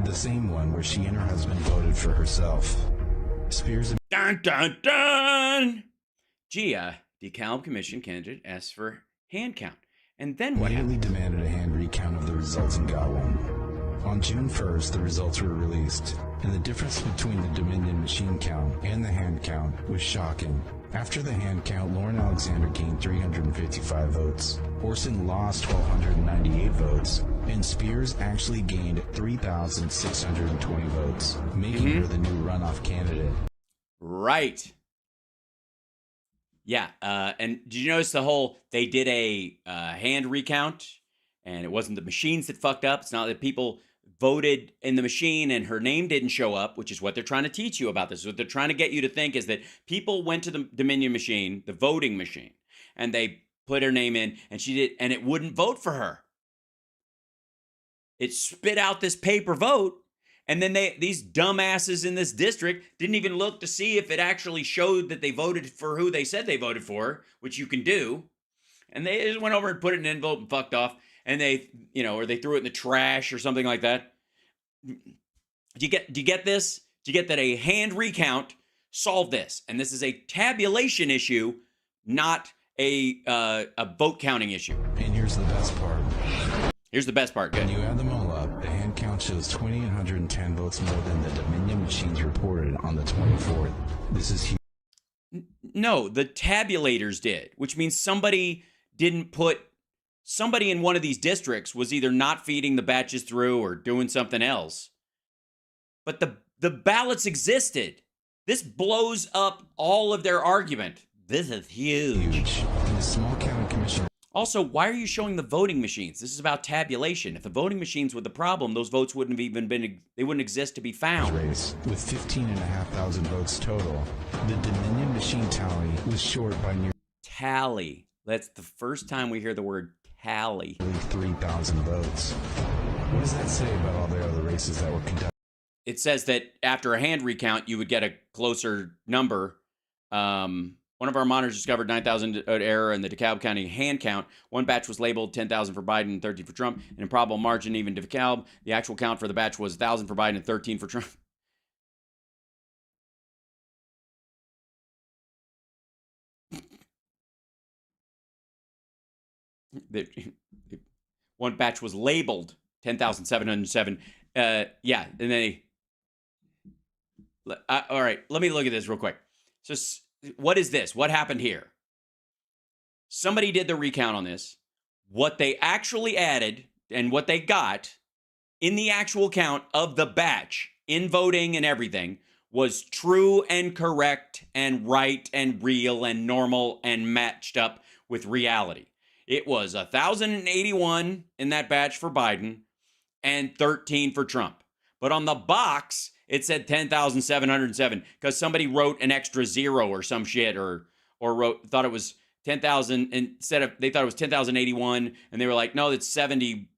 The same one where she and her husband voted for herself. Spears... Dun, dun, dun! Gia, DeKalb Commission candidate, asked for hand count. And then what happened? Immediately demanded a hand recount of the results and got one. On June 1st, the results were released, and the difference between the Dominion machine count and the hand count was shocking. After the hand count, Lauren Alexander gained 355 votes, Orson lost 1,298 votes, and Spears actually gained 3,620 votes, making her the new runoff candidate. Right. Yeah, and did you notice they did a hand recount, and it wasn't the machines that fucked up. It's not that people voted in the machine and her name didn't show up, which is what they're trying to teach you about this. What they're trying to get you to think is that people went to the Dominion machine, the voting machine, and they put her name in, and she did, and it wouldn't vote for her. It spit out this paper vote, and then these dumbasses in this district didn't even look to see if it actually showed that they voted for who they said they voted for, which you can do. And they just went over and put it in an envelope and fucked off. And they, or they threw it in the trash or something like that. Do you get this? Do you get that a hand recount solved this? And this is a tabulation issue, not a vote counting issue. And here's the best part. Here's the best part. Good. When you add them all up, the hand count shows 2,810 votes more than the Dominion machines reported on the 24th. This is huge. No, the tabulators did, which means somebody didn't put... Somebody in one of these districts was either not feeding the batches through or doing something else. But the ballots existed. This blows up all of their argument. This is huge. And the small county commission... Also, why are you showing the voting machines? This is about tabulation. If the voting machines were the problem, those votes wouldn't have even been, they wouldn't exist to be found. Race with 15,500 votes total. The Dominion machine tally was short by nearly... Tally. That's the first time we hear the word tally. 3,000 votes. What does that say about all the other races that were conducted? It says that after a hand recount, you would get a closer number. One of our monitors discovered 9,000 error in the DeKalb County hand count. One batch was labeled 10,000 for Biden and 13 for Trump. An improbable margin even to DeKalb. The actual count for the batch was 1,000 for Biden and 13 for Trump. One batch was labeled 10,707. Yeah, and then all right, let me look at this real quick. So what is this? What happened here? Somebody did the recount on this. What they actually added and what they got in the actual count of the batch in voting and everything was true and correct and right and real and normal and matched up with reality. It was 1,081 in that batch for Biden and 13 for Trump. But on the box, it said 10,707 because somebody wrote an extra zero or some shit, or thought it was 10,000 instead of, they thought it was 10,081, and they were like, no, it's 70,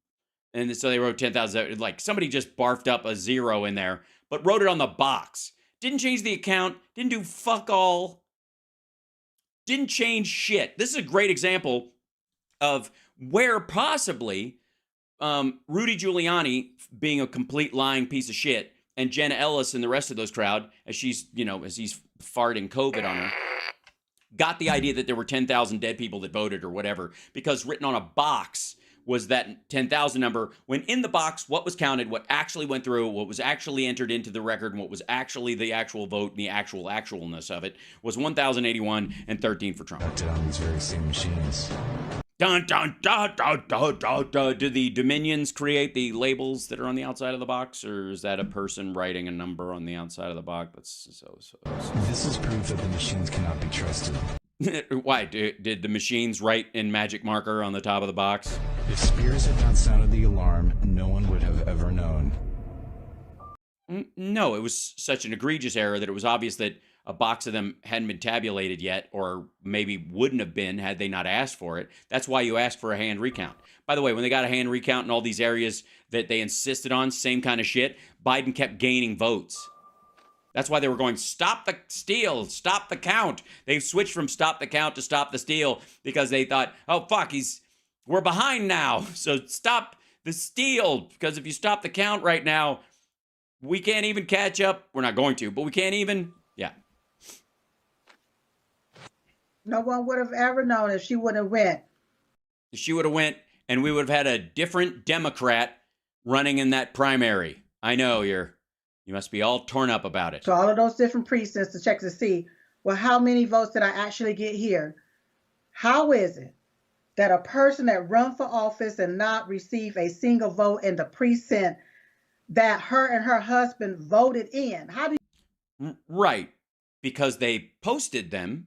and so they wrote 10,000. Like somebody just barfed up a zero in there, but wrote it on the box. Didn't change the account. Didn't do fuck all. Didn't change shit. This is a great example of where possibly Rudy Giuliani, being a complete lying piece of shit, and Jenna Ellis and the rest of those crowd, as she's, as he's farting COVID on her, got the idea that there were 10,000 dead people that voted or whatever, because written on a box was that 10,000 number, when in the box, what was counted, what actually went through, what was actually entered into the record, and what was actually the actual vote and the actualness of it was 1,081 and 13 for Trump. On these very same machines. Dun, dun, dun, dun, dun, dun, dun. Do the Dominions create the labels that are on the outside of the box, or is that a person writing a number on the outside of the box? That's so. This is proof that the machines cannot be trusted. Why? Did the machines write in magic marker on the top of the box? If Spears had not sounded the alarm, no one would have ever known. No, it was such an egregious error that it was obvious that a box of them hadn't been tabulated yet, or maybe wouldn't have been had they not asked for it. That's why you ask for a hand recount. By the way, when they got a hand recount in all these areas that they insisted on, same kind of shit, Biden kept gaining votes. That's why they were going, stop the steal, stop the count. They switched from stop the count to stop the steal because they thought, oh, fuck, we're behind now. So stop the steal, because if you stop the count right now, we can't even catch up. We're not going to, but we can't even, yeah. No one would have ever known if she would have went. She would have went, and we would have had a different Democrat running in that primary. I know you must be all torn up about it. So all of those different precincts to check to see, well, how many votes did I actually get here? How is it that a person that run for office and not receive a single vote in the precinct that her and her husband voted in? How do you... Right, because they posted them,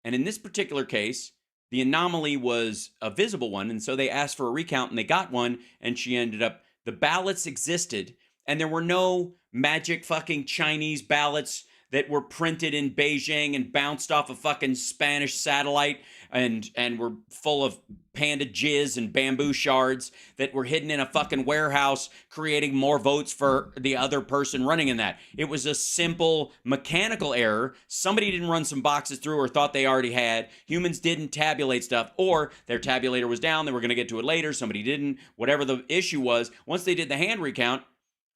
and in this particular case, the anomaly was a visible one, and so they asked for a recount, and they got one, and she ended up, the ballots existed, and there were no magic fucking Chinese ballots that were printed in Beijing and bounced off a fucking Spanish satellite and were full of panda jizz and bamboo shards that were hidden in a fucking warehouse, creating more votes for the other person running in that. It was a simple mechanical error. Somebody didn't run some boxes through or thought they already had. Humans didn't tabulate stuff, or their tabulator was down. They were going to get to it later. Somebody didn't. Whatever the issue was, once they did the hand recount,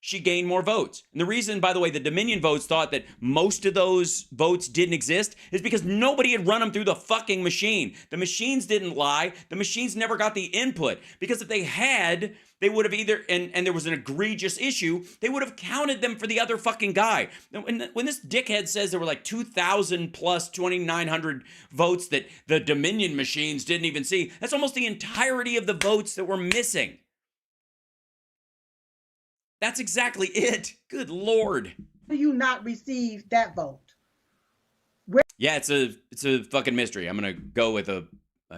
she gained more votes. And the reason, by the way, the Dominion votes thought that most of those votes didn't exist is because nobody had run them through the fucking machine. The machines didn't lie. The machines never got the input. Because if they had, they would have either, and there was an egregious issue, they would have counted them for the other fucking guy. When this dickhead says there were like 2,000 plus 2,900 votes that the Dominion machines didn't even see, that's almost the entirety of the votes that were missing. That's exactly it. Good Lord. Do you not receive that vote? Yeah, it's a fucking mystery. I'm going to go with a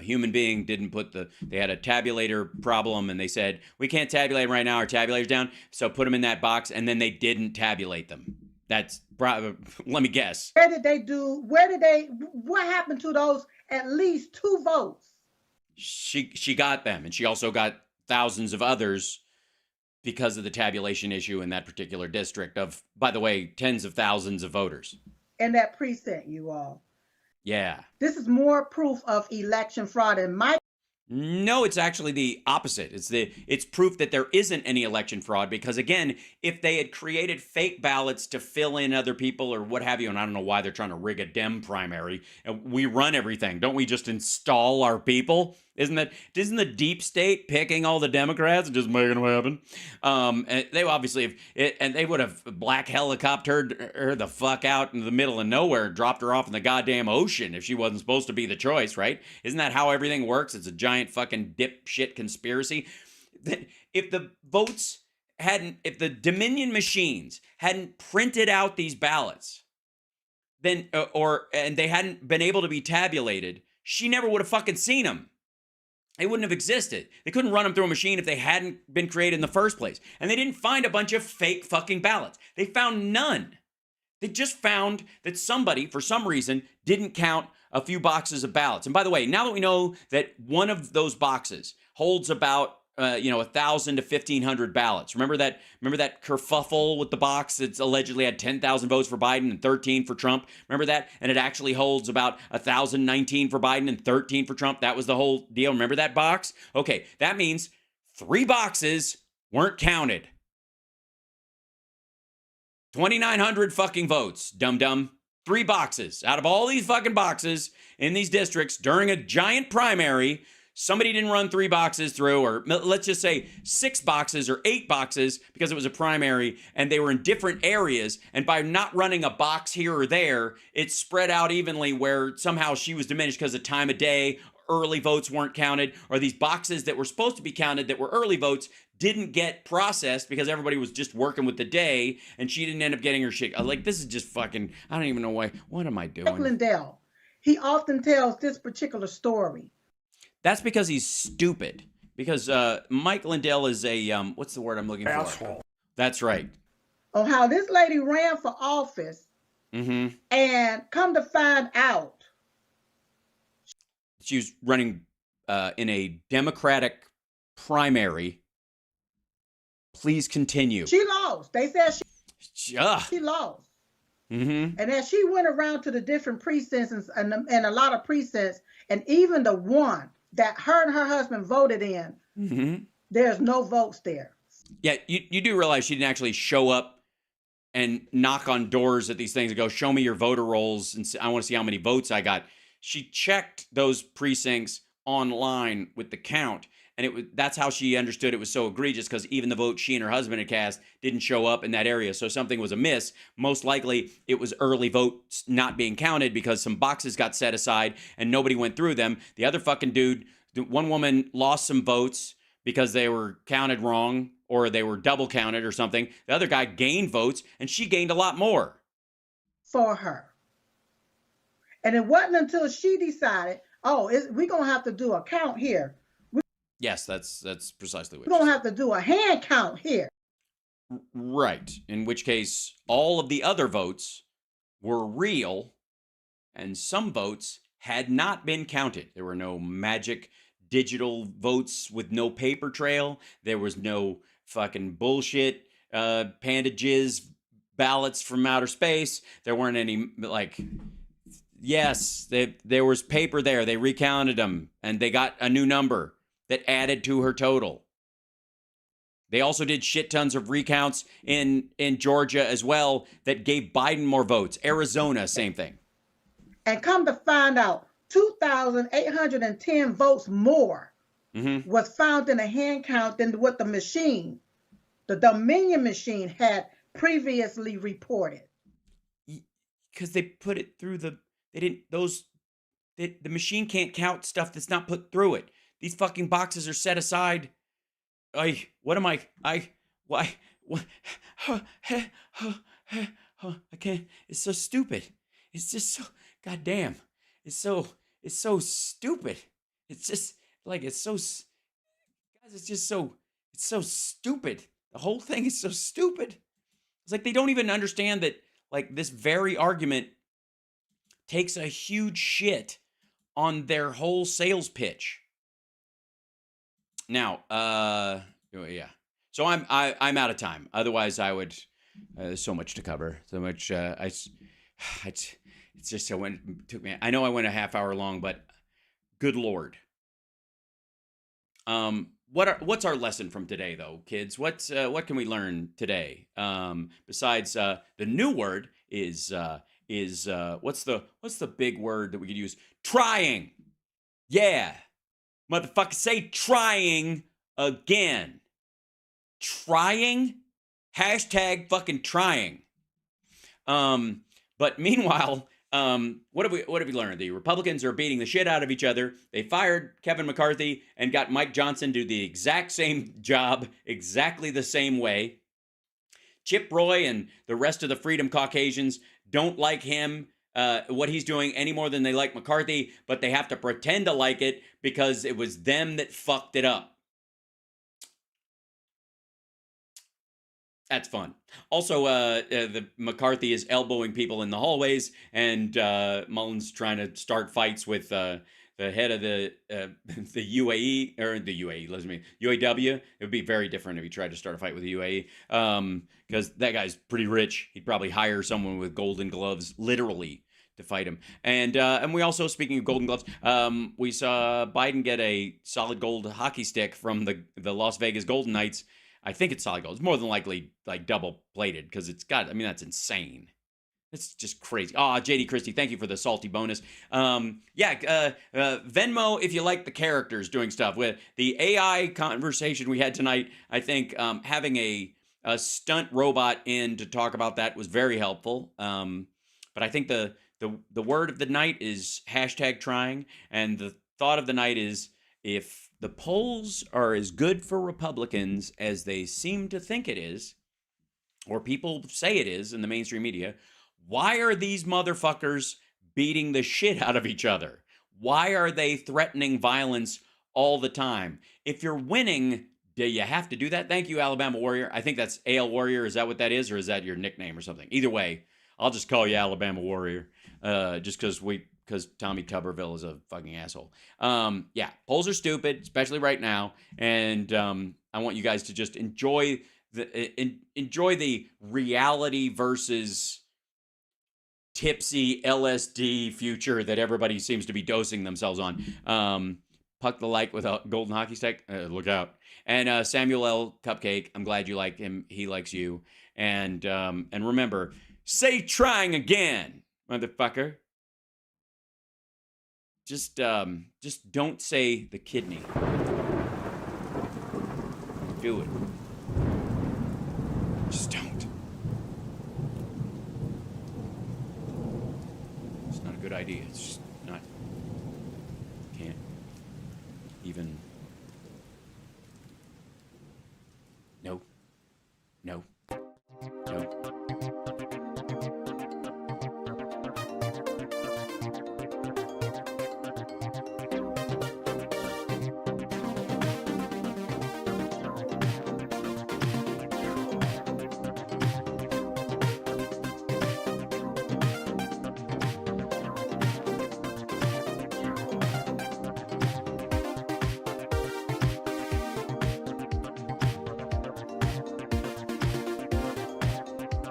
human being didn't put they had a tabulator problem, and they said, we can't tabulate them right now. Our tabulator's down. So put them in that box, and then they didn't tabulate them. That's probably, let me guess. What happened to those at least 2 votes? She got them, and she also got thousands of others because of the tabulation issue in that particular district of, by the way, tens of thousands of voters. In that precinct, you all. Yeah. This is more proof of election fraud in my... No, it's actually the opposite. It's proof that there isn't any election fraud because, again, if they had created fake ballots to fill in other people or what have you, and I don't know why they're trying to rig a Dem primary, we run everything. Don't we just install our people? Isn't the deep state picking all the Democrats and just making them happen? And they obviously they would have black helicoptered her the fuck out in the middle of nowhere and dropped her off in the goddamn ocean if she wasn't supposed to be the choice, right? Isn't that how everything works? It's a giant fucking dipshit conspiracy. If the Dominion machines hadn't printed out these ballots, then and they hadn't been able to be tabulated, she never would have fucking seen them. They wouldn't have existed. They couldn't run them through a machine if they hadn't been created in the first place. And they didn't find a bunch of fake fucking ballots. They found none. They just found that somebody, for some reason, didn't count a few boxes of ballots. And by the way, now that we know that one of those boxes holds about 1,000 to 1,500 ballots. Remember that kerfuffle with the box that's allegedly had 10,000 votes for Biden and 13 for Trump? Remember that? And it actually holds about 1,019 for Biden and 13 for Trump. That was the whole deal. Remember that box? Okay, that means 3 boxes weren't counted. 2,900 fucking votes, dum-dum. 3 boxes. Out of all these fucking boxes in these districts during a giant primary, somebody didn't run 3 boxes through, or let's just say 6 boxes or 8 boxes because it was a primary and they were in different areas. And by not running a box here or there, it spread out evenly where somehow she was diminished because of time of day, early votes weren't counted, or these boxes that were supposed to be counted that were early votes didn't get processed because everybody was just working with the day and she didn't end up getting her shit. Like, this is just fucking, I don't even know why. What am I doing? Lindell, he often tells this particular story. That's because he's stupid. Because Mike Lindell is a, what's the word I'm looking for? Asshole. That's right. On how this lady ran for office and come to find out. She was running in a Democratic primary. Please continue. She lost. They said she lost. Mm-hmm. And as she went around to the different precincts and a lot of precincts, and even the one that her and her husband voted in, there's no votes there. Yeah, you do realize she didn't actually show up and knock on doors at these things and go, show me your voter rolls, and I want to see how many votes I got. She checked those precincts online with the count, and that's how she understood it was so egregious, because even the vote she and her husband had cast didn't show up in that area. So something was amiss. Most likely it was early votes not being counted because some boxes got set aside and nobody went through them. The other fucking dude, one woman lost some votes because they were counted wrong or they were double counted or something. The other guy gained votes and she gained a lot more. For her. And it wasn't until she decided, we're going to have to do a count here. Yes, that's precisely what we're going to have to do a hand count here. Right. In which case, all of the other votes were real and some votes had not been counted. There were no magic digital votes with no paper trail. There was no fucking bullshit panda jizz ballots from outer space. There weren't any, yes, there was paper there. They recounted them and they got a new number that added to her total. They also did shit tons of recounts in Georgia as well that gave Biden more votes. Arizona, same thing. And come to find out, 2,810 votes more was found in a hand count than what the machine, the Dominion machine, had previously reported. Because they put it through the machine can't count stuff that's not put through it. These fucking boxes are set aside. I can't. It's so stupid. It's just so goddamn. It's so stupid. It's just like it's so stupid. The whole thing is so stupid. It's like they don't even understand that like this very argument takes a huge shit on their whole sales pitch. Now, yeah. So I'm out of time. Otherwise, I would. There's so much to cover. So much. It's just so when took me. I know I went a half hour long, but good Lord. What's our lesson from today, though, kids? What can we learn today? Besides the new word is what's the big word that we could use? Trying. Yeah. Motherfucker, say trying again. Trying? Hashtag fucking trying. But meanwhile, what have we learned? The Republicans are beating the shit out of each other. They fired Kevin McCarthy and got Mike Johnson to do the exact same job, exactly the same way. Chip Roy and the rest of the Freedom Caucasians don't like him what he's doing any more than they like McCarthy, but they have to pretend to like it because it was them that fucked it up. That's fun. Also, the McCarthy is elbowing people in the hallways, and Mullen's trying to start fights with the head of the UAE, or the UAE, UAW. It would be very different if he tried to start a fight with the UAE, because that guy's pretty rich. He'd probably hire someone with golden gloves, literally, to fight him. And we also, speaking of golden gloves, we saw Biden get a solid gold hockey stick from the Las Vegas Golden Knights. I think it's solid gold. It's more than likely like double plated because it's got, I mean, that's insane. It's just crazy. JD Christie, thank you for the salty bonus. Venmo, if you like the characters doing stuff. With the AI conversation we had tonight, I think having a stunt robot in to talk about that was very helpful. But I think the word of the night is #trying. And the thought of the night is, if the polls are as good for Republicans as they seem to think it is, or people say it is in the mainstream media, why are these motherfuckers beating the shit out of each other? Why are they threatening violence all the time? If you're winning, do you have to do that? Thank you, Alabama Warrior. I think that's AL Warrior. Is that what that is, or is that your nickname or something? Either way, I'll just call you Alabama Warrior, just because Tommy Tuberville is a fucking asshole. Polls are stupid, especially right now, and I want you guys to just enjoy the reality versus tipsy LSD future that everybody seems to be dosing themselves on. Puck the like with a golden hockey stick. Look out. And Samuel L. Cupcake, I'm glad you like him. He likes you. And remember, say trying again, motherfucker. Just don't say the kidney. Do it. Just don't. It's not a good idea. It's just not. Can't even. No. No. No.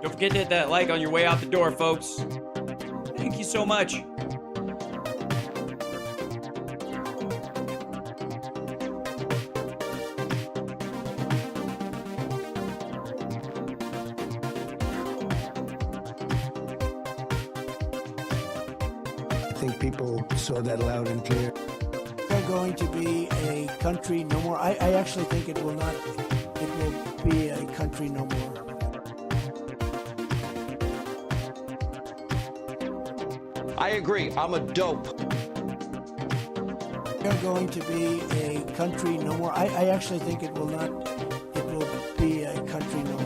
Don't forget to hit that like on your way out the door, folks. Thank you so much. I think people saw that loud and clear. They're going to be a country no more. I actually think it will not. It will be a country no more. I agree. I'm a dope. They're going to be a country no more. I actually think it will not. It will be a country no more.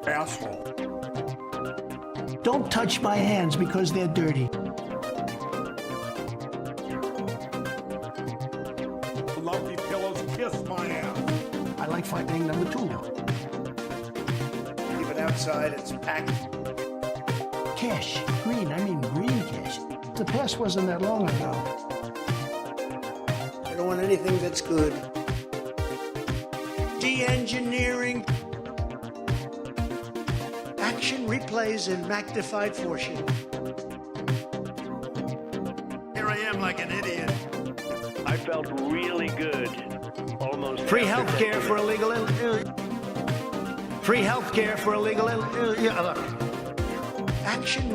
Asshole. Don't touch my hands because they're dirty. Lumpy pillows kiss my ass. I like fighting number 2. Even outside, it's packed. Cash. Green. I mean green cash. The past wasn't that long ago. I don't want anything that's good. De-engineering. Action replays in magnified fortune. Here I am like an idiot. I felt really good. Almost. Free health care for illegal. Free health care for illegal. Action